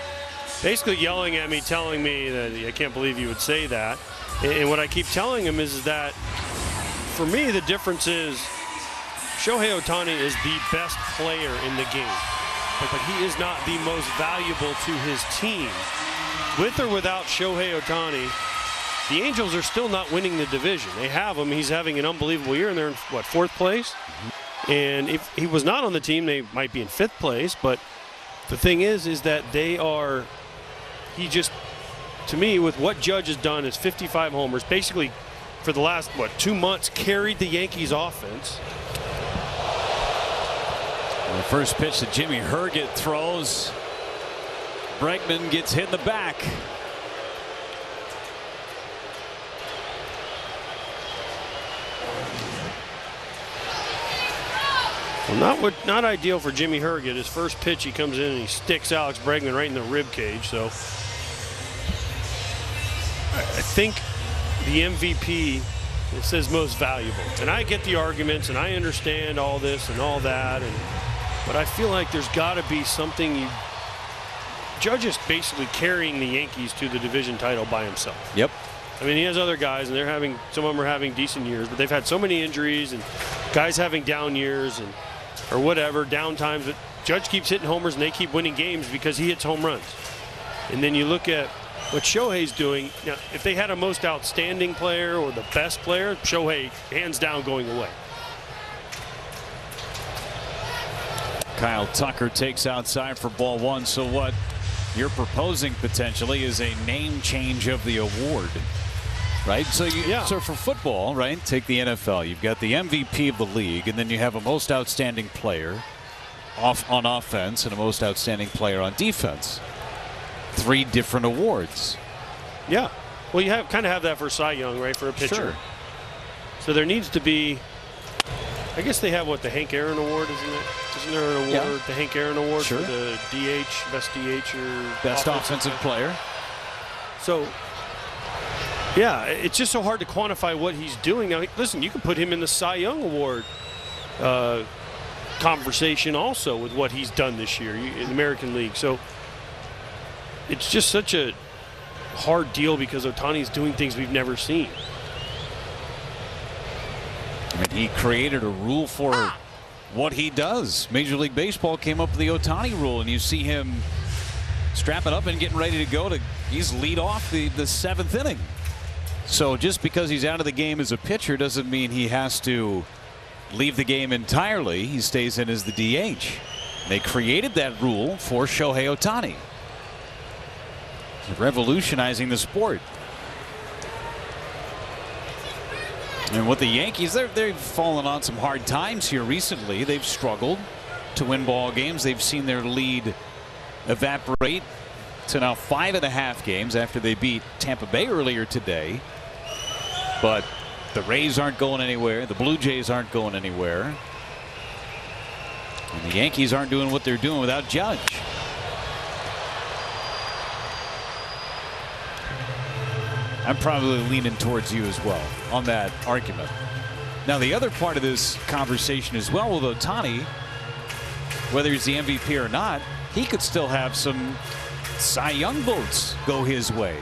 basically yelling at me, telling me that I can't believe you would say that. And what I keep telling him is that for me, the difference is Shohei Ohtani is the best player in the game, but he is not the most valuable to his team. With or without Shohei Ohtani, the Angels are still not winning the division. They have him. He's having an unbelievable year, and they're in, what, 4th place? And if he was not on the team, they might be in 5th place. But the thing is that they are, he just, to me, with what Judge has done, is 55 homers, basically for the last, 2 months, carried the Yankees offense. And the first pitch that Jimmy Herget throws, Bregman gets hit in the back. Well, not ideal for Jimmy Herget. His first pitch, he comes in and he sticks Alex Bregman right in the rib cage. So I think the MVP, it says most valuable. And I get the arguments and I understand all this and all that. But I feel like there's got to be something. Judge is basically carrying the Yankees to the division title by himself. Yep. I mean, he has other guys, and some of them are having decent years, but they've had so many injuries and guys having down years or whatever, down times. But Judge keeps hitting homers, and they keep winning games because he hits home runs. And then you look at what Shohei's doing. Now, if they had a most outstanding player or the best player, Shohei, hands down, going away. Kyle Tucker takes outside for ball 1. So what you're proposing potentially is a name change of the award, right? So so for football, right, take the NFL. You've got the MVP of the league, and then you have a most outstanding player on offense and a most outstanding player on defense. 3 different awards. Yeah. Well, you kind of have that for Cy Young, right, for a pitcher. Sure. So there needs to be, I guess they have, the Hank Aaron Award, isn't it? Isn't there an award, the Hank Aaron Award for the DH, best DH or best offensive player? So, yeah, it's just so hard to quantify what he's doing. Now, listen, you can put him in the Cy Young Award conversation also with what he's done this year in the American League. So it's just such a hard deal because Ohtani's doing things we've never seen. I mean, he created a rule for what he does. Major League Baseball came up with the Ohtani rule, and you see him strapping up and getting ready to go. He's lead off the 7th inning. So just because he's out of the game as a pitcher doesn't mean he has to leave the game entirely. He stays in as the DH. They created that rule for Shohei Ohtani, revolutionizing the sport. And with the Yankees, they've fallen on some hard times here recently. They've struggled to win ball games. They've seen their lead evaporate to now 5.5 games after they beat Tampa Bay earlier today. But the Rays aren't going anywhere. The Blue Jays aren't going anywhere. And the Yankees aren't doing what they're doing without Judge. I'm probably leaning towards you as well on that argument. Now, the other part of this conversation as well with Ohtani, whether he's the MVP or not, he could still have some Cy Young votes go his way.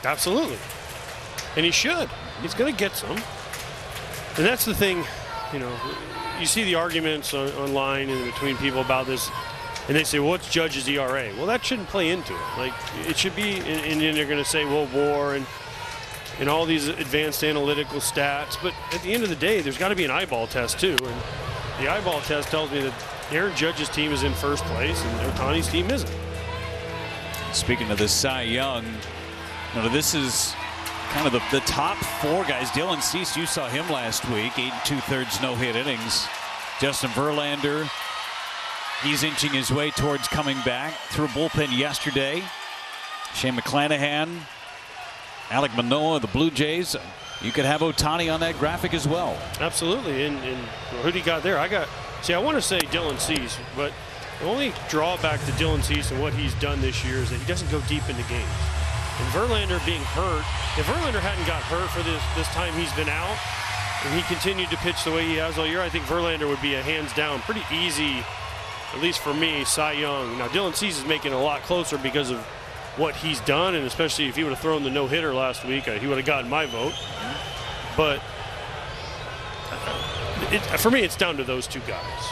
Absolutely. And he should. He's going to get some. And that's the thing, you see the arguments online and between people about this. And they say, well, what's Judge's ERA? Well, that shouldn't play into it. Like, it should be, and then they're going to say, well, WAR and all these advanced analytical stats. But at the end of the day, there's got to be an eyeball test, too. And the eyeball test tells me that Aaron Judge's team is in first place and Ohtani's team isn't. Speaking of the Cy Young, Now, this is kind of the top 4 guys. Dylan Cease, you saw him last week, 8 2/3 no-hit innings. Justin Verlander, he's inching his way towards coming back. Threw a bullpen yesterday. Shane McClanahan, Alek Manoah, the Blue Jays. You could have Ohtani on that graphic as well. Absolutely. And who do you got there? I want to say Dylan Cease, but the only drawback to Dylan Cease and what he's done this year is that he doesn't go deep into games. And Verlander being hurt, if Verlander hadn't got hurt for this time he's been out, and he continued to pitch the way he has all year, I think Verlander would be a hands down, pretty easy, at least for me, Cy Young. Now, Dylan Cease is making it a lot closer because of what he's done, and especially if he would have thrown the no-hitter last week, he would have gotten my vote. But for me, it's down to those 2 guys.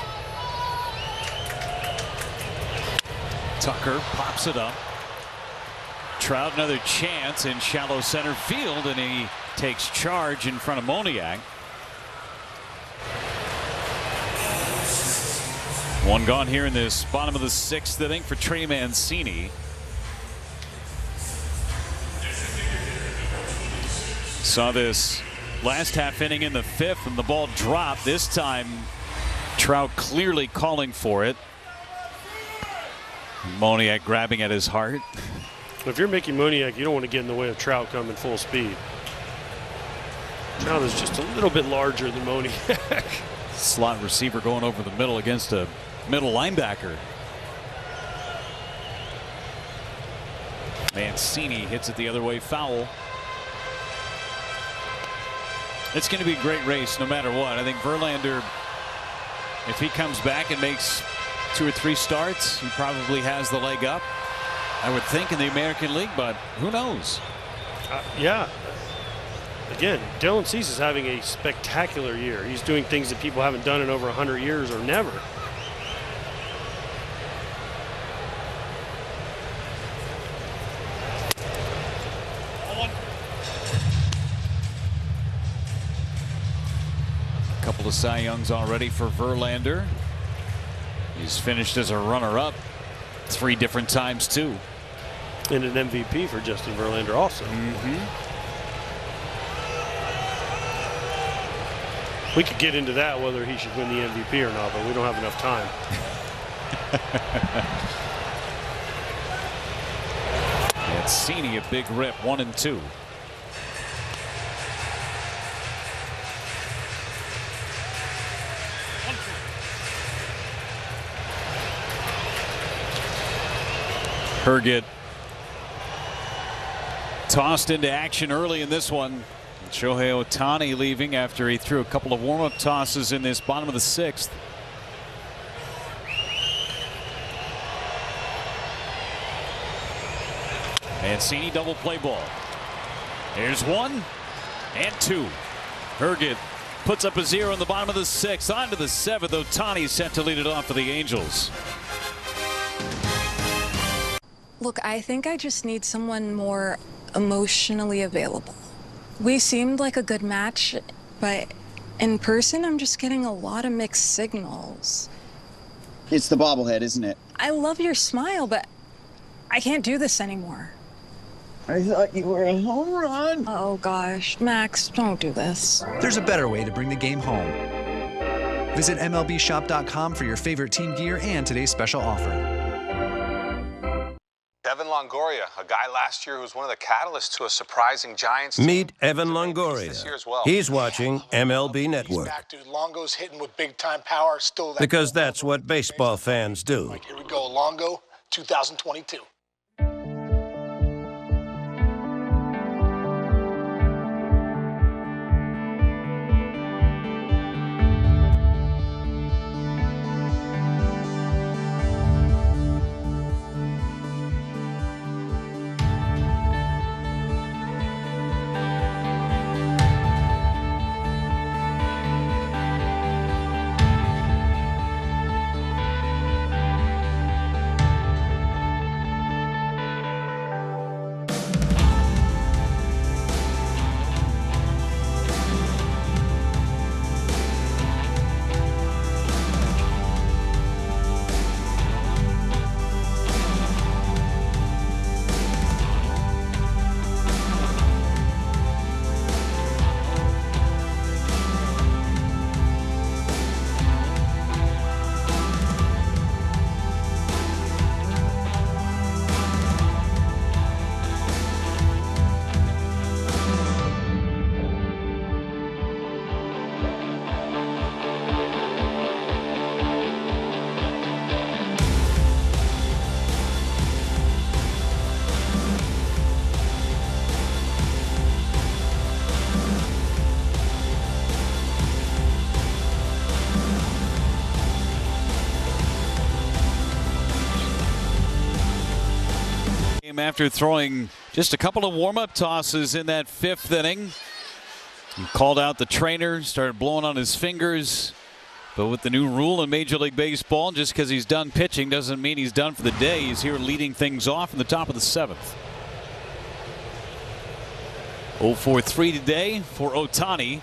Tucker pops it up. Trout another chance in shallow center field, and he takes charge in front of Moniak. 1 gone here in this bottom of the 6th inning for Trey Mancini. Saw this last half inning in the 5th, and the ball dropped. This time, Trout clearly calling for it. Moniak grabbing at his heart. If you're Mickey Moniak, you don't want to get in the way of Trout coming full speed. Trout is just a little bit larger than Moniak. Slot receiver going over the middle against a middle linebacker. Mancini hits it the other way, foul. It's going to be a great race no matter what. I think Verlander, if he comes back and makes 2 or 3 starts, he probably has the leg up, I would think, in the American League, but who knows? Yeah. Again, Dylan Cease is having a spectacular year. He's doing things that people haven't done in over 100 years or never. A couple of Cy Youngs already for Verlander. He's finished as a runner-up 3 different times, too. And an MVP for Justin Verlander also. We could get into that, whether he should win the MVP or not, but we don't have enough time. Mancini, a big rip, 1-2. Urquidy tossed into action early in this one. Shohei Ohtani leaving after he threw a couple of warm-up tosses in this bottom of the 6th. Mancini double play ball. Here's 1 and 2. Urquidy puts up a 0 in the bottom of the 6th. On to the 7th. Ohtani set to lead it off for the Angels. Look, I think I just need someone more emotionally available. We seemed like a good match, but in person, I'm just getting a lot of mixed signals. It's the bobblehead, isn't it? I love your smile, but I can't do this anymore. I thought you were a home run. Oh, gosh. Max, don't do this. There's a better way to bring the game home. Visit MLBshop.com for your favorite team gear and today's special offer. Evan Longoria, a guy last year who was one of the catalysts to a surprising Giants Meet Evan Longoria. He's watching MLB Network. Back, dude. Longo's hitting with big-time power. Still that Because that's what baseball fans do. Here we go, Longo, 2022. After throwing just a couple of warm-up tosses in that 5th inning. He called out the trainer, started blowing on his fingers. But with the new rule in Major League Baseball, just because he's done pitching doesn't mean he's done for the day. He's here leading things off in the top of the 7th. 0-for-3 today for Ohtani.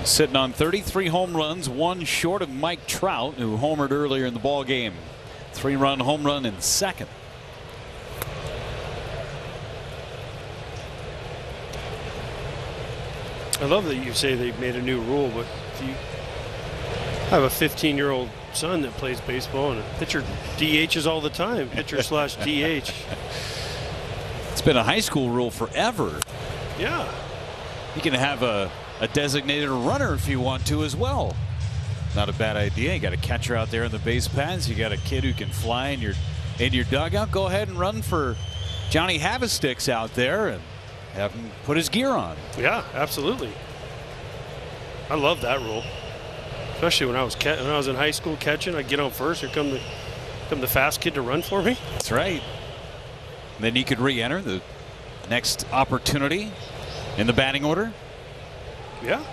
Sitting on 33 home runs, 1 short of Mike Trout, who homered earlier in the ball game. 3-run home run in 2nd. I love that you say they made a new rule, but if you have a 15-year-old son that plays baseball and a pitcher DHs all the time, pitcher/DH. It's been a high school rule forever. Yeah. You can have a designated runner if you want to as well. Not a bad idea. You got a catcher out there in the base paths. You got a kid who can fly in your dugout. Go ahead and run for Johnny Havasticks out there and have him put his gear on. Yeah, absolutely. I love that rule. Especially when I was in high school catching, I'd get on first. Here come the fast kid to run for me. That's right. And then you could re-enter the next opportunity in the batting order. Yeah.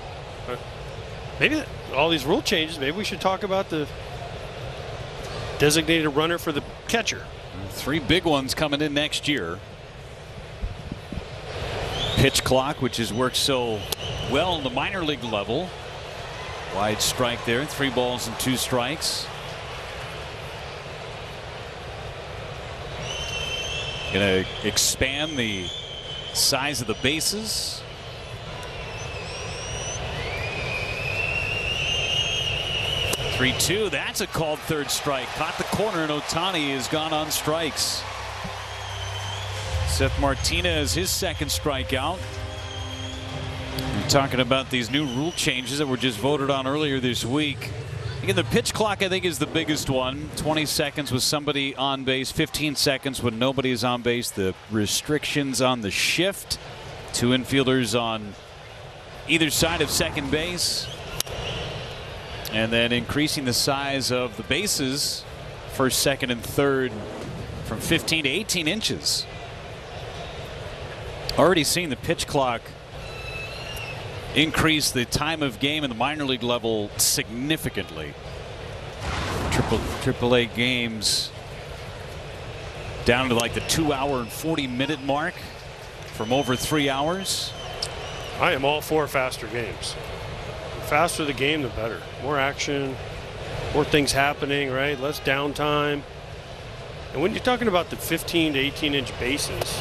Maybe all these rule changes, maybe we should talk about the designated runner for the catcher. 3 big ones coming in next year. Pitch clock, which has worked so well in the minor league level. Wide strike there, 3 balls and 2 strikes. Gonna expand the size of the bases. "3-2, that's a called 3rd strike. Caught the corner, and Ohtani has gone on strikes. Seth Martinez, his 2nd strikeout. We're talking about these new rule changes that were just voted on earlier this week. Again, the pitch clock, I think, is the biggest one. 20 seconds with somebody on base, 15 seconds when nobody is on base. The restrictions on the shift. 2 infielders on either side of second base. And then increasing the size of the bases, 1st, 2nd, and 3rd, from 15 to 18 inches. Already seen the pitch clock increase the time of game in the minor league level significantly. Triple-A games down to like the 2-hour and 40-minute mark from over 3 hours. I am all for faster games. The faster the game, the better. More action, more things happening, right? Less downtime. And when you're talking about the 15 to 18-inch bases,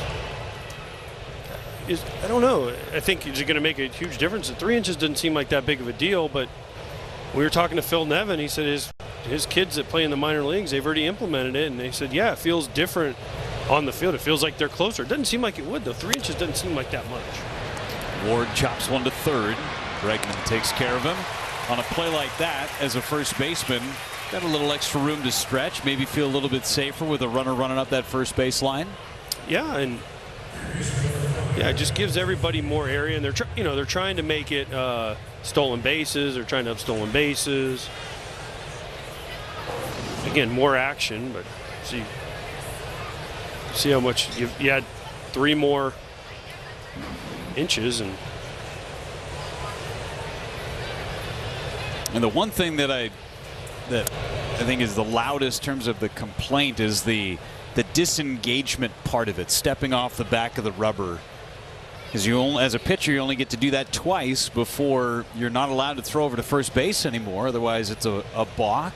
I don't know. I think is it going to make a huge difference? The 3 inches doesn't seem like that big of a deal, but we were talking to Phil Nevin. He said his kids that play in the minor leagues, they've already implemented it, and they said, yeah, it feels different on the field. It feels like they're closer. It doesn't seem like it would, though. 3 inches doesn't seem like that much. Ward chops one to 3rd. Bregman takes care of him. On a play like that, as a first baseman, got a little extra room to stretch, maybe feel a little bit safer with a runner running up that first base line. Yeah, and yeah, it just gives everybody more area, and they're trying to make it stolen bases. They're trying to have stolen bases. Again, more action, but see how much you had 3 more inches, and the one thing that I think is the loudest in terms of the complaint is the disengagement part of it, stepping off the back of the rubber. Because as a pitcher, you only get to do that twice before you're not allowed to throw over to first base anymore. Otherwise, it's a balk.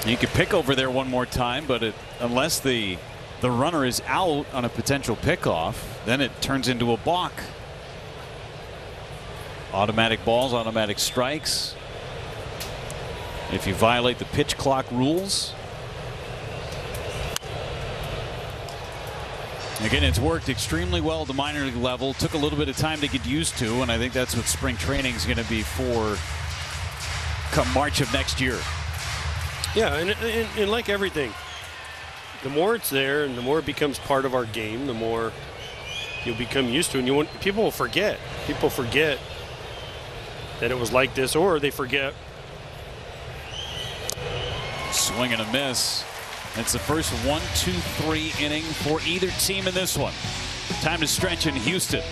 You could pick over there one more time, but unless the runner is out on a potential pickoff, then it turns into a balk. Automatic balls, automatic strikes. If you violate the pitch clock rules. Again, it's worked extremely well at the minor league level. Took a little bit of time to get used to, and I think that's what spring training is going to be for come March of next year. Yeah, and like everything, the more it's there and the more it becomes part of our game, the more you'll become used to it. And people will forget. People forget that it was like this, or they forget. Swing and a miss. It's the first 1-2-3 inning for either team in this one. Time to stretch in Houston.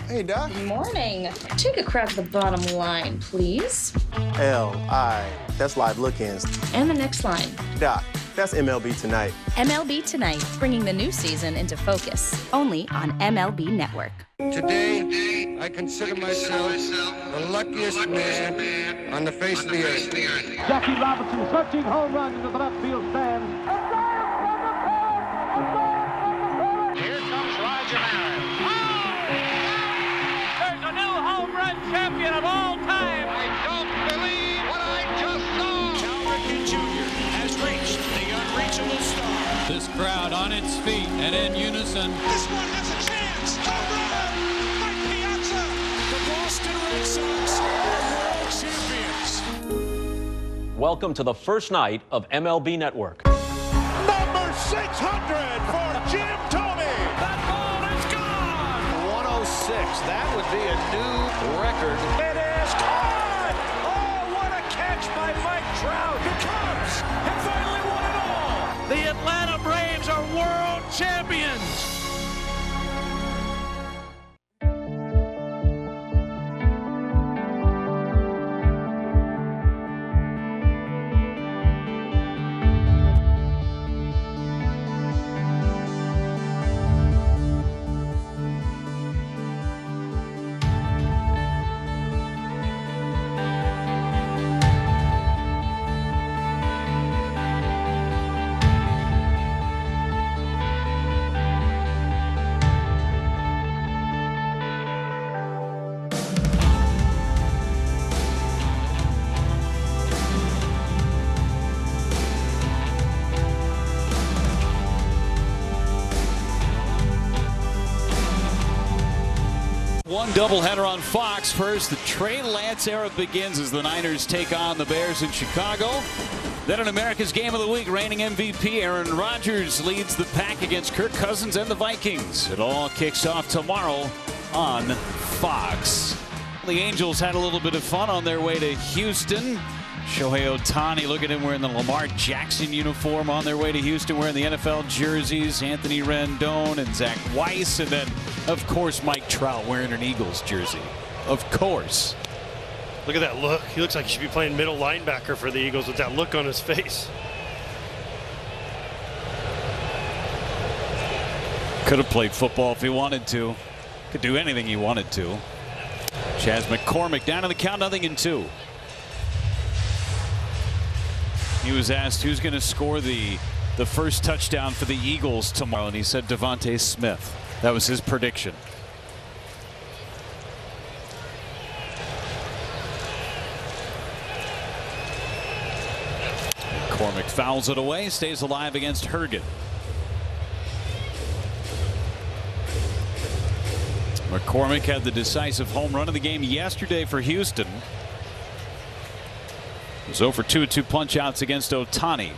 Hey, Doc. Good morning. Take a crack at the bottom line, please. L-I. That's live look-ins. And the next line. Doc, that's MLB Tonight. MLB Tonight, bringing the new season into focus. Only on MLB Network. Today, I consider myself the luckiest man on the face of the earth. Jackie Robinson searching home run into the left field stand. Here comes Roger Maris. There's a new home run champion of all time. I don't believe what I just saw. Cal Ripken Jr. has reached the unreachable star. This crowd on its feet and in unison. This one has a chance. Home run! Mike Piazza! The Boston Red Sox are world champions. Welcome to the first night of MLB Network. Number 600 for Jim Thome. That ball is gone. 106. That would be a new record. It is caught. Oh, what a catch by Mike Trout. The Cubs have finally won it all. The Atlanta Braves are world champions. One doubleheader on Fox. First, the Trey Lance era begins as the Niners take on the Bears in Chicago. Then in America's Game of the Week, reigning MVP Aaron Rodgers leads the pack against Kirk Cousins and the Vikings. It all kicks off tomorrow on Fox. The Angels had a little bit of fun on their way to Houston. Shohei Ohtani, look at him wearing the Lamar Jackson uniform on their way to Houston, wearing the NFL jerseys. Anthony Rendon and Zach Weiss, and then, of course, Mike Trout wearing an Eagles jersey. Of course. Look at that look. He looks like he should be playing middle linebacker for the Eagles with that look on his face. Could have played football if he wanted to. Could do anything he wanted to. Chas McCormick down in the count, 0-2. He was asked who's going to score the first touchdown for the Eagles tomorrow, and he said Devontae Smith. That was his prediction. McCormick fouls it away, stays alive against Urquidy. McCormick had the decisive home run of the game yesterday for Houston. He was 0 for 2 with 2 punch outs against Ohtani.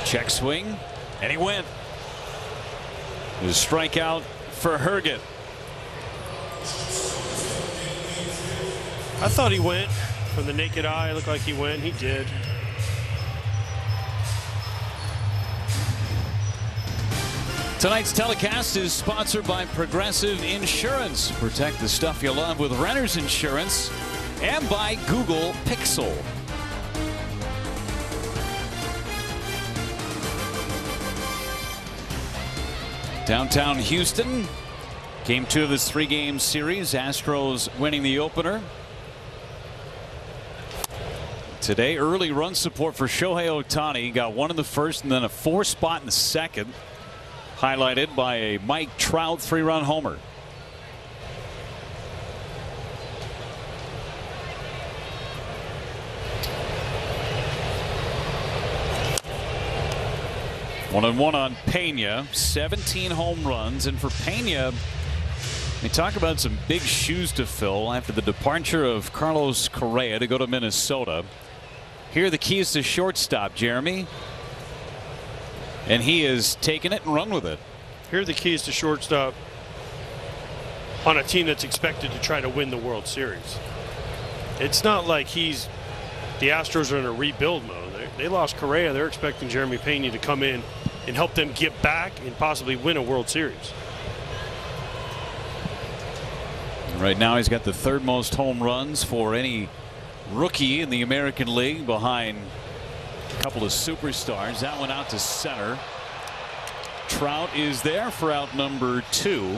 Check swing, and he went. It was a strikeout for Urquidy. I thought he went. From the naked eye, it looked like he went. He did. Tonight's telecast is sponsored by Progressive Insurance. Protect the stuff you love with Renter's Insurance, and by Google Pixel. Downtown Houston, game 2 of this 3-game series. Astros winning the opener. Today, early run support for Shohei Ohtani. Got 1 in the first and then a 4 spot in the second. Highlighted by a Mike Trout 3-run homer. 1-1 on Pena, 17 home runs. And for Pena, we talk about some big shoes to fill after the departure of Carlos Correa to go to Minnesota. Here are the keys to shortstop, Jeremy. And he has taken it and run with it. Here are the keys to shortstop on a team that's expected to try to win the World Series. It's not like the Astros are in a rebuild mode. They lost Correa. They're expecting Jeremy Pena to come in and help them get back and possibly win a World Series. Right now he's got the third most home runs for any rookie in the American League, behind a couple of superstars. That one out to center. Trout is there for out number 2.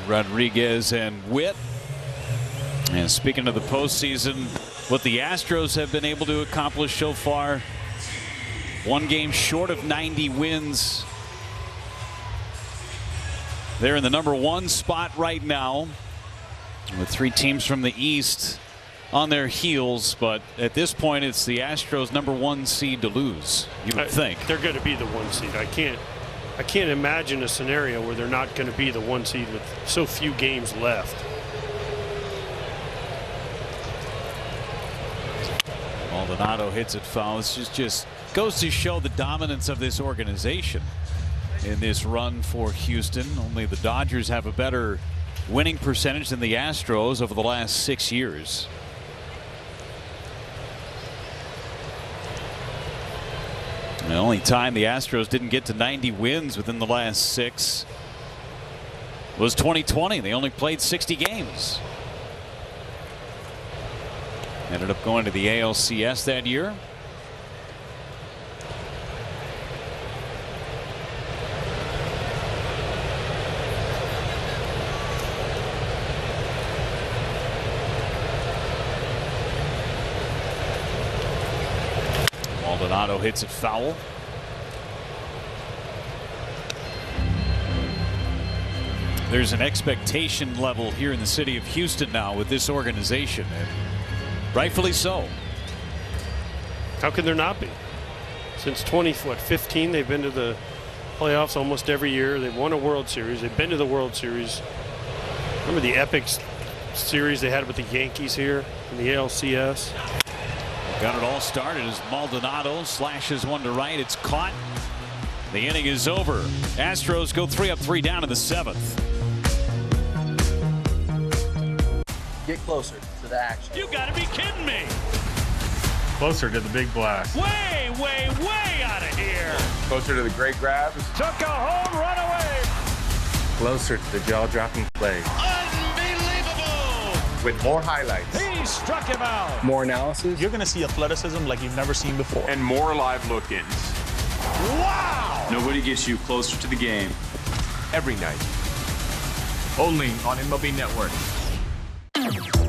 Rodriguez and Witt. And speaking of the postseason, what the Astros have been able to accomplish so far, 1 game short of 90 wins. They're in the number 1 spot right now, with 3 teams from the East on their heels. But at this point, it's the Astros' number 1 seed to lose, you would think. They're going to be the 1 seed. I can't imagine a scenario where they're not going to be the 1 seed with so few games left. Maldonado hits it foul. This just goes to show the dominance of this organization in this run for Houston. Only the Dodgers have a better winning percentage than the Astros over the last 6 years. And the only time the Astros didn't get to 90 wins within the last 6 was 2020. They only played 60 games. Ended up going to the ALCS that year. Maldonado hits it foul. There's an expectation level here in the city of Houston now with this organization, and rightfully so. How can there not be? Since 2015, they've been to the playoffs almost every year. They've won a World Series. They've been to the World Series. Remember the epic series they had with the Yankees here in the ALCS? Got it all started as Maldonado slashes one to right. It's caught. The inning is over. Astros go 3 up, 3 down in the 7th. Get closer to the action. You gotta be kidding me. Closer to the big blast. Way, way, way out of here. Closer to the great grabs. Took a home run away. Closer to the jaw-dropping plays. Unbelievable. With more highlights. He struck him out. More analysis. You're going to see athleticism like you've never seen before. And more live look-ins. Wow. Nobody gets you closer to the game every night. Only on MLB Network.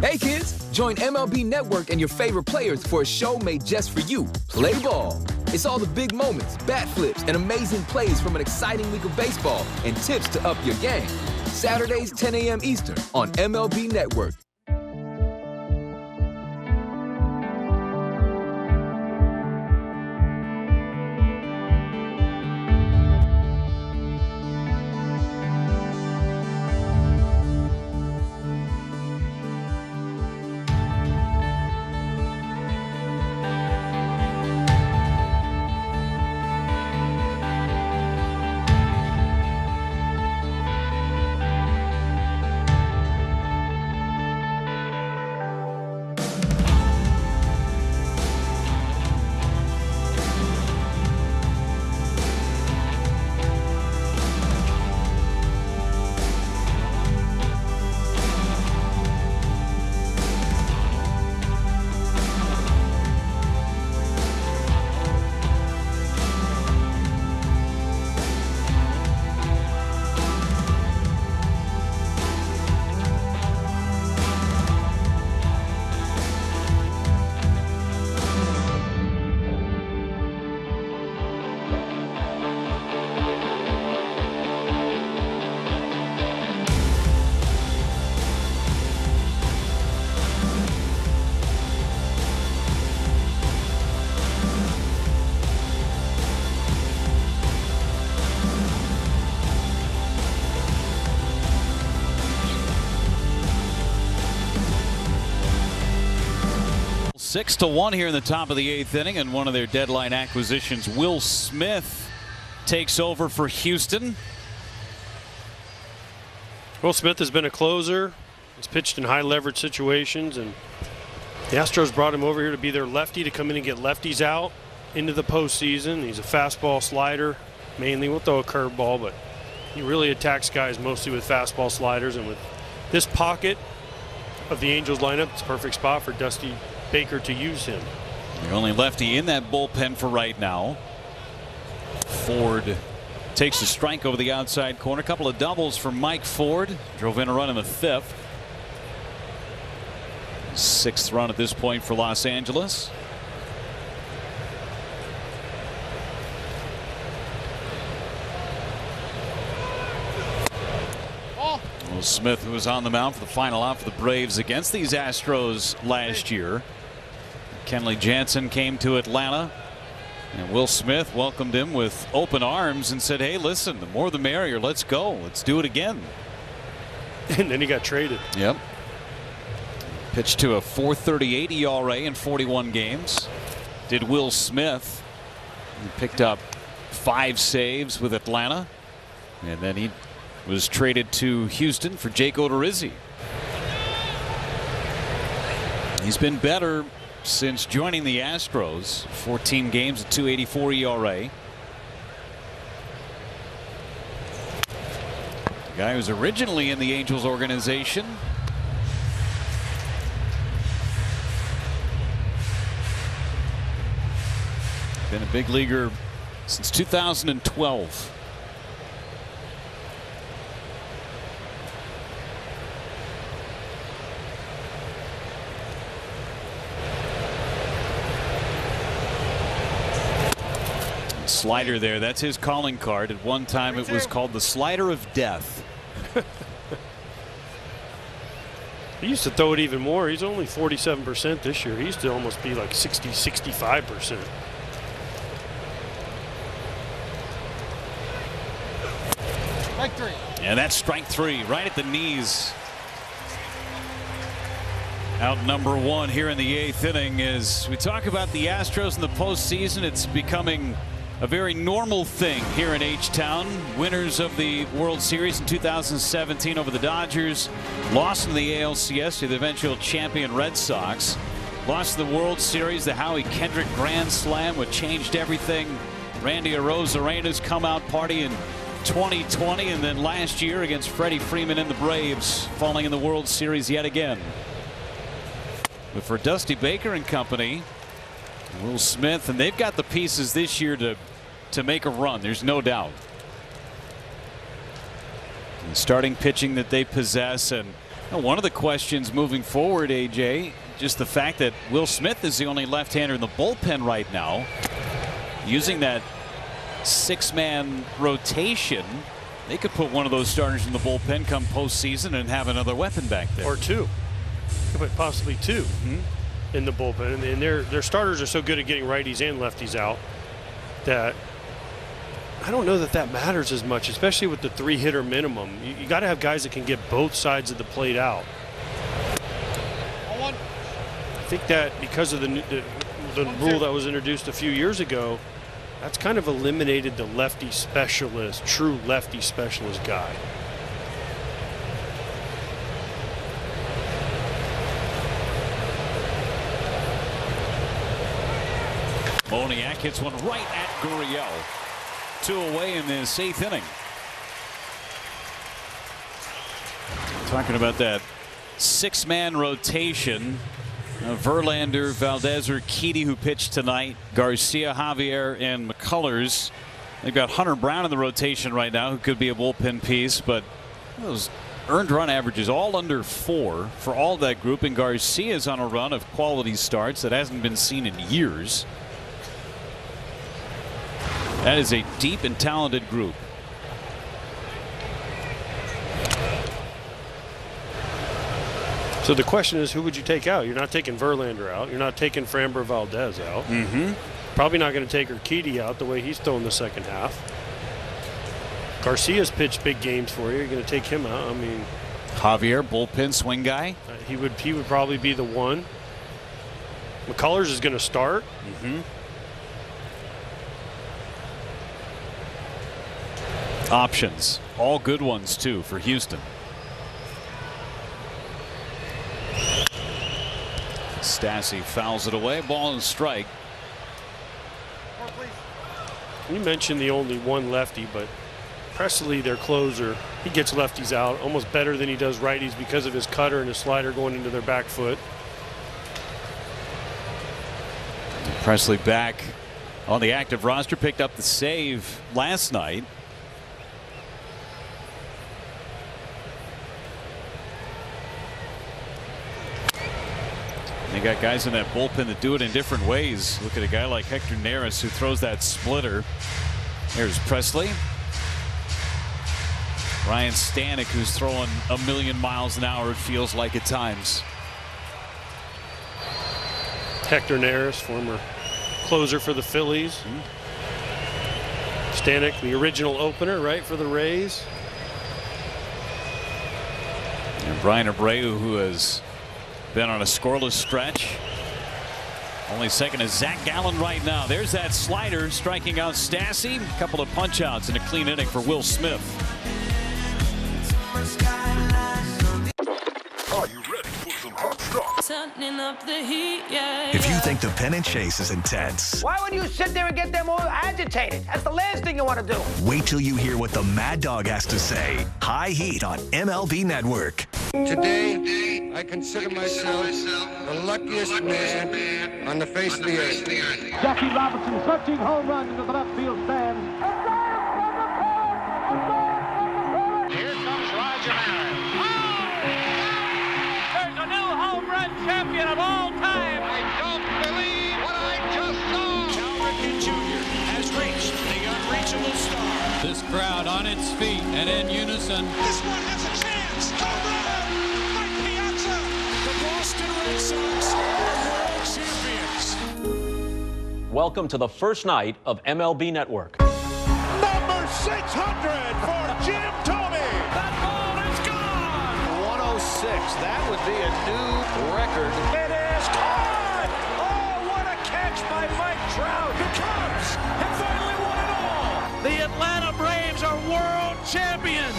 Hey kids, join MLB Network and your favorite players for a show made just for you. Play ball. It's all the big moments, bat flips, and amazing plays from an exciting week of baseball and tips to up your game. Saturdays 10 a.m. Eastern on MLB Network. 6-1 here in the top of the 8th inning, and one of their deadline acquisitions, Will Smith, takes over for Houston. Will Smith has been a closer. He's pitched in high leverage situations, and the Astros brought him over here to be their lefty, to come in and get lefties out into the postseason. He's a fastball slider, mainly. Will throw a curveball, but he really attacks guys mostly with fastball sliders. And with this pocket of the Angels lineup, it's a perfect spot for Dusty Baker to use him. The only lefty in that bullpen for right now. Ford takes a strike over the outside corner. A couple of doubles for Mike Ford. Drove in a run in the 5th. 6th run at this point for Los Angeles. Will Smith, who was on the mound for the final out for the Braves against these Astros last year. Kenley Jansen came to Atlanta, and Will Smith welcomed him with open arms and said, hey, listen, the more the merrier. Let's go. Let's do it again. And then he got traded. Yep. Pitched to a .438 ERA in 41 games. Did Will Smith. He picked up 5 saves with Atlanta, and then he was traded to Houston for Jake Odorizzi. He's been better since joining the Astros. 14 games at .284 ERA. The guy who was originally in the Angels organization. Been a big leaguer since 2012. Slider there, that's his calling card. At one time it was called the slider of death. He used to throw it even more. He's only 47% this year. He used to almost be like 60, 65%. Strike 3. And that's strike 3 right at the knees. Out number 1 here in the 8th inning. As we talk about the Astros in the postseason, it's becoming a very normal thing here in H-Town. Winners of the World Series in 2017 over the Dodgers. Lost in the ALCS to the eventual champion Red Sox. Lost the World Series, the Howie Kendrick Grand Slam, which changed everything. Randy Arozarena's come out party in 2020, and then last year against Freddie Freeman and the Braves, falling in the World Series yet again. But for Dusty Baker and company, Will Smith, and they've got the pieces this year to make a run. There's no doubt. The starting pitching that they possess, and one of the questions moving forward, AJ, just the fact that Will Smith is the only left-hander in the bullpen right now, using that 6-man rotation. They could put one of those starters in the bullpen come postseason and have another weapon back there, or 2. Could put possibly 2. In the bullpen, and their starters are so good at getting righties and lefties out that I don't know that matters as much, especially with the 3-hitter minimum. You got to have guys that can get both sides of the plate out. I think that because of the rule that was introduced a few years ago, that's kind of eliminated the lefty specialist, true lefty specialist guy. Moniak hits one right at Gurriel. 2 away in this 8th inning. Talking about that 6-man rotation. Verlander, Valdez, Urquidy, who pitched tonight. Garcia, Javier, and McCullers. They've got Hunter Brown in the rotation right now, who could be a bullpen piece, but those earned run averages all under 4 for all that group, and Garcia's on a run of quality starts that hasn't been seen in years. That is a deep and talented group. So the question is, who would you take out? You're not taking Verlander out. You're not taking Framber Valdez out. Probably not going to take Urquidy out the way he's throwing the second half. Garcia's pitched big games for you. You're going to take him out. I mean, Javier, bullpen swing guy. He would probably be the one. McCullers is going to start. Options, all good ones too for Houston. Stassi fouls it away. Ball and strike. You mentioned the only one lefty, but Presley, their closer, he gets lefties out almost better than he does righties because of his cutter and his slider going into their back foot. Presley back on the active roster, picked up the save last night. They got guys in that bullpen that do it in different ways. Look at a guy like Hector Neris who throws that splitter. There's Presley. Ryan Stanek, who's throwing a million miles an hour, it feels like at times. Hector Neris, former closer for the Phillies. Stanek, the original opener, right, for the Rays. And Brian Abreu, who has been on a scoreless stretch. Only second is Zach Gallen right now. There's that slider striking out Stassi. A couple of punch outs and a clean inning for Will Smith. Are you ready for some hot stuff? Turning up the heat, yeah. If you think the pennant chase is intense, Why would you sit there and get them all agitated? That's the last thing you want to do. wait till you hear what the Mad Dog has to say. High Heat on MLB Network. Today, I consider myself the luckiest man on the face of the earth. Jackie Robinson punching home run into the left field stand. Here comes Roger Maris. There's a new home run champion of all time. I don't believe what I just saw. Cal Ripken Jr. has reached the unreachable star. This crowd on its feet and in unison. This one has a chance. Home run. Mike Piazza. The Boston Red Sox are world champions. Welcome to the first night of MLB Network. Number 600 for Jim Thome. That ball is gone. 106. That would be a new record. It is caught. Oh, what a catch by Mike Trout. The Cubs have finally won it all. The Atlanta Braves are world champions.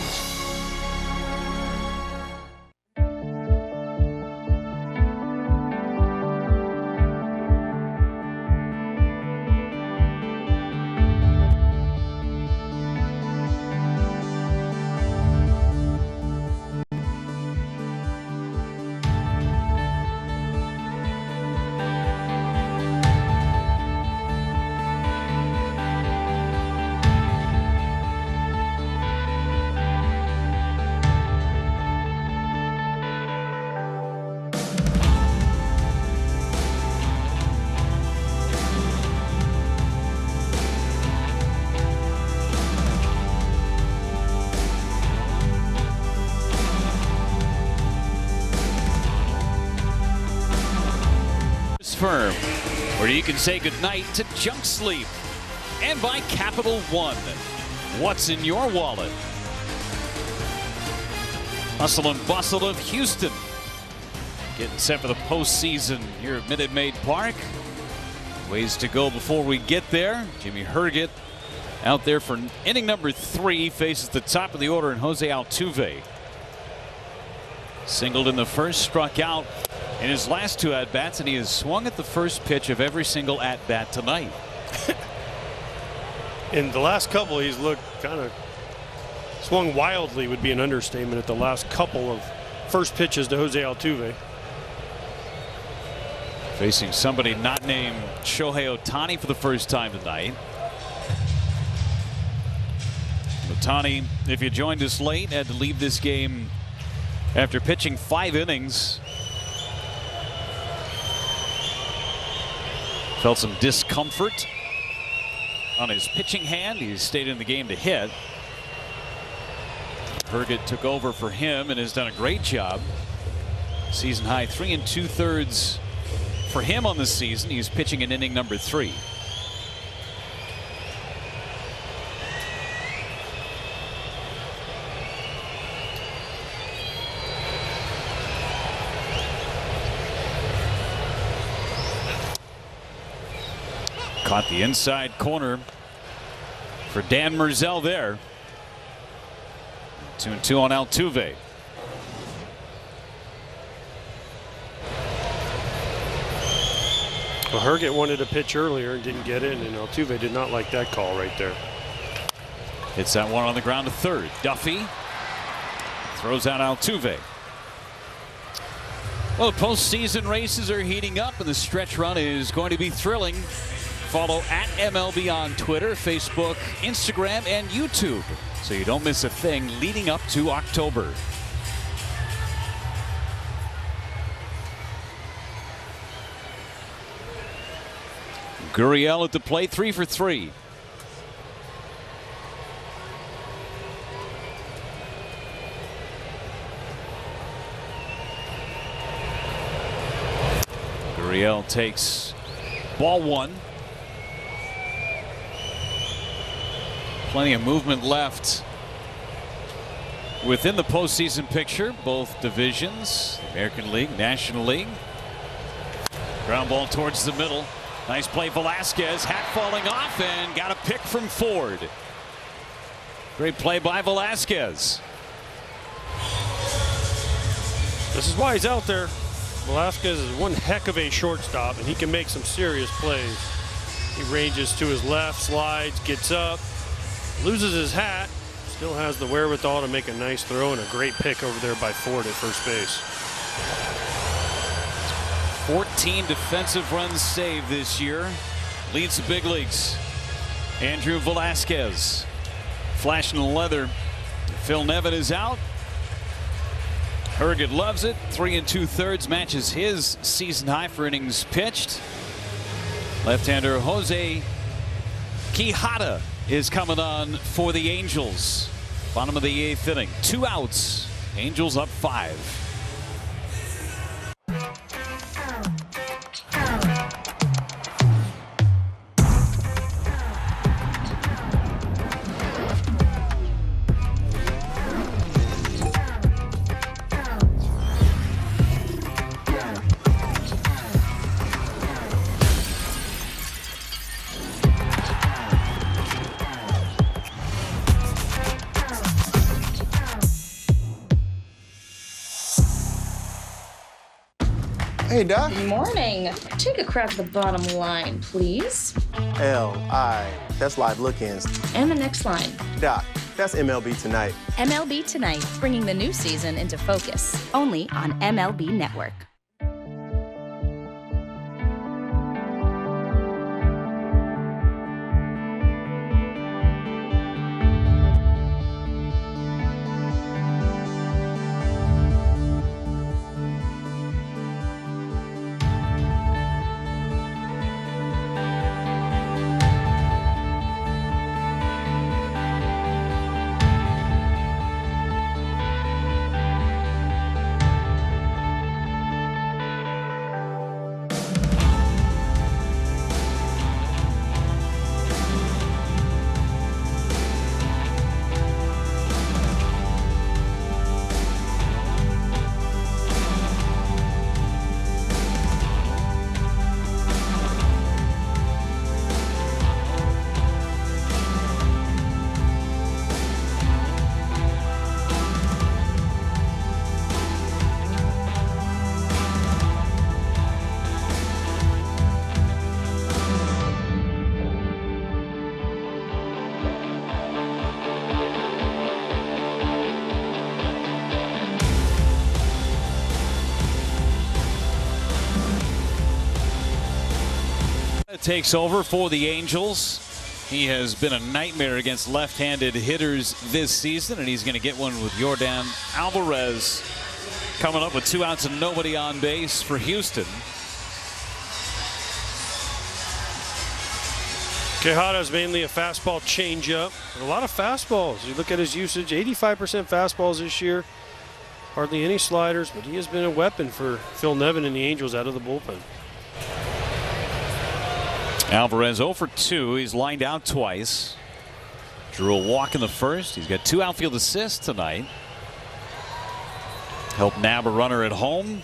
Firm, where you can say goodnight to junk sleep. And by Capital One. What's in your wallet? Hustle and bustle of Houston. Getting set for the postseason here at Minute Maid Park. Ways to go before we get there. Jimmy Herget out there for inning number 3. Faces the top of the order in Jose Altuve. Singled in the first, struck out in his last 2 at-bats, and he has swung at the first pitch of every single at-bat tonight. In the last couple, he's looked kind of swung wildly, would be an understatement, at the last couple of first pitches to Jose Altuve. Facing somebody not named Shohei Ohtani for the first time tonight. Ohtani, if you joined us late, had to leave this game after pitching 5 innings. Felt some discomfort on his pitching hand. He stayed in the game to hit. Herget took over for him and has done a great job. Season high 3 2/3 for him on the season. He's pitching in inning number 3. Caught the inside corner for Dan Merzel there. 2-2 on Altuve. Well, Herget wanted a pitch earlier and didn't get it, and Altuve did not like that call right there. Hits that one on the ground to third. Duffy throws out Altuve. Well, the postseason races are heating up, and the stretch run is going to be thrilling. Follow at MLB on Twitter, Facebook, Instagram, and YouTube, so you don't miss a thing leading up to October. Gurriel at the plate, 3 for 3. Gurriel takes ball 1. Plenty of movement left within the postseason picture, both divisions, American League, National League. Ground ball towards the middle. Nice play, Velasquez. Hat falling off and got a pick from Ford. Great play by Velasquez. This is why he's out there. Velasquez is one heck of a shortstop, and he can make some serious plays. He ranges to his left, slides, gets up, loses his hat, still has the wherewithal to make a nice throw, and a great pick over there by Ford at first base. 14 defensive runs saved this year. Leads the big leagues. Andrew Velasquez flashing the leather. Phil Nevin is out. Herget loves it. 3 2/3 matches his season high for innings pitched. Left-hander Jose Quijada is coming on for the Angels. Bottom of the 8th inning. 2 outs. Angels up 5. Hey, Doc. Good morning. Take a crack at the bottom line, please. L-I. That's live look-ins. And the next line. Doc, that's MLB Tonight. MLB Tonight, bringing the new season into focus. Only on MLB Network. Takes over for the Angels. He has been a nightmare against left-handed hitters this season, and he's going to get one with Yordan Alvarez coming up with 2 outs and nobody on base for Houston. Quijada is mainly a fastball changeup, and a lot of fastballs. You look at his usage, 85% fastballs this year. Hardly any sliders, but he has been a weapon for Phil Nevin and the Angels out of the bullpen. Alvarez 0 for 2. He's lined out twice. Drew a walk in the first. He's got 2 outfield assists tonight. Helped nab a runner at home.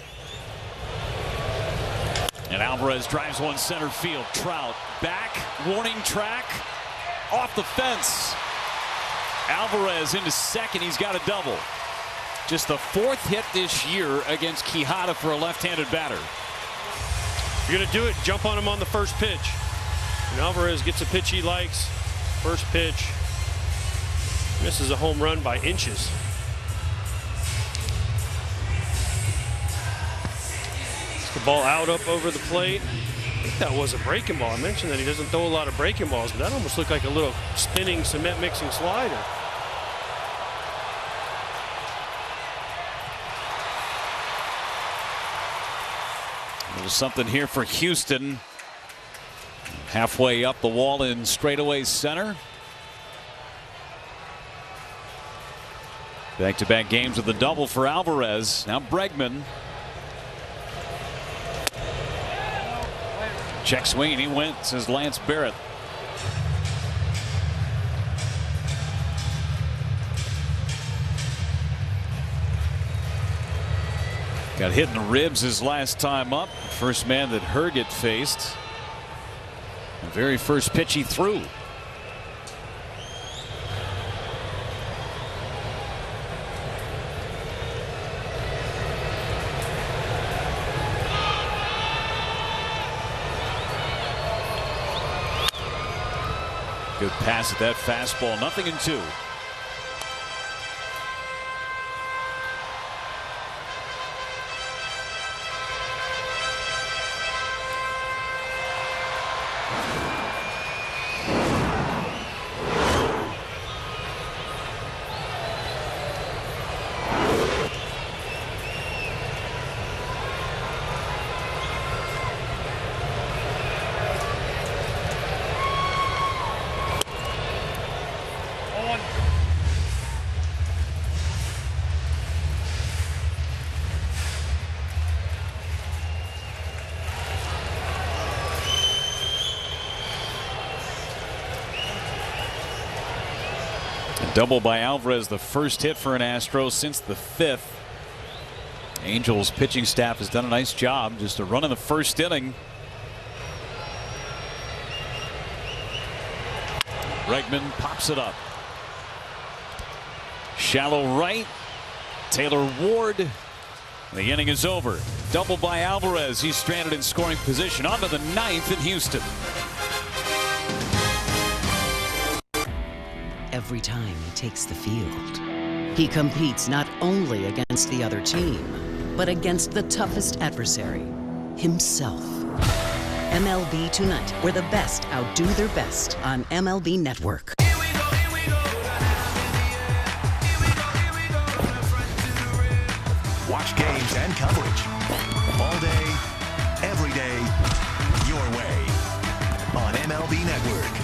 And Alvarez drives one center field. Trout back, warning track, off the fence. Alvarez into second. He's got a double. Just the 4th hit this year against Quijada for a left-handed batter. If you're going to do it, jump on him on the first pitch. And Alvarez gets a pitch he likes. First pitch. Misses a home run by inches. The ball out up over the plate. I think that was a breaking ball. I mentioned that he doesn't throw a lot of breaking balls, but that almost looked like a little spinning cement mixing slider. There's something here for Houston. Halfway up the wall in straightaway center. Back-to-back games with a double for Alvarez. Now Bregman. Check swing, he went, says Lance Barrett. Got hit in the ribs his last time up. First man that Herget faced. The very first pitch he threw. Good pass at that fastball. 0-2. Double by Alvarez, the first hit for an Astros since the 5th. Angels pitching staff has done a nice job. Just a run in the first inning. Bregman pops it up. Shallow right. Taylor Ward. The inning is over. Double by Alvarez. He's stranded in scoring position. On to the 9th in Houston. Every time he takes the field, he competes not only against the other team, but against the toughest adversary, himself. MLB Tonight, where the best outdo their best on MLB Network. Watch games and coverage all day, every day, your way on MLB Network.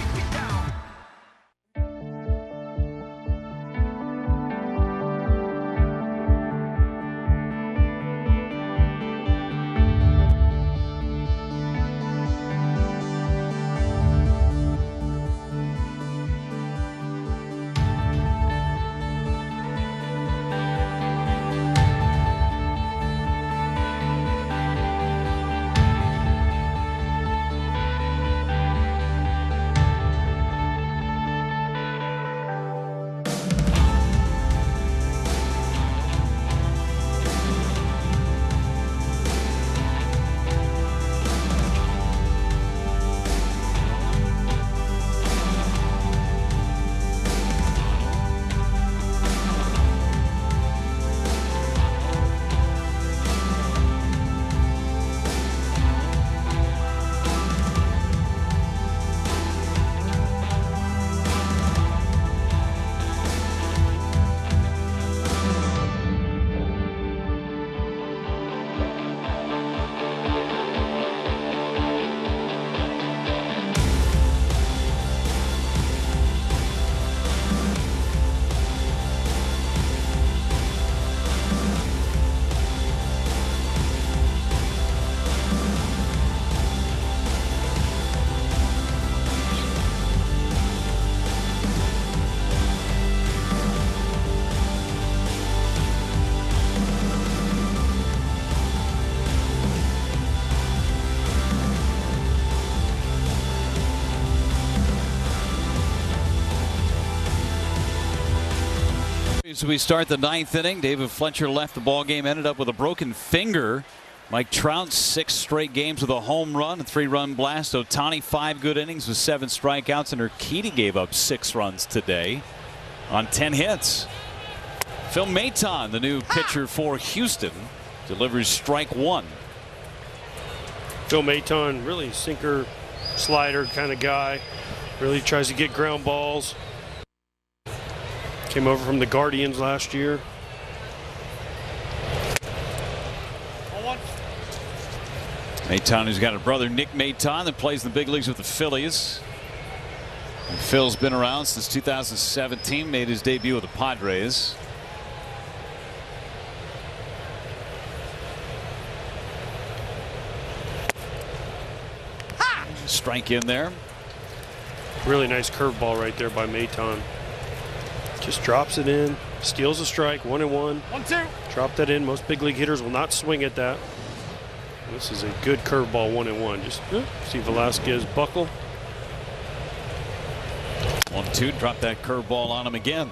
outs. We start the 9th inning. David Fletcher left the ball game, ended up with a broken finger. Mike Trout, 6 straight games with a home run, a 3-run blast. Ohtani, 5 good innings with 7 strikeouts, and Urquidy gave up 6 runs today on 10 hits. Phil Maton, the new pitcher for Houston, delivers strike 1. Phil Maton, really sinker, slider kind of guy. Really tries to get ground balls. Came over from the Guardians last year. Maton, who's got a brother, Nick Maton, that plays in the big leagues with the Phillies. And Phil's been around since 2017, made his debut with the Padres. Strike in there. Really nice curveball right there by Maton. Just drops it in, steals a strike, 1-1. 1-2. Drop that in. Most big league hitters will not swing at that. This is a good curveball, 1-1. Just see Velasquez buckle. 1-2. Drop that curveball on him again.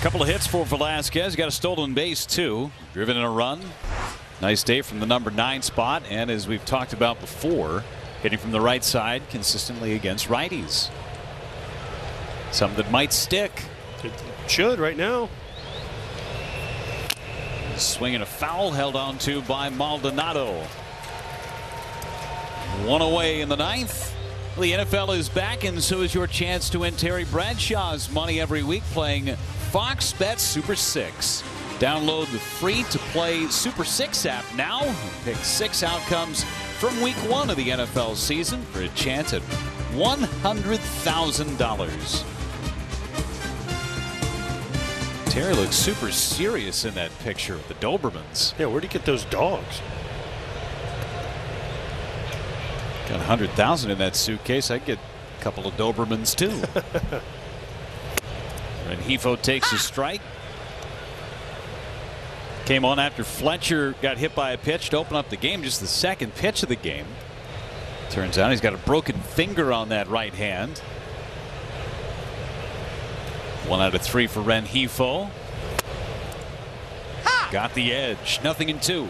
Couple of hits for Velasquez. Got a stolen base too. Driven in a run. Nice day from the number 9 spot, and as we've talked about before, hitting from the right side consistently against righties. Something that might stick. It should right now. Swinging a foul, held on to by Maldonado. 1 away in the 9th. The NFL is back, and so is your chance to win Terry Bradshaw's money every week playing Fox Bet Super 6. Download the free-to-play Super 6 app now and pick 6 outcomes from week 1 of the NFL season for a chance at $100,000. Terry looks super serious in that picture of the Dobermans. Yeah, where'd he get those dogs? Got 100,000 in that suitcase. I'd get a couple of Dobermans too. Rengifo takes a strike. Came on after Fletcher got hit by a pitch to open up the game, just the second pitch of the game. Turns out he's got a broken finger on that right hand. 1 out of 3 for Rengifo. Got the edge. 0-2.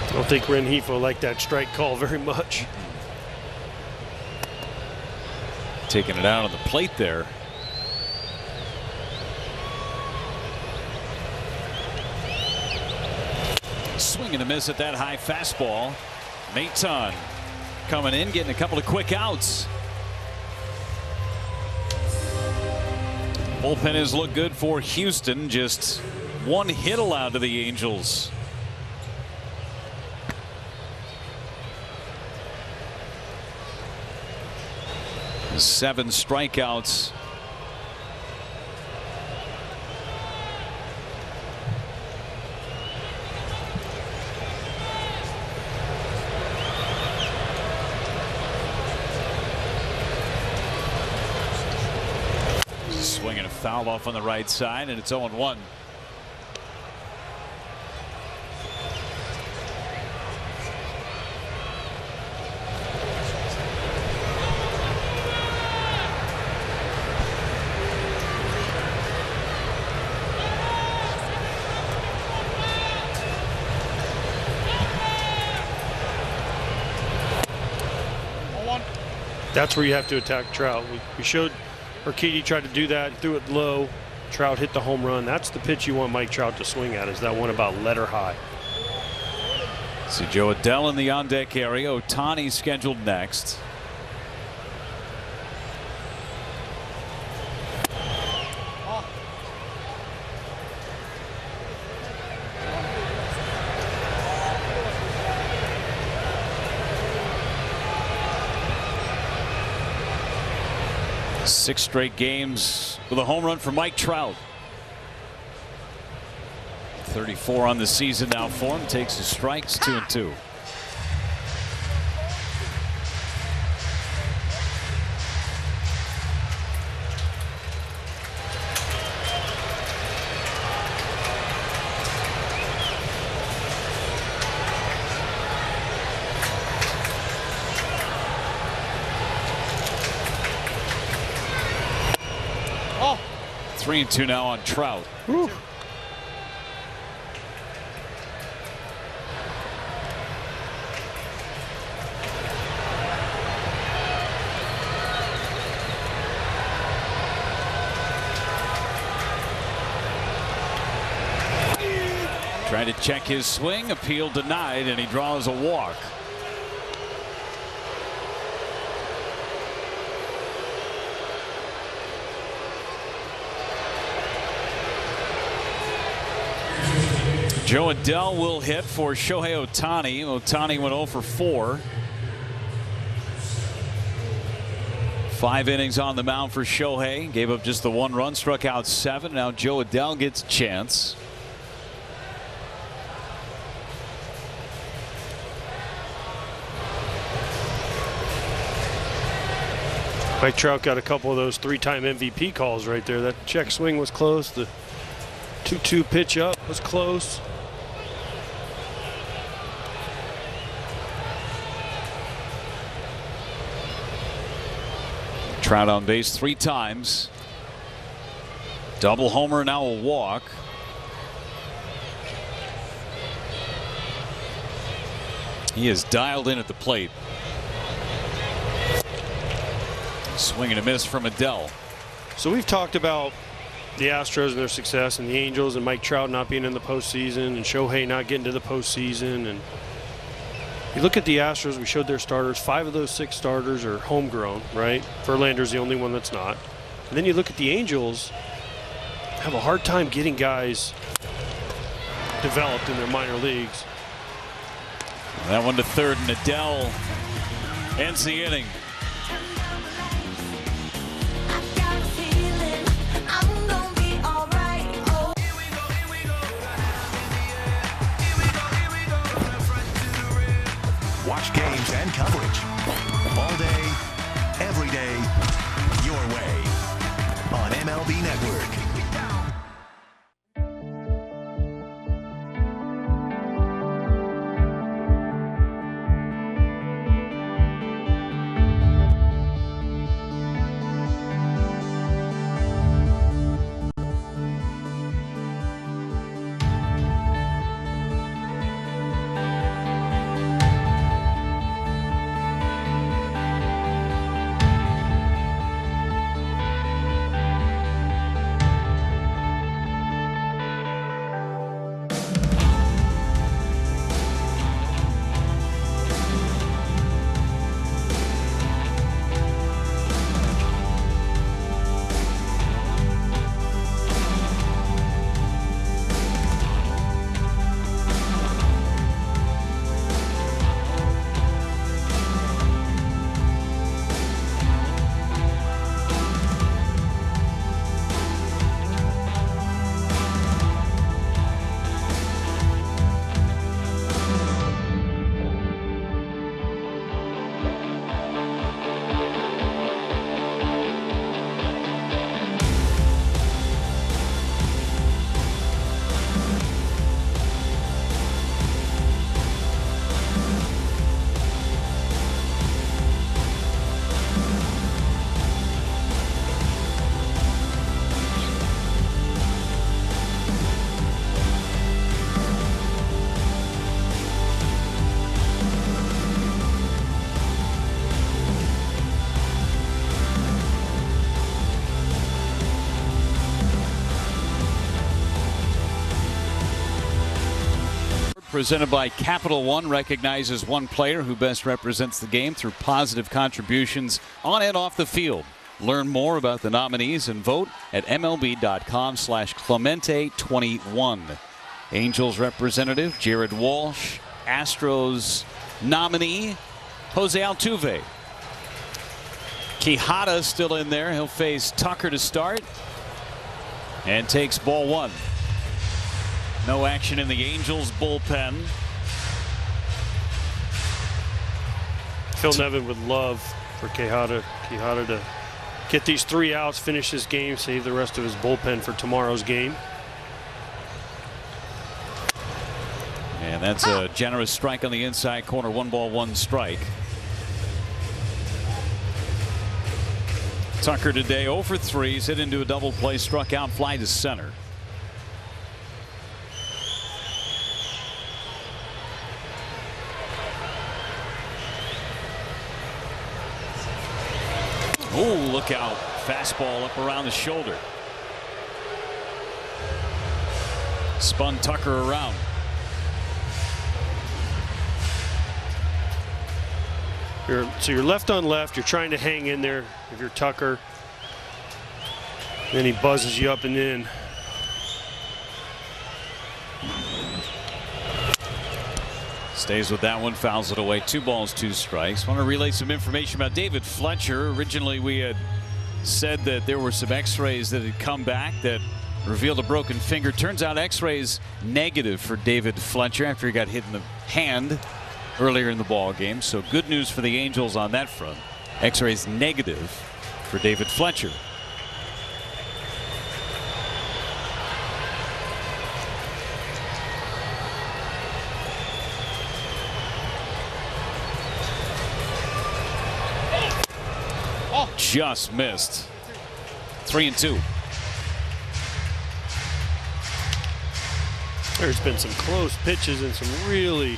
I don't think Rengifo liked that strike call very much. Taking it out on the plate there. Swing and a miss at that high fastball. Maton coming in, getting a couple of quick outs. Bullpen has looked good for Houston. Just 1 hit allowed to the Angels. Seven strikeouts. Swinging a foul off on the right side, and it's 0-1. That's where you have to attack Trout. We showed Urquidy tried to do that, threw it low. Trout hit the home run. That's the pitch you want Mike Trout to swing at, is that one about letter high. See Joe Adell in the on-deck area. Ohtani scheduled next. Six straight games with a home run for Mike Trout. 34 on the season now for him. Takes his strikes, 2-2. 3-2 now on Trout. Woo. Trying to check his swing, appeal denied, and he draws a walk. Joe Adell will hit for Shohei Ohtani. Ohtani went 0 for 4. 5 innings on the mound for Shohei. Gave up just the 1 run, struck out 7. Now Joe Adell gets a chance. Mike Trout got a couple of those 3-time MVP calls right there. That check swing was close. The 2-2 pitch up was close. Trout on base 3 times. Double homer, now a walk. He is dialed in at the plate. Swing and a miss from Adell. So we've talked about the Astros and their success, and the Angels and Mike Trout not being in the postseason, and Shohei not getting to the postseason. And you look at the Astros, we showed their starters. 5 of those 6 starters are homegrown, right? Verlander's the only one that's not. And then you look at the Angels, have a hard time getting guys developed in their minor leagues. That one to third, and Adell ends the inning. Watch games and coverage all day, every day, your way on MLB Network. Presented by Capital One, recognizes one player who best represents the game through positive contributions on and off the field. Learn more about the nominees and vote at MLB.com/Clemente21. Angels representative Jared Walsh. Astros nominee Jose Altuve. Quijada still in there. He'll face Tucker to start and takes ball 1. No action in the Angels bullpen. Phil Nevin would love for Quijada to get these 3 outs, finish his game, save the rest of his bullpen for tomorrow's game. And that's a generous strike on the inside corner. 1 ball, 1 strike. Tucker today 0 for 3. He's hit into a double play, struck out, fly to center. Oh, look out. Fastball up around the shoulder. Spun Tucker around. So you're left on left. You're trying to hang in there if you're Tucker. Then he buzzes you up and in. Stays with that one, fouls it away. 2 balls, 2 strikes. Want to relay some information about David Fletcher. Originally, we had said that there were some x-rays that had come back that revealed a broken finger. Turns out x-rays negative for David Fletcher after he got hit in the hand earlier in the ball game. So good news for the Angels on that front. X-rays negative for David Fletcher. Just missed. 3-2. There's been some close pitches and some really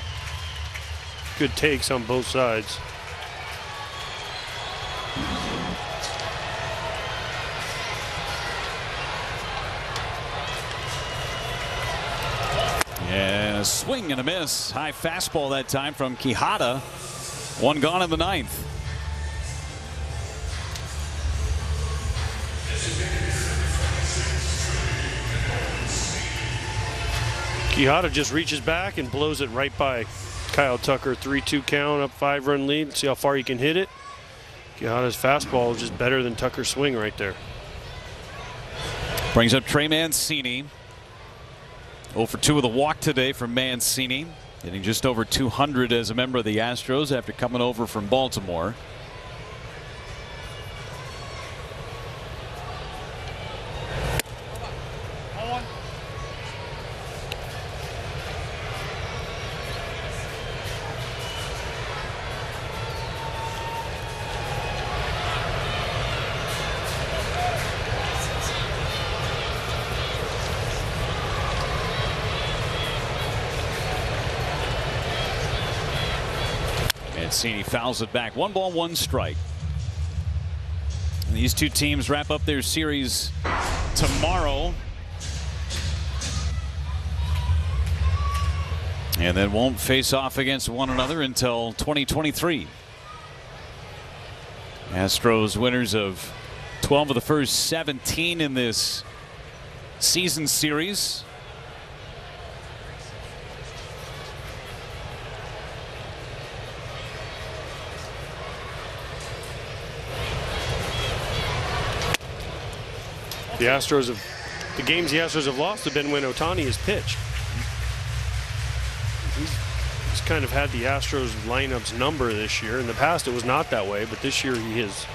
good takes on both sides. Yeah, a swing and a miss. High fastball that time from Quijada. 1 gone in the 9th. Quijada just reaches back and blows it right by Kyle Tucker. 3-2 count, up 5-run lead. See how far you can hit it. Quijada's fastball is just better than Tucker's swing right there. Brings up Trey Mancini. 0 for 2 with a walk today from Mancini. Hitting just over 200 as a member of the Astros after coming over from Baltimore. Mancini fouls it back. 1 ball, 1 strike. And these two teams wrap up their series tomorrow. And then won't face off against one another until 2023. Astros winners of 12 of the first 17 in this season series. The Astros have, the games the Astros have lost have been when Ohtani has pitched. He's kind of had the Astros lineup's number this year. In the past, it was not that way, but this year he has,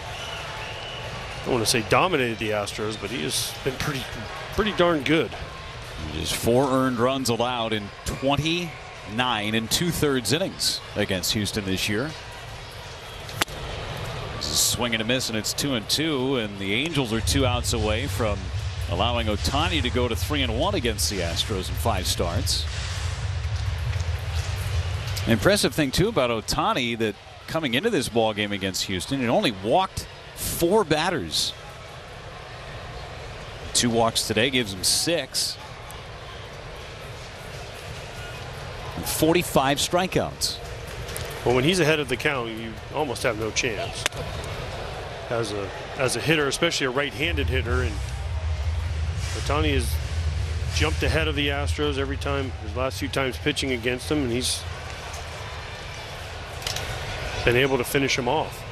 I don't want to say dominated the Astros, but he has been pretty darn good. Just 4 earned runs allowed in 29 2/3 innings against Houston this year. This is a swing and a miss, and it's 2-2, and the Angels are 2 outs away from allowing Ohtani to go to 3-1 against the Astros in 5 starts. An impressive thing too about Ohtani that coming into this ball game against Houston, he only walked 4 batters. 2 walks today gives him 6. And 45 strikeouts. Well, when he's ahead of the count, you almost have no chance. As a hitter, especially a right-handed hitter, and Ohtani has jumped ahead of the Astros every time, his last few times pitching against them, and he's been able to finish him off.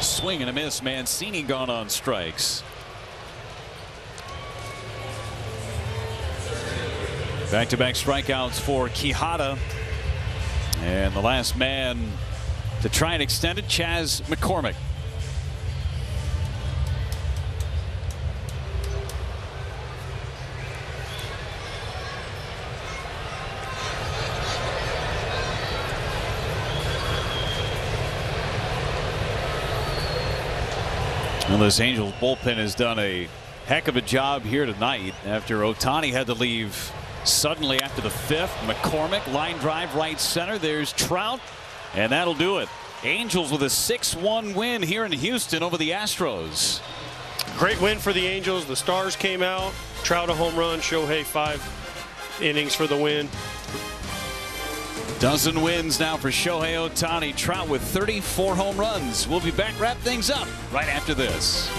Swing and a miss. Mancini gone on strikes. Back-to-back strikeouts for Quijada. And the last man to try and extend it, Chas McCormick. Well, this Angels bullpen has done a heck of a job here tonight after Ohtani had to leave suddenly after the 5th. McCormick, line drive right center. There's Trout, and that'll do it. Angels with a 6-1 win here in Houston over the Astros. Great win for the Angels. The Stars came out. Trout a home run. Shohei 5 innings for the win. Dozen wins now for Shohei Ohtani. Trout with 34 home runs. We'll be back, wrap things up right after this.